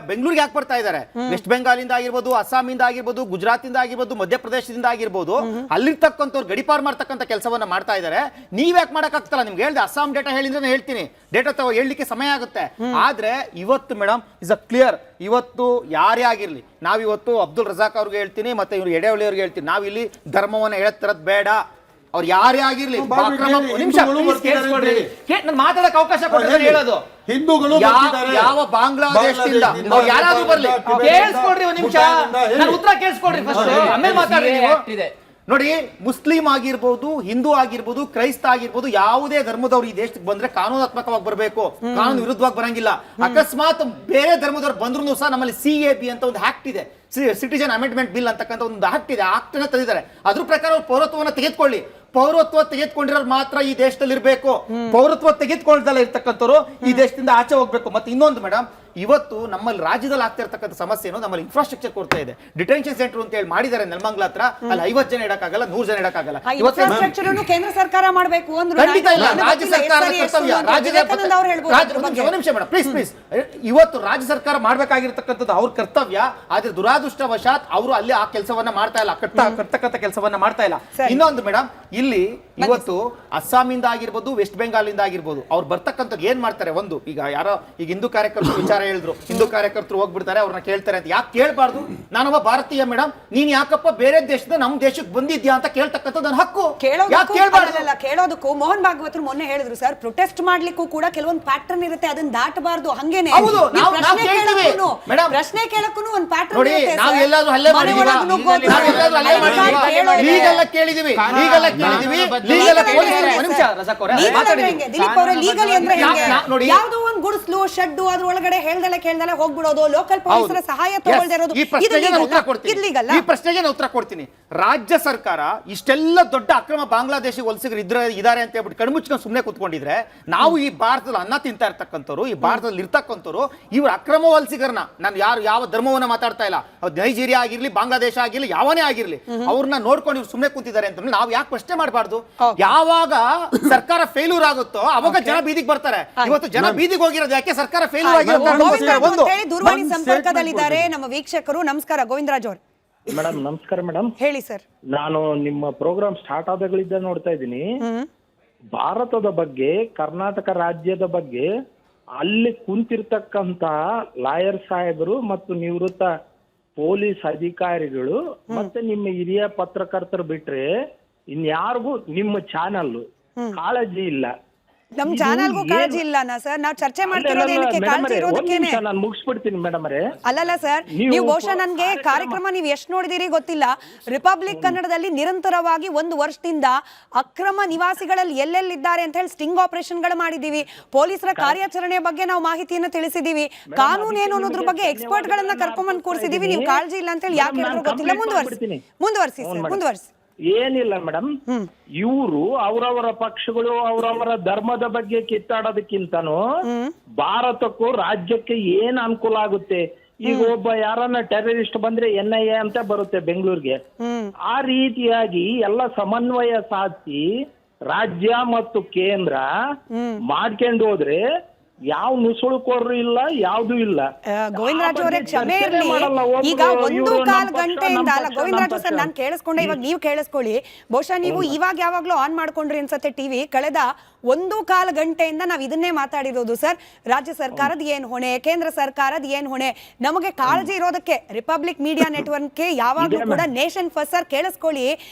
ಬೆಂಗಳೂರಿಗೆ ಯಾಕೆ ಬರ್ತಾ ಇದ್ದಾರೆ? ವೆಸ್ಟ್ ಬೆಂಗಾಲಿಂದ ಆಗಿರ್ಬೋದು, ಅಸ್ಸಾಮಿಂದ ಆಗಿರ್ಬೋದು, ಗುಜರಾತಿಂದ ಆಗಿರ್ಬೋದು, ಮಧ್ಯಪ್ರದೇಶದಿಂದ ಆಗಿರ್ಬೋದು, ಅಲ್ಲಿರ್ತಕ್ಕಂಥವ್ರು ಗಡಿಪಾರ್ ಮಾಡ್ತಕ್ಕಂಥ ಕೆಲಸವನ್ನ ಮಾಡ್ತಾ ಇದ್ದಾರೆ. ನೀವ್ಯಾಕೆ ಮಾಡಕ್ಕಾಗ್ತಲ್ಲ? ನಿಮ್ಗೆ ಹೇಳ್ದೆ ಅಸ್ಸಾಂ ಡೇಟಾ ಹೇಳಿದ್ರೆ ಹೇಳ್ತೀನಿ, ಡೇಟಾ ಹೇಳಲಿಕ್ಕೆ ಸಮಯ ಆಗುತ್ತೆ. ಆದ್ರೆ ಇವತ್ತು ಮೇಡಮ್ ಇಸ್ ಅ ಕ್ಲಿಯರ್, ಇವತ್ತು ಯಾರೇ ಆಗಿರ್ಲಿ, ನಾವಿವತ್ತು ಅಬ್ದುಲ್ ರಜಾಕ್ ಅವ್ರಿಗೆ ಹೇಳ್ತೀನಿ, ಮತ್ತೆ ಇವ್ರು ಎಡೆಹೊಳಿ ಅವ್ರಿಗೆ ಹೇಳ್ತೀನಿ, ನಾವಿಲ್ಲಿ ಧರ್ಮವನ್ನ ಹೇಳ್ತಿರೋದು ಬೇಡ. ಅವ್ರು ಯಾರೇ ಆಗಿರ್ಲಿ, ಮಾತಾಡಕ್ಕೆ ಅವಕಾಶ ಕೊಡ್ತಾರೆ ಹೇಳೋದು. ಹಿಂದೂಗಳು ಯಾವ ಬಾಂಗ್ಲಾದೇಶದಿಂದ ಯಾರಾದ್ರೂ ಬರ್ಲಿ, ಕೇಳಿಸ್ಕೊಡ್ರಿ ಒಂದು ನಿಮಿಷ, ನಾನು ಉತ್ತರ ಕೇಳಿಸ್ಕೊಡ್ರಿ ಫಸ್ಟ್, ಆಮೇಲೆ ಮಾತಾಡ್ರಿ ನೀವು. ನೋಡಿ, ಮುಸ್ಲಿಂ ಆಗಿರ್ಬೋದು, ಹಿಂದೂ ಆಗಿರ್ಬೋದು, ಕ್ರೈಸ್ತ ಆಗಿರ್ಬೋದು, ಯಾವುದೇ ಧರ್ಮದವ್ರು ಈ ದೇಶಕ್ಕೆ ಬಂದ್ರೆ ಕಾನೂನಾತ್ಮಕವಾಗಿ ಬರಬೇಕು, ಕಾನೂನು ವಿರುದ್ಧವಾಗಿ ಬರಂಗಿಲ್ಲ. ಅಕಸ್ಮಾತ್ ಬೇರೆ ಧರ್ಮದವ್ರು ಬಂದ್ರು ಸಹ ನಮ್ಮಲ್ಲಿ CAB ಅಂತ ಒಂದು ಆಕ್ಟ್ ಇದೆ, ಸಿಟಿಜನ್ ಅಮೆಂಡ್ಮೆಂಟ್ ಬಿಲ್ ಅಂತಕ್ಕಂಥ ಒಂದು ಆಕ್ಟ್ ಇದೆ. ಆಕ್ಟ್ ಅನ್ನ ತಂದಿದ್ದಾರೆ. ಅದ್ರ ಪ್ರಕಾರ ಅವ್ರು ಪೌರತ್ವವನ್ನು ತೆಗೆದುಕೊಳ್ಳಿ. ಪೌರತ್ವ ತೆಗೆದುಕೊಂಡಿರೋರು ಮಾತ್ರ ಈ ದೇಶದಲ್ಲಿ ಇರಬೇಕು. ಪೌರತ್ವ ತೆಗೆದುಕೊಳ್ಳದಲ್ಲ ಇರ್ತಕ್ಕಂಥವ್ರು ಈ ದೇಶದಿಂದ ಆಚೆ ಹೋಗ್ಬೇಕು. ಮತ್ತೆ ಇನ್ನೊಂದು ಮೇಡಮ್, ಇವತ್ತು ನಮ್ಮಲ್ಲಿ ರಾಜ್ಯದಲ್ಲಿ ಆಗ್ತಾ ಇರ್ತಕ್ಕಂಥ ಸಮಸ್ಯೆ ಏನು, ನಮ್ಮಲ್ಲಿ ಇನ್ಫ್ರಾಸ್ಟ್ರಕ್ಚರ್ ಕೊಡ್ತಾ ಇದೆ. ಡಿಟೆನ್ಷನ್ ಸೆಂಟರ್ ಅಂತ ಹೇಳಿ ಮಾಡಿದ್ದಾರೆ ನೆಲಮಂಗಲ ಹತ್ರ. ಅಲ್ಲಿ 50 ಜನ ಇಡಕ್ಕಾಗಲ್ಲ, 100 ಜನ ಇಡಕ್ಕಾಗಲ್ಲ. ಇನ್ಫ್ರಾಸ್ಟ್ರಕ್ಚರ್ ಅನ್ನು ಕೇಂದ್ರ ಸರ್ಕಾರ ಮಾಡಬೇಕು ಅಂದ್ರೆ ಖಂಡಿತ ಇಲ್ಲ, ರಾಜ್ಯ ಸರ್ಕಾರದ ಕರ್ತವ್ಯ. ಒಂದು ನಿಮಿಷ ಮೇಡಮ್, ಪ್ಲೀಸ್. ಇವತ್ತು ರಾಜ್ಯ ಸರ್ಕಾರ ಮಾಡ್ಬೇಕಾಗಿರ್ತಕ್ಕಂಥದ್ದು ಅವ್ರ ಕರ್ತವ್ಯ. ಆದ್ರೆ ದುರಾದೃಷ್ಟವಶಾತ್ ಅವರು ಅಲ್ಲಿ ಆ ಕೆಲಸವನ್ನ ಮಾಡ್ತಾ ಇಲ್ಲ, ಕರ್ತಕ್ಕಂಥ ಕೆಲಸವನ್ನ ಮಾಡ್ತಾ ಇಲ್ಲ. ಇನ್ನೊಂದು ಮೇಡಮ್, ಇಲ್ಲಿ ಇವತ್ತು ಅಸ್ಸಾಮಿಂದ ಆಗಿರ್ಬೋದು, ವೆಸ್ಟ್ ಬೆಂಗಾಲ್ ಇಂದ ಆಗಿರ್ಬೋದು, ಅವ್ರು ಬರ್ತಕ್ಕಂಥದ್ದು ಏನ್ ಮಾಡ್ತಾರೆ, ಒಂದು ಈಗ ಯಾರೋ ಈಗ ಹಿಂದೂ ಕಾರ್ಯಕರ್ತರು ವಿಚಾರ ಹೇಳಿದ್ರು, ಹಿಂದೂ ಕಾರ್ಯಕರ್ತರು ಹೋಗ್ಬಿಡ್ತಾರೆ, ಅವ್ರನ್ನ ಕೇಳ್ತಾರೆ ಅಂತ. ಯಾಕೆ ಕೇಳಬಾರ್ದು? ನಾನೊಬ್ಬ ಭಾರತೀಯ ಮೇಡಮ್, ನೀನ್ ಯಾಕಪ್ಪ ಬೇರೆ ದೇಶದ ನಮ್ಮ ದೇಶಕ್ಕೆ ಬಂದಿದ್ಯಾ ಅಂತ ಕೇಳ್ತಕ್ಕಂಥದ್ದು ನನ್ನ ಹಕ್ಕು. ಕೇಳೋದಕ್ಕೂ ಮೋಹನ್ ಭಾಗವತರು ಮೊನ್ನೆ ಹೇಳಿದ್ರು ಸರ್, ಪ್ರೊಟೆಸ್ಟ್ ಮಾಡ್ಲಿಕ್ಕೂ ಕೂಡ ಕೆಲವೊಂದು ಪ್ಯಾಟರ್ನ್ ಇರುತ್ತೆ, ಅದನ್ನ ದಾಟಬಾರ್ದು. ಹಂಗೇನೆ ಪ್ರಶ್ನೆ ಕೇಳಕ್ಕೂ ಒಂದು ಪ್ಯಾಟರ್ನ್ ಇರುತ್ತೆ. ನಾವು ಎಲ್ಲಾದ್ರೂ ಹಲ್ಲೆ ಮಾಡಿದೀವಿ, ಈಗೆಲ್ಲ ಕೇಳಿದೀವಿ, ದಿಲೀಪ್ ಅವರೇ, ಲೀಗಲಿ ಅಂದ್ರೆ ಯಾವ್ದೋ ಒಂದು ಗುಡಿಸ್ಲು ಶೆಡ್ಡು ಅದ್ರ ಒಳಗಡೆ ಕೇಳ್ದಲೆ ಹೋಗ್ಬಿಡೋದು, ಲೋಕಲ್ ಪೊಲೀಸರ ಸಹಾಯ ತಗೊಳ್ದೇ ಇರೋದು, ಈ ಪ್ರಶ್ನೆಗೆ ನಾನು ಉತ್ತರ ಕೊಡ್ತೀನಿ. ರಾಜ್ಯ ಸರ್ಕಾರ ಇಷ್ಟೆಲ್ಲ ದೊಡ್ಡ ಅಕ್ರಮ ಬಾಂಗ್ಲಾದೇಶಿ ವಲಸಿಗರು ಇದ್ದಾರೆ ಅಂತ ಹೇಳ್ಬಿಟ್ಟು ಕಣ್ಮುಚ್ಕೊಂಡು ಸುಮ್ಮನೆ ಕೂತ್ಕೊಂಡಿದ್ರೆ, ನಾವು ಈ ಭಾರತದಲ್ಲಿ ಅನ್ನ ತಿಂತಾ ಇರ್ತಕ್ಕಂಥವ್ರು, ಈ ಭಾರತದಲ್ಲಿ ಇರ್ತಕ್ಕಂಥವ್ರು, ಇವ್ರ ಅಕ್ರಮ ವಲಸಿಗರನ್ನ, ನಾನು ಯಾವ ಧರ್ಮವನ್ನ ಮಾತಾಡ್ತಾ ಇಲ್ಲ, ನೈಜೀರಿಯಾ ಆಗಿರ್ಲಿ, ಬಾಂಗ್ಲಾದೇಶ ಆಗಿರ್ಲಿ, ಯಾವನೇ ಆಗಿರ್ಲಿ, ಅವ್ರನ್ನ ನೋಡ್ಕೊಂಡು ಇವ್ರು ಸುಮ್ಮನೆ ಕೂತಿದ್ದಾರೆ ಅಂತ ನಾವು ಯಾಕೆ ಪ್ರಶ್ನೆ ಮಾಡಬಾರ್ದು? ಯಾವಾಗ ಸರ್ಕಾರ ಫೇಲ್ಯೂರ್ ಆಗುತ್ತೋ ಅವಾಗ ಜನ ಬೀದಿಗೆ ಬರ್ತಾರೆ. ಇವತ್ತು ಜನ ಬೀದಿಗೆ ಹೋಗಿರೋದು ಯಾಕೆ? ಸರ್ಕಾರ ಫೇಲ್ಯೂರ್ ಆಗಿರೋದು. ದೂರವಾಣಿ ಸಂಪರ್ಕದಲ್ಲಿದ್ದಾರೆ ನಮ್ಮ ವೀಕ್ಷಕರು. ನಮಸ್ಕಾರ ಗೋವಿಂದರಾಜ್ ಅವರು. ಮೇಡಮ್ ನಮಸ್ಕಾರ ಮೇಡಮ್. ಹೇಳಿ ಸರ್. ನಾನು ನಿಮ್ಮ ಪ್ರೋಗ್ರಾಮ್ ಸ್ಟಾರ್ಟ್ ಆದಾಗಳಿಂದ ನೋಡ್ತಾ ಇದ್ದೀನಿ. ಭಾರತದ ಬಗ್ಗೆ, ಕರ್ನಾಟಕ ರಾಜ್ಯದ ಬಗ್ಗೆ ಅಲ್ಲಿ ಕುಂತಿರ್ತಕ್ಕಂತ ಲಾಯರ್ ಸಾಹೇಬರು ಮತ್ತು ನಿವೃತ್ತ ಪೊಲೀಸ್ ಅಧಿಕಾರಿಗಳು ಮತ್ತೆ ನಿಮ್ಮ ಹಿರಿಯ ಪತ್ರಕರ್ತರು ಬಿಟ್ರೆ ಇನ್ಯಾರಿಗೂ ನಿಮ್ಮ ಚಾನಲ್ ಕಾಳಜಿ ಇಲ್ಲ. ನಮ್ ಚಾನಲ್ಗೂ ಕಾಳಜಿ ಇಲ್ಲ ಸರ್. ನಾವು ಚರ್ಚೆ ಮಾಡ್ತಿರೋದೇನಕ್ಕೆ? ಕಾಳಜಿ ಇರೋದಕ್ಕೇನೆ. ನಾನು ಮುಗಿಸ್ಬಿಡ್ತೀನಿ ಮೇಡಮ್ ಅವರೇ. ಅಲ್ಲಲ್ಲ ಸರ್, ನೀವು ಬಹುಶಃ ನನ್ಗೆ ಕಾರ್ಯಕ್ರಮ ನೀವು ಎಷ್ಟು ನೋಡಿದಿರಿ ಗೊತ್ತಿಲ್ಲ. ರಿಪಬ್ಲಿಕ್ ಕನ್ನಡದಲ್ಲಿ ನಿರಂತರವಾಗಿ 1 ವರ್ಷದಿಂದ ಅಕ್ರಮ ನಿವಾಸಿಗಳಲ್ಲಿ ಎಲ್ಲೆಲ್ಲಿದ್ದಾರೆ ಅಂತ ಹೇಳಿ ಸ್ಟಿಂಗ್ ಆಪರೇಷನ್ ಗಳು ಮಾಡಿದೀವಿ. ಪೊಲೀಸರ ಕಾರ್ಯಾಚರಣೆ ಬಗ್ಗೆ ನಾವು ಮಾಹಿತಿಯನ್ನು ತಿಳಿಸಿದೀವಿ. ಕಾನೂನು ಏನು ಅನ್ನೋದ್ರ ಬಗ್ಗೆ ಎಕ್ಸ್ಪರ್ಟ್ ಗಳನ್ನ ಕರ್ಕೊಂಡ್ಬಂದು ಕೂರಿಸಿದೀವಿ. ನೀವು ಕಾಳಜಿ ಇಲ್ಲ ಅಂತ ಹೇಳಿ ಯಾಕೆ ಹೇಳಿದ್ರು ಗೊತ್ತಿಲ್ಲ. ಮುಂದುವರಿಸಿ ಸರ್, ಮುಂದುವರಿಸಿ. ಏನಿಲ್ಲ ಮೇಡಮ್, ಇವರು ಅವರವರ ಪಕ್ಷಗಳು ಅವರವರ ಧರ್ಮದ ಬಗ್ಗೆ ಕಿತ್ತಾಡೋದಕ್ಕಿಂತನೂ ಭಾರತಕ್ಕೂ ರಾಜ್ಯಕ್ಕೆ ಏನ್ ಅನುಕೂಲ ಆಗುತ್ತೆ. ಈಗ ಒಬ್ಬ ಯಾರನ್ನ ಟೆರರಿಸ್ಟ್ ಬಂದ್ರೆ NIA ಅಂತ ಬರುತ್ತೆ ಬೆಂಗಳೂರಿಗೆ. ಆ ರೀತಿಯಾಗಿ ಎಲ್ಲ ಸಮನ್ವಯ ಸಾಧಿಸಿ ರಾಜ್ಯ ಮತ್ತು ಕೇಂದ್ರ ಮಾಡ್ಕೊಂಡು ಹೋದ್ರೆ ಯಾವ ನುಸುಳುಕೋರು ಇಲ್ಲ, ಯಾವ್ದು ಇಲ್ಲ. ಗೋವಿಂದರಾಜ್ ಅವರೇ ಕ್ಷಮೆ ಇರ್ಲಿ. ಈಗ 1.25 ಗಂಟೆಯಿಂದ ಅಲ್ಲ ಗೋವಿಂದರಾಜ್ ಸರ್, ನಾನು ಕೇಳಿಸ್ಕೊಂಡೆ, ಇವಾಗ ನೀವು ಕೇಳಿಸ್ಕೊಳ್ಳಿ. ಬಹುಶಃ ನೀವು ಇವಾಗ ಯಾವಾಗ್ಲೂ ಆನ್ ಮಾಡ್ಕೊಂಡ್ರಿ ಅನ್ಸತ್ತೆ ಟಿವಿ. ಕಳೆದ 1.25 ಗಂಟೆಯಿಂದ ನಾವು ಇದನ್ನೇ ಮಾತಾಡಿರೋದು ಸರ್. ರಾಜ್ಯ ಸರ್ಕಾರದ ಏನ್ ಹೊಣೆ, ಕೇಂದ್ರ ಸರ್ಕಾರದ ಏನ್ ಹೊಣೆ, ನಮಗೆ ಕಾಳಜಿ ಇರೋದಕ್ಕೆ ರಿಪಬ್ಲಿಕ್ ಮೀಡಿಯಾ ನೆಟ್ವರ್ಕ್ಗೆ ಯಾವಾಗ್ಲೂ ಕೂಡ ನೇಷನ್ ಫಸ್ಟ್ ಸರ್ ಕೇಳಿಸ್ಕೊಳ್ಳಿ.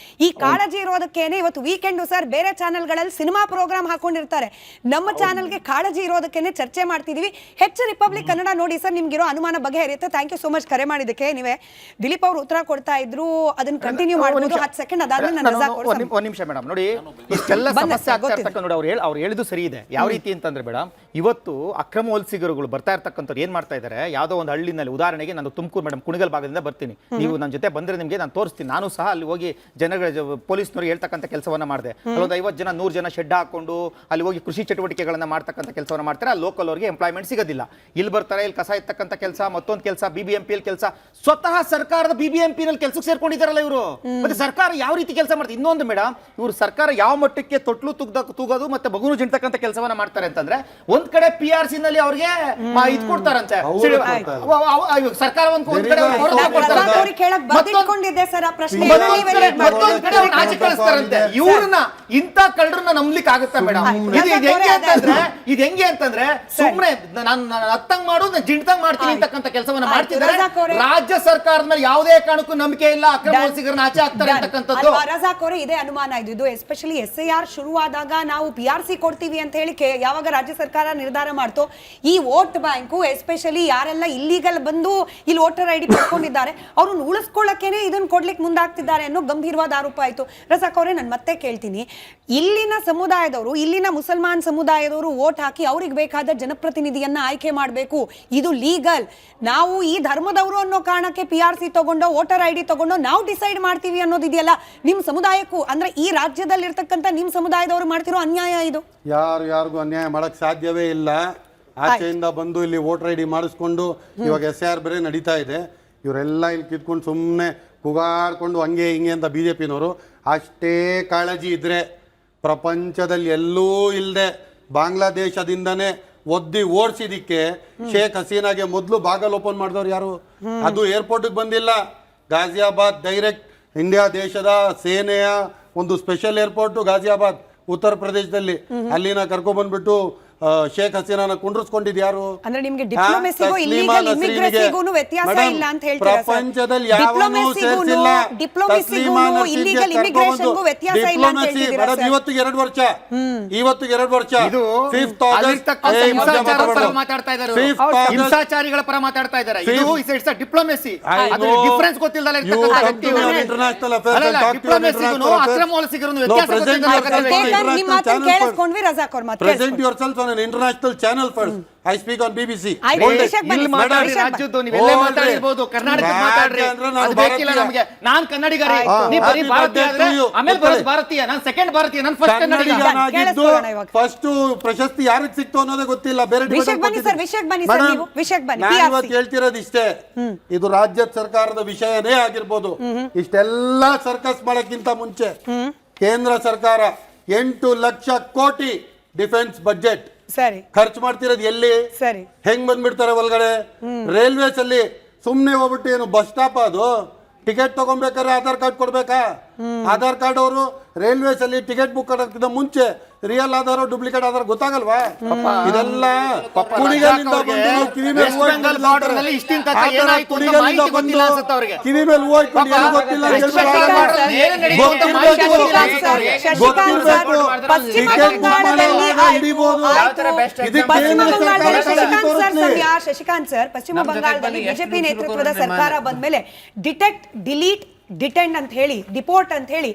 ಈ ಕಾಳಜಿ ಇರೋದಕ್ಕೇನೆ ಇವತ್ತು ವೀಕೆಂಡ್ ಸರ್ ಬೇರೆ ಚಾನೆಲ್ಗಳಲ್ಲಿ ಸಿನಿಮಾ ಪ್ರೋಗ್ರಾಮ್ ಹಾಕೊಂಡಿರ್ತಾರೆ. ನಮ್ಮ ಚಾನೆಲ್ಗೆ ಕಾಳಜಿ ಇರೋದಕ್ಕೇನೆ ಚರ್ಚೆ ಮಾಡ್ತಿದೀವಿ. ಹೆಚ್ಚು ರಿಪಬ್ಲಿಕ್ ಕನ್ನಡ ನೋಡಿ ಸರ್, ನಿಮ್ಗಿರೋ ಅನುಮಾನ ಬಗೆಹರಿಯುತ್ತೆ. ಥ್ಯಾಂಕ್ ಯು ಸೋ ಮಚ್ ಕರೆ ಮಾಡಿದಕ್ಕೆ. ನೀವೇ ದಿಲೀಪ್ ಅವರು ಉತ್ತರ ಕೊಡ್ತಾ ಇದ್ರು, ಅದನ್ನ ಕಂಟಿನ್ಯೂ ಮಾಡ್ಬೋದು. 10 ಸೆಕೆಂಡ್ ಅದಾದ್ಮೇಲೆ ಒಂದ್ ನಿಮಿಷ ಮೇಡಮ್. ನೋಡಿ, ಇಷ್ಟೆಲ್ಲ ಸಮಸ್ಯೆ ಆಗ್ತಾ ಇರ್ತಕ್ಕಂಥ ನೋಡಿ, ಅವ್ರು ಹೇಳಿದ್ದು ಸರಿ ಇದೆ. ಯಾವ ರೀತಿ ಅಂತಂದ್ರೆ ಮೇಡಮ್, ಇವತ್ತು ಅಕ್ರಮ ವಲಸಿಗರುಗಳು ಬರ್ತಾ ಇರ್ತಕ್ಕಂಥವ್ರು ಏನ್ ಮಾಡ್ತಾ ಇದ್ದಾರೆ, ಯಾವುದೋ ಒಂದು ಹಳ್ಳಿನಲ್ಲಿ, ಉದಾಹರಣೆಗೆ ನಾನು ತುಮಕೂರು ಮೇಡಮ್ ಕುಣಿಗಲ್ ಭಾಗದಿಂದ ಬರ್ತೀನಿ, ನೀವು ನನ್ನ ಜೊತೆ ಬಂದ್ರೆ ನಿಮಗೆ ನಾನು ತೋರಿಸ್ತೀನಿ. ನಾನು ಸಹ ಅಲ್ಲಿ ಹೋಗಿ ಜನಗಳ ಪೊಲೀಸ್ನವ್ರಿಗೆ ಹೇಳ್ತಕ್ಕಂಥ ಕೆಲಸವನ್ನ ಮಾಡಿದೆ. ಅಲ್ಲೊಂದು 50 ಜನ 100 ಜನ ಶೆಡ್ ಹಾಕೊಂಡು ಅಲ್ಲಿ ಹೋಗಿ ಕೃಷಿ ಚಟುವಟಿಕೆಗಳನ್ನ ಮಾಡ್ತಕ್ಕಂಥ ಕೆಲಸವನ್ನ ಮಾಡ್ತಾರೆ. ಆ ಲೋಕಲ್ ಅವ್ರಿಗೆ ಎಂಪ್ಲಾಯ್ಮೆಂಟ್ ಸಿಗೋದಿಲ್ಲ. ಇಲ್ಲಿ ಬರ್ತಾರೆ, ಇಲ್ಲಿ ಕಸ ಎತ್ತಕ್ಕಂಥ ಕೆಲಸ, ಮತ್ತೊಂದು ಕೆಲಸ, BBMP ಕೆಲಸ. ಸ್ವತಃ ಸರ್ಕಾರದ BBMP ನಲ್ಲಿ ಕೆಲಸಕ್ಕೆ ಸೇರ್ಕೊಂಡಿದ್ದಾರಲ್ಲ ಇವರು. ಮತ್ತೆ ಸರ್ಕಾರ ಯಾವ ರೀತಿ ಕೆಲಸ ಮಾಡ್ತಾರೆ? ಇನ್ನೊಂದು ಮೇಡಮ್, ಇವರು ಸರ್ಕಾರ ಯಾವ ಮಟ್ಟಕ್ಕೆ ತೊಟ್ಲು ತೂಗೋದು ಮತ್ತೆ ಬಗುನು ಜಿಂಡ್ತಕ್ಕಂಥ ಕೆಲಸವನ್ನ ಮಾಡ್ತಾರೆ ಅಂತಂದ್ರೆ, ಒಂದ್ ಕಡೆ PRC ನಲ್ಲಿ ಅವ್ರಿಗೆ ಇದು ಕೊಡ್ತಾರಂತೆ, ಸರ್ಕಾರ ಒಂದ್ ಕಡೆ ಆಚೆ ಕಳಿಸ್ತಾರಂತೆ. ಇವ್ರನ್ನ ಇಂಥ ಕಳ್ಳರನ್ನ ನಂಬ್ಲಿಕ್ಕೆ ಆಗುತ್ತಾ ಮೇಡಮ್? ಇದು ಹೆಂಗೆ ಅಂತಂದ್ರೆ ಸುಮ್ನೆ ನಾನು ಹತ್ತಂಗ್ ಮಾಡು, ಜಿಂಡ್ತಂಗ್ ಮಾಡ್ತೀನಿ ಅಂತಕ್ಕಂಥ ಕೆಲಸವನ್ನ ಮಾಡ್ತಿದ್ದಾರೆ. ರಾಜ್ಯ ಸರ್ಕಾರದ ಮೇಲೆ ಯಾವುದೇ ಕಾರಣಕ್ಕೂ ನಂಬಿಕೆ ಇಲ್ಲ. ಅಕ್ರಮ ವಲಸಿಗರನ್ನ ಆಚೆ ಹಾಕ್ತಾರೆ ಅಂತಕ್ಕಂಥದ್ದು. ರಜಾಕ್ ಅವರೇ, ಇದೇ ಅನುಮಾನ ಇದು ಎಸ್ಪೆಷಲಿ SIR ಶುರುವಾದಾಗ ನಾವು PRC ಕೊಡ್ತೀವಿ ಅಂತ ಹೇಳಿ ಯಾವಾಗ ರಾಜ್ಯ ಸರ್ಕಾರ ನಿರ್ಧಾರ ಮಾಡ್ತು. ಈ ವೋಟ್ ಬ್ಯಾಂಕು ಎಸ್ಪೆಷಲಿ ಯಾರೆಲ್ಲ ಇಲ್ಲಿಗಲ್ ಬಂದು ಇಲ್ಲಿ ವೋಟರ್ ಐಡಿ ಪಡ್ಕೊಂಡಿದ್ದಾರೆ ಅವ್ರನ್ನ ಉಳಿಸ್ಕೊಳ್ಳೋಕೆನೆ ಇದನ್ನ ಕೊಡ್ಲಿಕ್ಕೆ ಮುಂದಾಗ್ತಿದ್ದಾರೆ ಅನ್ನೋ ಗಂಭೀರವಾದ ಆರೋಪ ಆಯ್ತು. ರಜಾಕ್ ಅವರೇ, ನಾನು ಮತ್ತೆ ಕೇಳ್ತೀನಿ, ಇಲ್ಲಿನ ಸಮುದಾಯದವರು, ಇಲ್ಲಿನ ಮುಸಲ್ಮಾನ್ ಸಮುದಾಯದವರು ವೋಟ್ ಹಾಕಿ ಅವ್ರಿಗೆ ಬೇಕಾದ ಜನಪ್ರತಿನಿಧಿಯನ್ನ ಆಯ್ಕೆ ಮಾಡಬೇಕು, ಇದು ಲೀಗಲ್. ನಾವು ಈ ಧರ್ಮದವರು ಅನ್ನೋ ಕಾರಣಕ್ಕೆ PRC ತಗೊಂಡೋ ವೋಟರ್ ಐಡಿ ತಗೊಂಡೋ ನಾವು ಡಿಸೈಡ್ ಮಾಡ್ತೀವಿ ಅನ್ನೋದಿದೆಯಲ್ಲ, ನಿಮ್ ಸಮುದಾಯಕ್ಕೂ ಅಂದ್ರೆ ಈ ರಾಜ್ಯದಲ್ಲಿ ಇರ್ತಕ್ಕಂಥ ನಿಮ್ ಸಮುದಾಯದವರು ಮಾಡ್ತಿರೋ ಅನ್ಯಾಯ ಇದು. ಯಾರಿಗೂ ಅನ್ಯಾಯ ಮಾಡಕ್ ಸಾಧ್ಯವೇ ಇಲ್ಲ. ಆಚೆಯಿಂದ ಬಂದು ಇಲ್ಲಿ ವೋಟರ್ ಐಡಿ ಮಾಡಿಸ್ಕೊಂಡು ಇವಾಗ SIR ಬೇರೆ ನಡೀತಾ ಇದೆ, ಇವರೆಲ್ಲ ಇಲ್ಲಿ ಕಿತ್ಕೊಂಡು ಸುಮ್ಮನೆ ಕೂಗಾಡ್ಕೊಂಡು ಹಂಗೆ ಹಿಂಗೆ ಅಂತ BJPನವರು. ಅಷ್ಟೇ ಕಾಳಜಿ ಇದ್ರೆ ಪ್ರಪಂಚದಲ್ಲಿ ಎಲ್ಲೂ ಇಲ್ಲದೆ ಬಾಂಗ್ಲಾದೇಶದಿಂದನೇ ಒದ್ದಿ ಓಡಿಸಿದಿಕ್ಕೆ ಶೇಖ್ ಹಸೀನಾಗೆ ಮೊದಲು ಬಾಗಲ್ ಓಪನ್ ಮಾಡಿದವ್ರು ಯಾರು? ಅದು ಏರ್ಪೋರ್ಟ್ಗೆ ಬಂದಿಲ್ಲ, ಗಾಜಿಯಾಬಾದ್ ಡೈರೆಕ್ಟ್ ಇಂಡಿಯಾ ದೇಶದ ಸೇನೆಯ ಒಂದು ಸ್ಪೆಷಲ್ ಏರ್ಪೋರ್ಟ್ ಗಾಜಿಯಾಬಾದ್ ಉತ್ತರ ಪ್ರದೇಶದಲ್ಲಿ, ಅಲ್ಲಿನ ಕರ್ಕೊಂಡ್ಬಂದ್ಬಿಟ್ಟು ಶೇಖ್ ಹಸೀನಾನ ಕುಂಡ್ರಿಸ್ಕೊಂಡಿದ್ ಯಾರು? ಅಂದ್ರೆ ನಿಮ್ಗೆ ಡಿಪ್ಲೊಮೆಸಿಗೂ ಇಲ್ಲಿಗಲ್ ಇಮಿಗ್ರೆಸಿಗೂ ವ್ಯತ್ಯಾಸ ಇಲ್ಲ ಅಂತ ಹೇಳ್ತೀರಾ ಸರ್? ಪ್ರಪಂಚದಲ್ಲಿ ಯಾವನೂ ಸೇರಿಸಿಲ್ಲ. ಡಿಪ್ಲೊಮೆಸಿಗೂ ಇಲ್ಲಿಗಲ್ ಇಮಿಗ್ರೇಷನ್ಗೂ ವ್ಯಾತ್ಯಾಸ ಇಲ್ಲ ಅಂತ ಹೇಳ್ತೀರಾ ಸರ್? ಇವತ್ತಿಗೆ 2 ವರ್ಷ, ಇವತ್ತಿಗೆ 2 ವರ್ಷ. ಇದು 5th August ಹಿಂಸಾಚಾರಿಗಳ ಪರ ಮಾತಾಡ್ತಾ ಇದ್ದಾರೆ. ಇದು ಇಟ್ಸ್ ಅ ಡಿಪ್ಲೊಮೆಸಿ. ಅದು ಡಿಫರೆನ್ಸ್ ಗೊತ್ತಿಲ್ಲಲ್ಲ ಇರ್ತಕ್ಕಂತ ವ್ಯಕ್ತಿಗಳು. ಇಂಟರ್ನ್ಯಾಷನಲ್ ಅಫೇರ್ಸ್ ಅಲ್ಲ, ಡಿಪ್ಲೊಮೆಸಿಗೂ ಅಕ್ರಮ ವಲಸಿಗರನ್ನು ವ್ಯತ್ಯಾಸ ಗೊತ್ತಿಲ್ಲ. ನಿಮ್ಮ ಮಾತನ್ನು ಕೇಳಿಸ್ಕೊಂಡ್ವಿ ರಜಾಕ್ ಅವ್ರ ಮಾತು. Present yourself on an international channel first. I speak on BBC. ಇಲ್ಲಿ ಮಾತಾಡಿ, ರಾಜ್ಯದ್ದು ನೀವೆಲ್ಲೇ ಮಾತಾಡಿರ್ಬೋದು, ಕರ್ನಾಟಕ ಮಾತಾಡ್ರಿ, ಅದು ಬೇಕಿಲ್ಲ ನಮಗೆ. ನಾನ್ ಕನ್ನಡಿಗ ರೀ, ನೀವು ಬರೀ ಭಾರತೀಯ ಆದ್ರೆ ಆಮೇಲೆ ಬರೋದು ಭಾರತೀಯ, ನಾನು ಸೆಕೆಂಡ್ ಭಾರತೀಯ, ನಾನು ಫಸ್ಟ್ ಕನ್ನಡಿಗ. ಫಸ್ಟ್ ಪ್ರಶಸ್ತಿ ಯಾರಿಗೆ ಸಿಕ್ತು ಅನ್ನೋದೇ ಗೊತ್ತಿಲ್ಲ. ಬೇರೆ ನಾನು ಹೇಳ್ತಿರೋದು ಇಷ್ಟೇ, ಇದು ರಾಜ್ಯ ಸರ್ಕಾರದ ವಿಷಯನೇ ಆಗಿರ್ಬೋದು. ಇಷ್ಟೆಲ್ಲ ಸರ್ಕಸ್ ಮಾಡಕ್ಕಿಂತ ಮುಂಚೆ ಕೇಂದ್ರ ಸರ್ಕಾರ 8 ಲಕ್ಷ ಕೋಟಿ ಡಿಫೆನ್ಸ್ ಬಜೆಟ್ ಸರಿ ಖರ್ಚು ಮಾಡ್ತಿರೋದು ಎಲ್ಲಿ? ಸರಿ, ಹೆಂಗ್ ಬಂದ್ಬಿಡ್ತಾರೆ ಒಳಗಡೆ? ರೈಲ್ವೇಸ್ ಅಲ್ಲಿ ಸುಮ್ನೆ ಹೋಗ್ಬಿಟ್ಟು ಏನು ಬಸ್ ಸ್ಟಾಪ್ ಅದು? ಟಿಕೆಟ್ ತಗೊಂಬೇಕಾದ್ರೆ ಆಧಾರ್ ಕಾರ್ಡ್ ಕೊಡ್ಬೇಕಾ? ಆಧಾರ್ ಕಾರ್ಡ್ ಅವರು ರೈಲ್ವೇಸ್ ಅಲ್ಲಿ ಟಿಕೆಟ್ ಬುಕ್ ಮಾಡೋಕ್ಕಿಂತ ಮುಂಚೆ ರಿಯಲ್ ಆಧಾರ್ ಡೂಪ್ಲಿಕೇಟ್ ಆಧಾರ್ ಗೊತ್ತಾಗಲ್ವಾ? ಇದೆಲ್ಲ ಕುಣಿಗಲಿಂದ ಬಂದು ಕಿವಿ ಮೇಲೆ ಕಿವಿ ಮೇಲೆ ಹೋಗ್ಕೊಂಡು ಏನು ಗೊತ್ತಿಲ್ಲ ಶಶಿಕಾಂತ್ ಸರ್, ಪಶ್ಚಿಮ ಬಂಗಾಳದಲ್ಲಿ ಬಿಜೆಪಿ ನೇತೃತ್ವದ ಸರ್ಕಾರ ಬಂದ್ಮೇಲೆ ಡಿಟೆಕ್ಟ್, ಡಿಲೀಟ್, ಡಿಟೆಂಡ್ ಅಂತ ಹೇಳಿ, ಡಿಪೋರ್ಟ್ ಅಂತ ಹೇಳಿ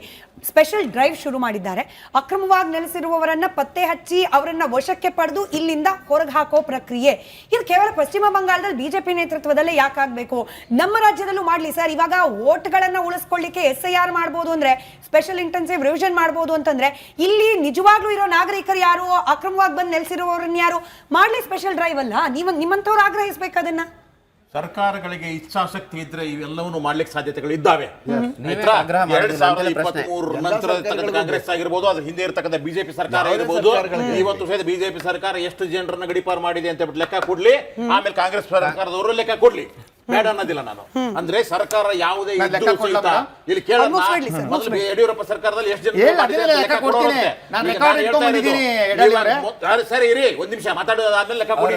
ಸ್ಪೆಷಲ್ ಡ್ರೈವ್ ಶುರು ಮಾಡಿದ್ದಾರೆ. ಅಕ್ರಮವಾಗಿ ನೆಲೆಸಿರುವವರನ್ನ ಪತ್ತೆ ಹಚ್ಚಿ ಅವರನ್ನ ವಶಕ್ಕೆ ಪಡೆದು ಇಲ್ಲಿಂದ ಹೊರಗೆ ಹಾಕೋ ಪ್ರಕ್ರಿಯೆ. ಇದು ಕೇವಲ ಪಶ್ಚಿಮ ಬಂಗಾಳದಲ್ಲಿ ಬಿಜೆಪಿ ನೇತೃತ್ವದಲ್ಲೇ ಯಾಕಾಗಬೇಕು? ನಮ್ಮ ರಾಜ್ಯದಲ್ಲೂ ಮಾಡ್ಲಿ ಸರ್. ಇವಾಗ ವೋಟ್ಗಳನ್ನ ಉಳಿಸ್ಕೊಳ್ಳಿಕ್ಕೆ SIR ಮಾಡ್ಬೋದು ಅಂದ್ರೆ, ಸ್ಪೆಷಲ್ ಇಂಟೆನ್ಸಿವ್ ರಿವಿಷನ್ ಮಾಡ್ಬೋದು ಅಂತಂದ್ರೆ, ಇಲ್ಲಿ ನಿಜವಾಗ್ಲೂ ಇರೋ ನಾಗರಿಕರು ಯಾರು, ಅಕ್ರಮವಾಗಿ ಬಂದು ನೆಲೆಸಿರುವವರನ್ನ ಯಾರು ಮಾಡ್ಲಿ ಸ್ಪೆಷಲ್ ಡ್ರೈವ್ ಅಲ್ಲ? ನಿಮ್ಮಂತವ್ರು ಆಗ್ರಹಿಸ್ಬೇಕು ಅದನ್ನ. ಸರ್ಕಾರಗಳಿಗೆ ಇಚ್ಛಾಶಕ್ತಿ ಇದ್ರೆ ಇವೆಲ್ಲವನ್ನು ಮಾಡ್ಲಿಕ್ಕೆ ಸಾಧ್ಯತೆಗಳು ಇದ್ದಾವೆ. 2023 ನಂತರ ಕಾಂಗ್ರೆಸ್ ಆಗಿರ್ಬೋದು, ಅದ್ರ ಹಿಂದೆ ಇರತಕ್ಕಂಥ ಬಿಜೆಪಿ ಸರ್ಕಾರ ಇರಬಹುದು. ಇವತ್ತು ಸಹಿತ ಬಿಜೆಪಿ ಸರ್ಕಾರ ಎಷ್ಟು ಜನರನ್ನ ಗಡಿಪಾರು ಮಾಡಿದೆ ಅಂತ ಲೆಕ್ಕ ಕೊಡ್ಲಿ, ಆಮೇಲೆ ಕಾಂಗ್ರೆಸ್ ಸರ್ಕಾರದವರು ಲೆಕ್ಕ ಕೊಡ್ಲಿ, ಬೇಡ ಅನ್ನೋದಿಲ್ಲ ನಾನು. ಅಂದ್ರೆ ಸರ್ಕಾರ ಯಾವುದೇ ಇದ್ರೂ ಸಹಿತ ಇಲ್ಲಿ ಕೇಳೋಣ, ಮೊದಲು ಯಡಿಯೂರಪ್ಪ ಸರ್ಕಾರದಲ್ಲಿ ಎಷ್ಟು ಜನ ಸರಿ ಇರಿ, ಒಂದ್ ನಿಮಿಷ ಮಾತಾಡೋದಾದ್ಮೇಲೆ ಲೆಕ್ಕ ಕೊಡಿ.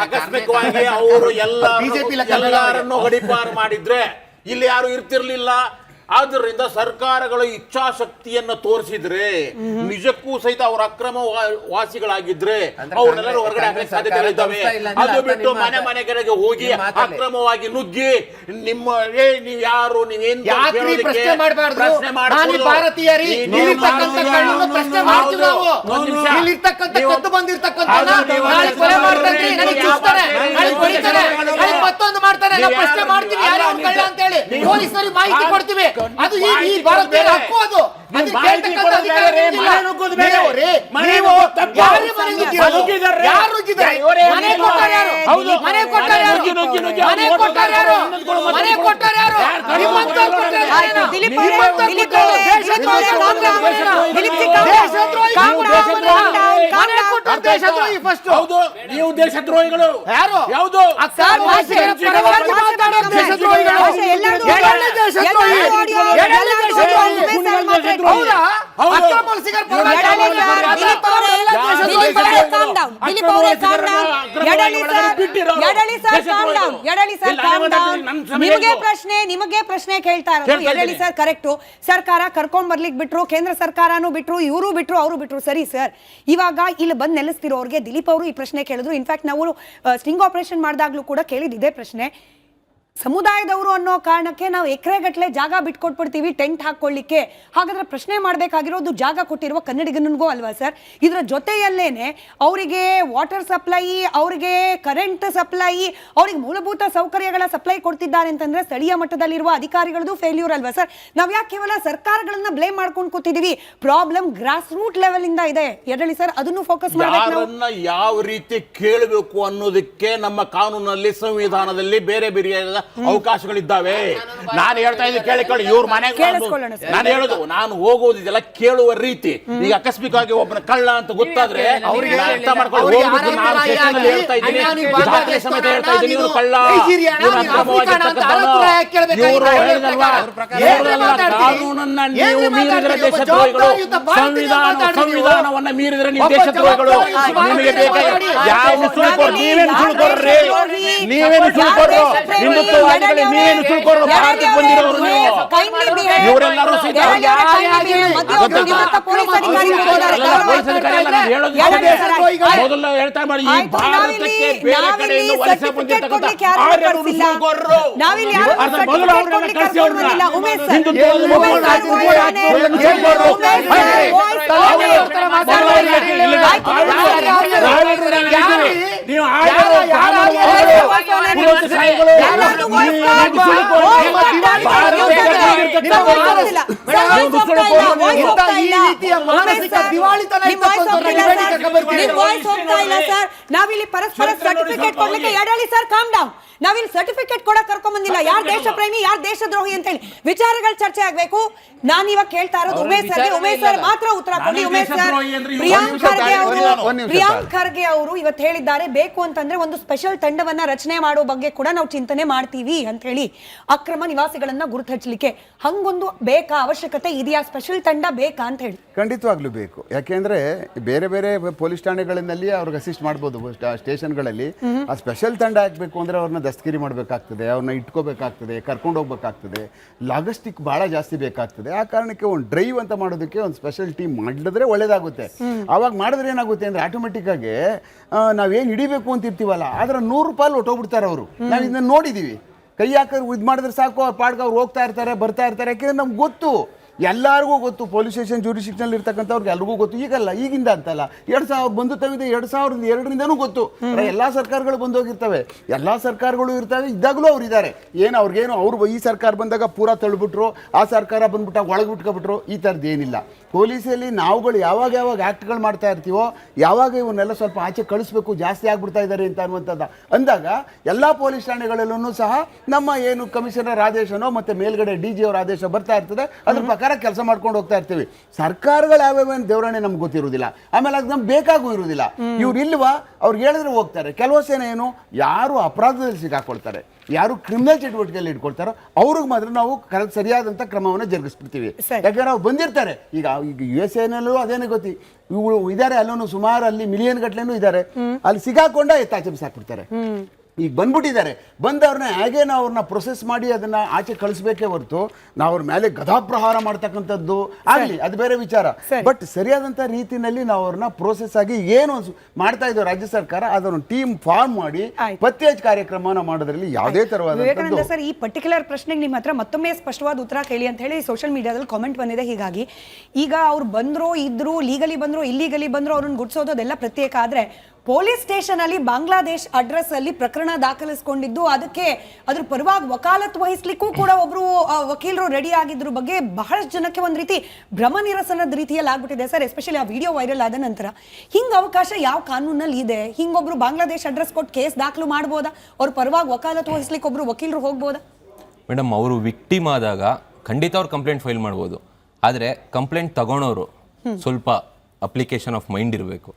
ಆಕಸ್ಮಿಕವಾಗಿ ಅವರು ಎಲ್ಲರನ್ನು ಗಡಿಪಾರು ಮಾಡಿದ್ರೆ ಇಲ್ಲಿ ಯಾರು ಇರ್ತಿರ್ಲಿಲ್ಲ. ಆದ್ದರಿಂದ ಸರ್ಕಾರಗಳ ಇಚ್ಛಾಶಕ್ತಿಯನ್ನು ತೋರಿಸಿದ್ರೆ ನಿಜಕ್ಕೂ ಸಹಿತ ಅವರ ಅಕ್ರಮ ವಾಸಿಗಳಾಗಿದ್ರೆ ಅವರೆಲ್ಲರೂ ಹೊರಗಡೆ ಹಾಕಲಿಕ್ಕೆ ಸಾಧ್ಯತೆಗಳಿದ್ದಾವೆ. ಅದು ಬಿಟ್ಟು ಮನೆ ಮನೆಗಳಿಗೆ ಹೋಗಿ ಅಕ್ರಮವಾಗಿ ನುಗ್ಗಿ ನಿಮ್ಮ ನೀವ್ ಯಾರು, ನೀವೇನ್ ಪ್ರಶ್ನೆ ಮಾಡಬಾರ್ದು. ಮತ್ತೊಂದು ಮಾಡ್ತಾರೆ, ಪ್ರಶ್ನೆ ಮಾಡ್ತೀವಿ ಯಾರು ಅಂತ ಹೇಳಿ ಪೊಲೀಸರಿಗೆ ಮಾಹಿತಿ ಕೊಡ್ತೀವಿ. ಅದು ಈ ಭಾರತೀಯರ ಹಕ್ಕು. ಅದು ನೀವು ದೇಶದ್ರೋಹಿಗಳು. ಯಾರು? ಯಾವುದು? ನಿಮಗೆ ಪ್ರಶ್ನೆ ಕೇಳ್ತಾ ಇರೋದು ಯಡಳಿ ಸರ್ ಕರೆಕ್ಟು. ಸರ್ಕಾರ ಕರ್ಕೊಂಡ್ ಬರ್ಲಿಕ್ಕೆ ಬಿಟ್ರು, ಕೇಂದ್ರ ಸರ್ಕಾರನೂ ಬಿಟ್ರು, ಇವರು ಬಿಟ್ರು, ಅವರು ಬಿಟ್ರು. ಸರಿ ಸರ್, ಇವಾಗ ಇಲ್ಲಿ ಬಂದು ನೆಲೆಸ್ತಿರೋರಿಗೆ ದಿಲೀಪ್ ಅವರು ಈ ಪ್ರಶ್ನೆ ಕೇಳಿದ್ರು. ಇನ್ಫ್ಯಾಕ್ಟ್ ನಾವು ಸ್ಟಿಂಗ್ ಆಪರೇಷನ್ ಮಾಡಿದಾಗ್ಲೂ ಕೂಡ ಕೇಳಿದ ಇದೇ ಪ್ರಶ್ನೆ. ಸಮುದಾಯದವರು ಅನ್ನೋ ಕಾರಣಕ್ಕೆ ನಾವು ಎಕರೆಗಟ್ಟಲೆ ಜಾಗ ಬಿಟ್ಕೊಟ್ಬಿಡ್ತೀವಿ ಟೆಂಟ್ ಹಾಕೊಳ್ಳಿಕ್ಕೆ. ಹಾಗಾದ್ರೆ ಪ್ರಶ್ನೆ ಮಾಡಬೇಕಾಗಿರೋದು ಜಾಗ ಕೊಟ್ಟಿರುವ ಕನ್ನಡಿಗನಿಗೂ ಅಲ್ವಾ ಸರ್? ಇದರ ಜೊತೆಯಲ್ಲೇನೆ ಅವರಿಗೆ ವಾಟರ್ ಸಪ್ಲೈ, ಅವರಿಗೆ ಕರೆಂಟ್ ಸಪ್ಲೈ, ಅವ್ರಿಗೆ ಮೂಲಭೂತ ಸೌಕರ್ಯಗಳ ಸಪ್ಲೈ ಕೊಡ್ತಿದ್ದಾರೆ ಅಂತಂದ್ರೆ ಸ್ಥಳೀಯ ಮಟ್ಟದಲ್ಲಿರುವ ಅಧಿಕಾರಿಗಳದ್ದು ಫೇಲ್ಯೂರ್ ಅಲ್ವಾ ಸರ್? ನಾವ್ ಯಾಕೆ ಕೇವಲ ಸರ್ಕಾರಗಳನ್ನ ಬ್ಲೇಮ್ ಮಾಡ್ಕೊಂಡು ಕೂತಿದೀವಿ? ಪ್ರಾಬ್ಲಮ್ ಗ್ರಾಸ್ ರೂಟ್ ಲೆವೆಲ್ ಇಂದ ಇದೆ ಯಡಳಿ ಸರ್, ಅದನ್ನು ಫೋಕಸ್ ಮಾಡಬೇಕು. ಯಾವ ರೀತಿ ಕೇಳಬೇಕು ಅನ್ನೋದಕ್ಕೆ ನಮ್ಮ ಕಾನೂನಲ್ಲಿ, ಸಂವಿಧಾನದಲ್ಲಿ ಬೇರೆ ಬೇರೆ ಅವಕಾಶಗಳಿದ್ದಾವೆ. ನಾನು ಹೇಳ್ತಾ ಇದ್ದೀನಿ ಕೇಳಿಕೊಳ್ಳಿ. ಇವ್ರ ಮನೆಗೆ ನಾನು ಹೇಳೋದು, ನಾನು ಹೋಗೋದಿದೆಲ್ಲ ಕೇಳುವ ರೀತಿ. ಈಗ ಆಕಸ್ಮಿಕವಾಗಿ ಒಬ್ಬನ ಕಳ್ಳ ಅಂತ ಗೊತ್ತಾದ್ರೆ ಅವ್ರಿಗೆ ಅರ್ಥ ಮಾಡ್ಕೊಂಡು ಹೋಗ್ಬಿಟ್ಟು ನಾನು ಸ್ಟೇಷನ್ನಲ್ಲಿ ಹೇಳ್ತಾ ಇದ್ದೀನಿ, ದಾಖಲೆ ಸಮೇತ ಹೇಳ್ತಾ ಇದ್ದೀನಿ, ಇವ್ರು ಕಳ್ಳ, ಇವರು ಹೇಳಿದಲ್ವಾ, ಕಾನೂನನ್ನ ನೀವು ಮೀರಿದ್ರೆ ದೇಶದ್ರೋಹಿಗಳು, ಸಂವಿಧಾನವನ್ನ ಮೀರಿದ್ರೆ ನೀವು ದೇಶದ್ರೋಹಿಗಳು. ನಿಮಗೆ ಬೇಕಾಗಿ ಯಾವ ಸುಳ್ಕೊರು, ನೀವೇನು ಸುಳ್ಕೊರ್ರಿ, ನೀವೇನು ಸುಳ್ಕೊರು, ಹಿಂದುತ್ವವಾದಿಗಳೇ ನೀವೇನು ಸುಳ್ಕೊರು, ಭಾರತಕ್ಕೆ ಬಂದಿರೋರು ನೀವು. ಇವರೆಲ್ಲರೂ ಮೊದಲು ಹೇಳ್ತಾ ಮಾಡಿ, ಈ ಭಾರತಕ್ಕೆ ಬೇರೆ ಕಡೆಯಿಂದ ವಲಸೆ ಬಂದಿರ್ತಕ್ಕಂಥ ಸುಳ್ಕೊರ್ರು ಮೊದಲು ಅವ್ರನ್ನ ಕಳಿಸಿ, ಅವ್ರನ್ನ ನಾವಿಲ್ಲಿ ಪರಸ್ಪರ ಸರ್ಟಿಫಿಕೇಟ್ ಕೊಡ್ಲಿಕ್ಕೆ ಯಡಳಿ ಸರ್ ಕಾಮ್ ಡೌನ್. ನಾವಿಲ್ಲಿ ಸರ್ಟಿಫಿಕೇಟ್ ಕೂಡ ಕರ್ಕೊಂಡ್ ಬಂದಿಲ್ಲ ಯಾರು ದೇಶ ಪ್ರೇಮಿ ಯಾರು ದೇಶದ್ರೋಹಿ ಅಂತ ಹೇಳಿ. ವಿಚಾರಗಳು ಚರ್ಚೆ ಆಗ್ಬೇಕು. ನಾನು ಇವಾಗ ಕೇಳ್ತಾ ಇರೋದು ಉಮೇಶ್ ಸರ್ ಮಾತ್ರ ಉತ್ತರ ಕೊಡಿ. ಉಮೇಶ್ ಸರ್, ಪ್ರಿಯಾಂಕ್ ಖರ್ಗೆ ಅವರು ಇವತ್ತು ಹೇಳಿದ್ದಾರೆ ಬೇಕು ಅಂತಂದ್ರೆ ಒಂದು ಸ್ಪೆಷಲ್ ತಂಡವನ್ನ ರಚನೆ ಮಾಡೋ ಬಗ್ಗೆ ಕೂಡ ನಾವು ಚಿಂತನೆ ಮಾಡ್ತೀವಿ ಅಂತ ಹೇಳಿ, ಅಕ್ರಮ ನಿವಾಸಿಗಳನ್ನ ಗುರುತು ಹಚ್ಚಲಿಕ್ಕೆ. ಹಂಗೊಂದು ಬೇಕಾ, ಅವಶ್ಯಕತೆ ಇದೆಯಾ, ಸ್ಪೆಷಲ್ ತಂಡ ಬೇಕಾ ಅಂತ ಹೇಳಿ? ಖಂಡಿತವಾಗ್ಲೂ ಬೇಕು. ಯಾಕೆಂದ್ರೆ ಬೇರೆ ಬೇರೆ ಪೊಲೀಸ್ ಠಾಣೆಗಳಲ್ಲಿ ಅವ್ರಿಗೆ ಅಸಿಸ್ಟ್ ಮಾಡ್ಬೋದು ಸ್ಟೇಷನ್ಗಳಲ್ಲಿ. ಆ ಸ್ಪೆಷಲ್ ತಂಡ ಹಾಕಬೇಕು ಅಂದ್ರೆ ಅವ್ರನ್ನ ದಸ್ತಗಿರಿ ಮಾಡಬೇಕಾಗ್ತದೆ, ಅವ್ರನ್ನ ಇಟ್ಕೋಬೇಕಾಗ್ತದೆ, ಕರ್ಕೊಂಡು ಹೋಗ್ಬೇಕಾಗ್ತದೆ, ಲಾಜಿಸ್ಟಿಕ್ ಬಹಳ ಜಾಸ್ತಿ ಬೇಕಾಗ್ತದೆ. ಆ ಕಾರಣಕ್ಕೆ ಒಂದು ಡ್ರೈವ್ ಅಂತ ಮಾಡೋದಕ್ಕೆ ಒಂದು ಸ್ಪೆಷಲ್ ಟೀಮ್ ಮಾಡಿದ್ರೆ ಒಳ್ಳೇದಾಗುತ್ತೆ. ಅವಾಗ ಮಾಡಿದ್ರೆ ಏನಾಗುತ್ತೆ ಅಂದ್ರೆ ಆಟೋಮೆಟಿಕ್ ಆಗಿ ನಾವೇನು ಹಿಡಿಬೇಕು ಅಂತ ಇರ್ತೀವಲ್ಲ ಅದರ 100 ರೂಪಾಯಿ ಹೊಟ್ಟೋಗ್ಬಿಡ್ತಾರೆ ಅವರು. ನಾವು ಇದನ್ನ ನೋಡಿದೀವಿ. ಕೈ ಹಾಕಿ ಇದು ಮಾಡಿದ್ರೆ ಸಾಕು, ಅವ್ರ ಪಾಡ್ಗೆ ಅವ್ರು ಹೋಗ್ತಾ ಇರ್ತಾರೆ, ಬರ್ತಾ ಇರ್ತಾರೆ. ಯಾಕೆಂದ್ರೆ ನಮ್ಗೆ ಗೊತ್ತು, ಎಲ್ಲರಿಗೂ ಗೊತ್ತು, ಪೊಲೀಸ್ ಸ್ಟೇಷನ್ ಜೂರಿಸ್ಡಿಕ್ಷನಲ್ಲಿ ಇರ್ತಕ್ಕಂಥವ್ರಿಗೆ ಎಲ್ರಿಗೂ ಗೊತ್ತು. ಈಗಲ್ಲ, ಈಗಿಂದ ಅಂತಲ್ಲ, 2000 ಬಂದು ತವಿದೆ, 2002ರಿಂದನೂ ಗೊತ್ತು. ಎಲ್ಲ ಸರ್ಕಾರಗಳು ಬಂದೋಗಿರ್ತವೆ, ಎಲ್ಲ ಸರ್ಕಾರಗಳು ಇರ್ತವೆ. ಇದ್ದಾಗಲೂ ಅವ್ರು ಇದ್ದಾರೆ. ಏನು ಅವ್ರಿಗೇನು ಅವರು ಈ ಸರ್ಕಾರ ಬಂದಾಗ ಪೂರಾ ತಳ್ಳಿಬಿಟ್ರು, ಆ ಸರ್ಕಾರ ಬಂದ್ಬಿಟ್ಟಾಗ ಒಳಗೆ ಬಿಟ್ಕೊಬಿಟ್ರು, ಈ ಥರದ್ದು ಏನಿಲ್ಲ. ಪೊಲೀಸಲ್ಲಿ ನಾವುಗಳು ಯಾವಾಗ ಆ್ಯಕ್ಟ್ಗಳು ಮಾಡ್ತಾ ಇರ್ತೀವೋ, ಯಾವಾಗ ಇವನ್ನೆಲ್ಲ ಸ್ವಲ್ಪ ಆಚೆ ಕಳಿಸ್ಬೇಕು, ಜಾಸ್ತಿ ಆಗ್ಬಿಡ್ತಾ ಇದ್ದಾರೆ ಅಂತ ಅನ್ನುವಂಥದ್ದು ಅಂದಾಗ ಎಲ್ಲ ಪೊಲೀಸ್ ಠಾಣೆಗಳಲ್ಲೂ ಸಹ ನಮ್ಮ ಏನು ಕಮಿಷನರ್ ಆದೇಶನೋ ಮತ್ತು ಮೇಲ್ಗಡೆ DG ಅವರ ಆದೇಶ ಬರ್ತಾ ಇರ್ತದೆ, ಅದ್ರ ಪ್ರಕಾರ ಕೆಲಸ ಮಾಡ್ಕೊಂಡು ಹೋಗ್ತಾ ಇರ್ತೀವಿ. ಸರ್ಕಾರಗಳು ಯಾವ್ಯಾವ ದೇವರಣೆ ನಮ್ಗೆ ಗೊತ್ತಿರುವುದಿಲ್ಲ, ಆಮೇಲೆ ಅದು ನಮ್ಗೆ ಬೇಕಾಗೂ ಇರುವುದಿಲ್ಲ. ಇವ್ರು ಇಲ್ವಾ, ಅವ್ರಿಗೆ ಹೇಳಿದ್ರೆ ಹೋಗ್ತಾರೆ. ಕೆಲವು ಏನು ಯಾರು ಅಪರಾಧದಲ್ಲಿ ಸಿಗಾಕೊಳ್ತಾರೆ, ಯಾರು ಕ್ರಿಮಿನಲ್ ಚಟುವಟಿಕೆಯಲ್ಲಿ ಇಟ್ಕೊಳ್ತಾರೋ ಅವ್ರಿಗೆ ಮಾತ್ರ ನಾವು ಸರಿಯಾದಂಥ ಕ್ರಮವನ್ನು ಜರುಗಿಸ್ಬಿಡ್ತೀವಿ. ಯಾಕಂದ್ರೆ ಅವ್ರು ಬಂದಿರ್ತಾರೆ. ಈಗ USA ನಲ್ಲೂ ಅದೇನೇ ಗೊತ್ತಿ, ಇವು ಇದ್ದಾರೆ, ಅಲ್ಲೂ ಸುಮಾರು ಅಲ್ಲಿ ಮಿಲಿಯನ್ ಗಟ್ಟಲೆನೂ ಇದ್ದಾರೆ. ಅಲ್ಲಿ ಸಿಗಾಕೊಂಡ ಎತ್ತಾಚೆ ಬಿಸಾಕ್ಬಿಡ್ತಾರೆ. ಈಗ ಬಂದ್ಬಿಟ್ಟಿದ್ದಾರೆ. ಬಂದವ್ರನ್ನ ಹೇಗೆ ನಾವು ಅವ್ರನ್ನ ಪ್ರೊಸೆಸ್ ಮಾಡಿ ಅದನ್ನ ಆಚೆ ಕಳಿಸ್ಬೇಕೇ ಹೊರತು ನಾವು ಅವ್ರ ಮೇಲೆ ಗದಾಪ್ರಹಾರ ಮಾಡ್ತಕ್ಕಂಥದ್ದು ಆಗಲಿ, ಅದು ಬೇರೆ ವಿಚಾರ. ಬಟ್ ಸರಿಯಾದಂಥ ರೀತಿಯಲ್ಲಿ ನಾವು ಅವ್ರನ್ನ ಪ್ರೋಸೆಸ್ ಆಗಿ ಏನು ಮಾಡ್ತಾ ಇದ್ದೇವೆ ರಾಜ್ಯ ಸರ್ಕಾರ, ಅದನ್ನು ಟೀಮ್ ಫಾರ್ಮ್ ಮಾಡಿ ಪತ್ತೆ ಹಚ್ಚಿ ಕಾರ್ಯಕ್ರಮವನ್ನು ಮಾಡೋದ್ರಲ್ಲಿ ಯಾವುದೇ ತರವಾದ ಸರ್, ಈ ಪರ್ಟಿಕ್ಯುಲರ್ ಪ್ರಶ್ನೆಗೆ ನಿಮ್ಮ ಹತ್ರ ಮತ್ತೊಮ್ಮೆ ಸ್ಪಷ್ಟವಾದ ಉತ್ತರ ಕೇಳಿ ಅಂತ ಹೇಳಿ ಸೋಷಿಯಲ್ ಮೀಡಿಯಾದಲ್ಲಿ ಕಾಮೆಂಟ್ ಬಂದಿದೆ. ಹೀಗಾಗಿ ಈಗ ಅವ್ರು ಬಂದ್ರು ಇದ್ರು, ಲೀಗಲಿ ಬಂದ್ರು ಇಲ್ಲೀಗಲಿ ಬಂದ್ರು, ಅವ್ರನ್ನ ಗುಡ್ಸೋದು ಅದೆಲ್ಲ ಪ್ರತ್ಯೇಕ. ಆದ್ರೆ ಪೊಲೀಸ್ ಸ್ಟೇಷನ್ ಅಲ್ಲಿ ಬಾಂಗ್ಲಾದೇಶ್ ಅಡ್ರೆಸ್ ಅಲ್ಲಿ ಪ್ರಕರಣ ದಾಖಲಿಸಿಕೊಂಡಿದ್ದು, ಅದಕ್ಕೆ ಅದ್ರ ಪರವಾಗಿ ವಕಾಲತ್ ವಹಿಸ್ಲಿಕ್ಕೂ ಕೂಡ ಒಬ್ರು ವಕೀಲರು ರೆಡಿ ಆಗಿದ್ರ ಬಗ್ಗೆ ಬಹಳಷ್ಟು ಜನಕ್ಕೆ ಒಂದ್ ರೀತಿ ಭ್ರಮ ನಿರಸನದ ರೀತಿಯಲ್ಲಿ ಆಗ್ಬಿಟ್ಟಿದೆ ಸರ್. ಎಸ್ಪೆಷಲಿ ಆ ವಿಡಿಯೋ ವೈರಲ್ ಆದ ನಂತರ ಹಿಂಗ ಅವಕಾಶ ಯಾವ ಕಾನೂನಲ್ಲಿ ಇದೆ? ಹಿಂಗೊಬ್ರು ಬಾಂಗ್ಲಾದೇಶ್ ಅಡ್ರೆಸ್ ಕೊಟ್ಟು ಕೇಸ್ ದಾಖಲು ಮಾಡ್ಬೋದಾ? ಅವ್ರ ಪರವಾಗಿ ವಕಾಲತ್ ವಹಿಸ್ಲಿಕ್ಕೆ ಒಬ್ರು ವಕೀಲರು ಹೋಗ್ಬೋದಾ? ಮೇಡಮ್, ಅವರು ವಿಕ್ಟಿಮ್ ಆದಾಗ ಖಂಡಿತ ಅವ್ರು ಕಂಪ್ಲೇಂಟ್ ಫೈಲ್ ಮಾಡ್ಬೋದು. ಆದರೆ ಕಂಪ್ಲೇಂಟ್ ತಗೊಳೋರು ಸ್ವಲ್ಪ ಅಪ್ಲಿಕೇಶನ್ ಆಫ್ ಮೈಂಡ್ ಇರಬೇಕು.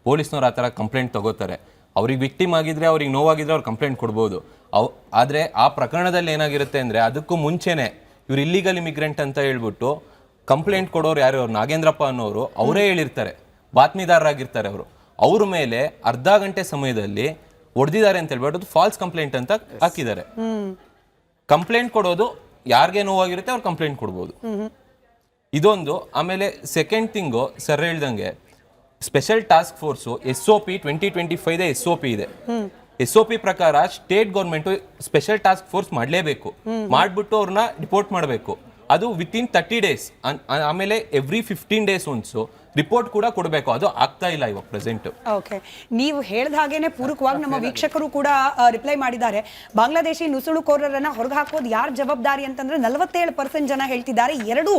ಪೊಲೀಸ್ನವ್ರು ಆ ಥರ ಕಂಪ್ಲೇಂಟ್ ತಗೋತಾರೆ. ಅವ್ರಿಗೆ ವಿಕ್ಟಿಮ್ ಆಗಿದ್ರೆ, ಅವ್ರಿಗೆ ನೋವಾಗಿದ್ರೆ ಅವ್ರು ಕಂಪ್ಲೇಂಟ್ ಕೊಡ್ಬೋದು. ಆದರೆ ಆ ಪ್ರಕರಣದಲ್ಲಿ ಏನಾಗಿರುತ್ತೆ ಅಂದರೆ, ಅದಕ್ಕೂ ಮುಂಚೆನೇ ಇವ್ರು ಇಲ್ಲಿಗಲ್ ಇಮಿಗ್ರೆಂಟ್ ಅಂತ ಹೇಳ್ಬಿಟ್ಟು ಕಂಪ್ಲೇಂಟ್ ಕೊಡೋರು ಯಾರು, ಅವ್ರು ನಾಗೇಂದ್ರಪ್ಪ ಅನ್ನೋರು ಅವರೇ ಹೇಳಿರ್ತಾರೆ, ಬಾತ್ಮೀದಾರರಾಗಿರ್ತಾರೆ ಅವರು. ಅವ್ರ ಮೇಲೆ ಅರ್ಧ ಗಂಟೆ ಸಮಯದಲ್ಲಿ ಹೊಡೆದಿದ್ದಾರೆ ಅಂತ ಹೇಳ್ಬಿಟ್ಟು ಅದು ಫಾಲ್ಸ್ ಕಂಪ್ಲೇಂಟ್ ಅಂತ ಹಾಕಿದ್ದಾರೆ. ಕಂಪ್ಲೇಂಟ್ ಕೊಡೋದು ಯಾರಿಗೆ ನೋವಾಗಿರುತ್ತೆ ಅವ್ರು ಕಂಪ್ಲೇಂಟ್ ಕೊಡ್ಬೋದು. ಇದೊಂದು. ಆಮೇಲೆ ಸೆಕೆಂಡ್ ಥಿಂಗು ಸರ್ ಹೇಳ್ದಂಗೆ special task force SOP 2025 SOP ಇದೆ. SOP ಪ್ರಕಾರ state government special task force ಮಾಡಲೇಬೇಕು, ಮಾಡಿಬಿಟ್ಟು ಅವ್ರನ್ನ ರಿಪೋರ್ಟ್ ಮಾಡಬೇಕು. ಅದು ವಿತಿನ್ 30 ಡೇಸ್. ಆಮೇಲೆ ಎವ್ರಿ 15 ಡೇಸ್ ಒನ್ಸು ರಿಪೋರ್ಟ್ ಕೂಡ ಕೊಡಬೇಕು. ಅದು ಆಗ್ತಾ ಇಲ್ಲ ಇವಾಗ ಪ್ರೆಸೆಂಟ್. ಓಕೆ, ನೀವು ಹೇಳಿದ ಹಾಗೇನೆ ಪೂರಕವಾಗಿ ನಮ್ಮ ವೀಕ್ಷಕರು ಕೂಡ ರಿಪ್ಲೈ ಮಾಡಿದ್ದಾರೆ. ಬಾಂಗ್ಲಾದೇಶಿ ನುಸುಳುಕೋರರನ್ನ ಹೊರಗೆ ಹಾಕೋದು ಯಾರ ಜವಾಬ್ದಾರಿ ಅಂತಂದ್ರೆ 47% ಜನ ಹೇಳ್ತಿದ್ದಾರೆ. ಎರಡೂ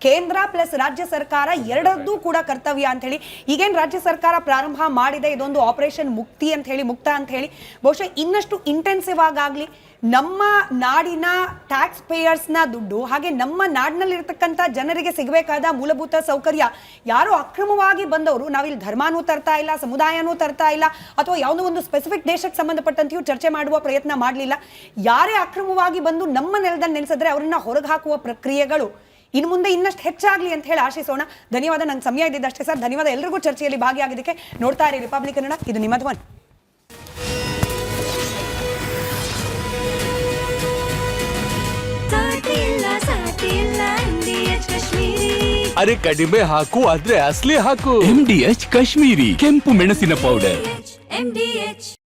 ಕೇಂದ್ರ ಪ್ಲಸ್ ರಾಜ್ಯ ಸರ್ಕಾರ ಎರಡರದ್ದು ಕೂಡ ಕರ್ತವ್ಯ ಅಂತ ಹೇಳಿ. ಈಗೇನು ರಾಜ್ಯ ಸರ್ಕಾರ ಪ್ರಾರಂಭ ಮಾಡಿದೆ, ಇದೊಂದು ಆಪರೇಷನ್ ಮುಕ್ತಿ ಅಂತ ಹೇಳಿ, ಮುಕ್ತ ಅಂತ ಹೇಳಿ, ಬಹುಶಃ ಇನ್ನಷ್ಟು ಇಂಟೆನ್ಸಿವ್ ಆಗಲಿ ನಮ್ಮ ನಾಡಿನ ಟ್ಯಾಕ್ಸ್ ಪೇಯರ್ಸ್ನ ದುಡ್ಡು ಹಾಗೆ ನಮ್ಮ ನಾಡಿನಲ್ಲಿರ್ತಕ್ಕಂಥ ಜನರಿಗೆ ಸಿಗಬೇಕಾದ ಮೂಲಭೂತ ಸೌಕರ್ಯ ಯಾರು ಅಕ್ರಮವಾಗಿ ಬಂದವರು, ನಾವಿಲ್ಲಿ ಧರ್ಮನೂ ತರ್ತಾ ಇಲ್ಲ, ಸಮುದಾಯನೂ ತರ್ತಾ ಇಲ್ಲ, ಅಥವಾ ಯಾವುದೋ ಒಂದು ಸ್ಪೆಸಿಫಿಕ್ ದೇಶಕ್ಕೆ ಸಂಬಂಧಪಟ್ಟಂತೆಯೂ ಚರ್ಚೆ ಮಾಡುವ ಪ್ರಯತ್ನ ಮಾಡಲಿಲ್ಲ. ಯಾರೇ ಅಕ್ರಮವಾಗಿ ಬಂದು ನಮ್ಮ ನೆಲದಲ್ಲಿ ನೆಲೆಸಿದ್ರೆ ಅವರನ್ನ ಹೊರಗೆ ಹಾಕುವ ಪ್ರಕ್ರಿಯೆಗಳು ಇನ್ನು ಮುಂದೆ ಇನ್ನಷ್ಟು ಹೆಚ್ಚಾಗಲಿ ಅಂತ ಹೇಳಿ ಆಶಿಸೋಣ. ಧನ್ಯವಾದ. ನಂಗೆ ಸಮಯ ಇದ್ದಿದ್ದಷ್ಟೇ ಸರ್. ಧನ್ಯವಾದ ಎಲ್ರಿಗೂ ಚರ್ಚೆಯಲ್ಲಿ ಭಾಗಿಯಾಗಿದ್ದಕ್ಕೆ. ನೋಡ್ತಾ ಇರಿ ರಿಪಬ್ಲಿಕ್ ಕನ್ನಡ, ಇದು ನಿಮ್ಮ ಧ್ವನಿ. ಅರೆ ಕಡಿಮೆ ಹಾಕು ಆದ್ರೆ ಅಸಲಿ ಹಾಕು. MDH ಕಾಶ್ಮೀರಿ ಕೆಂಪು ಮೆಣಸಿನ ಪೌಡರ್.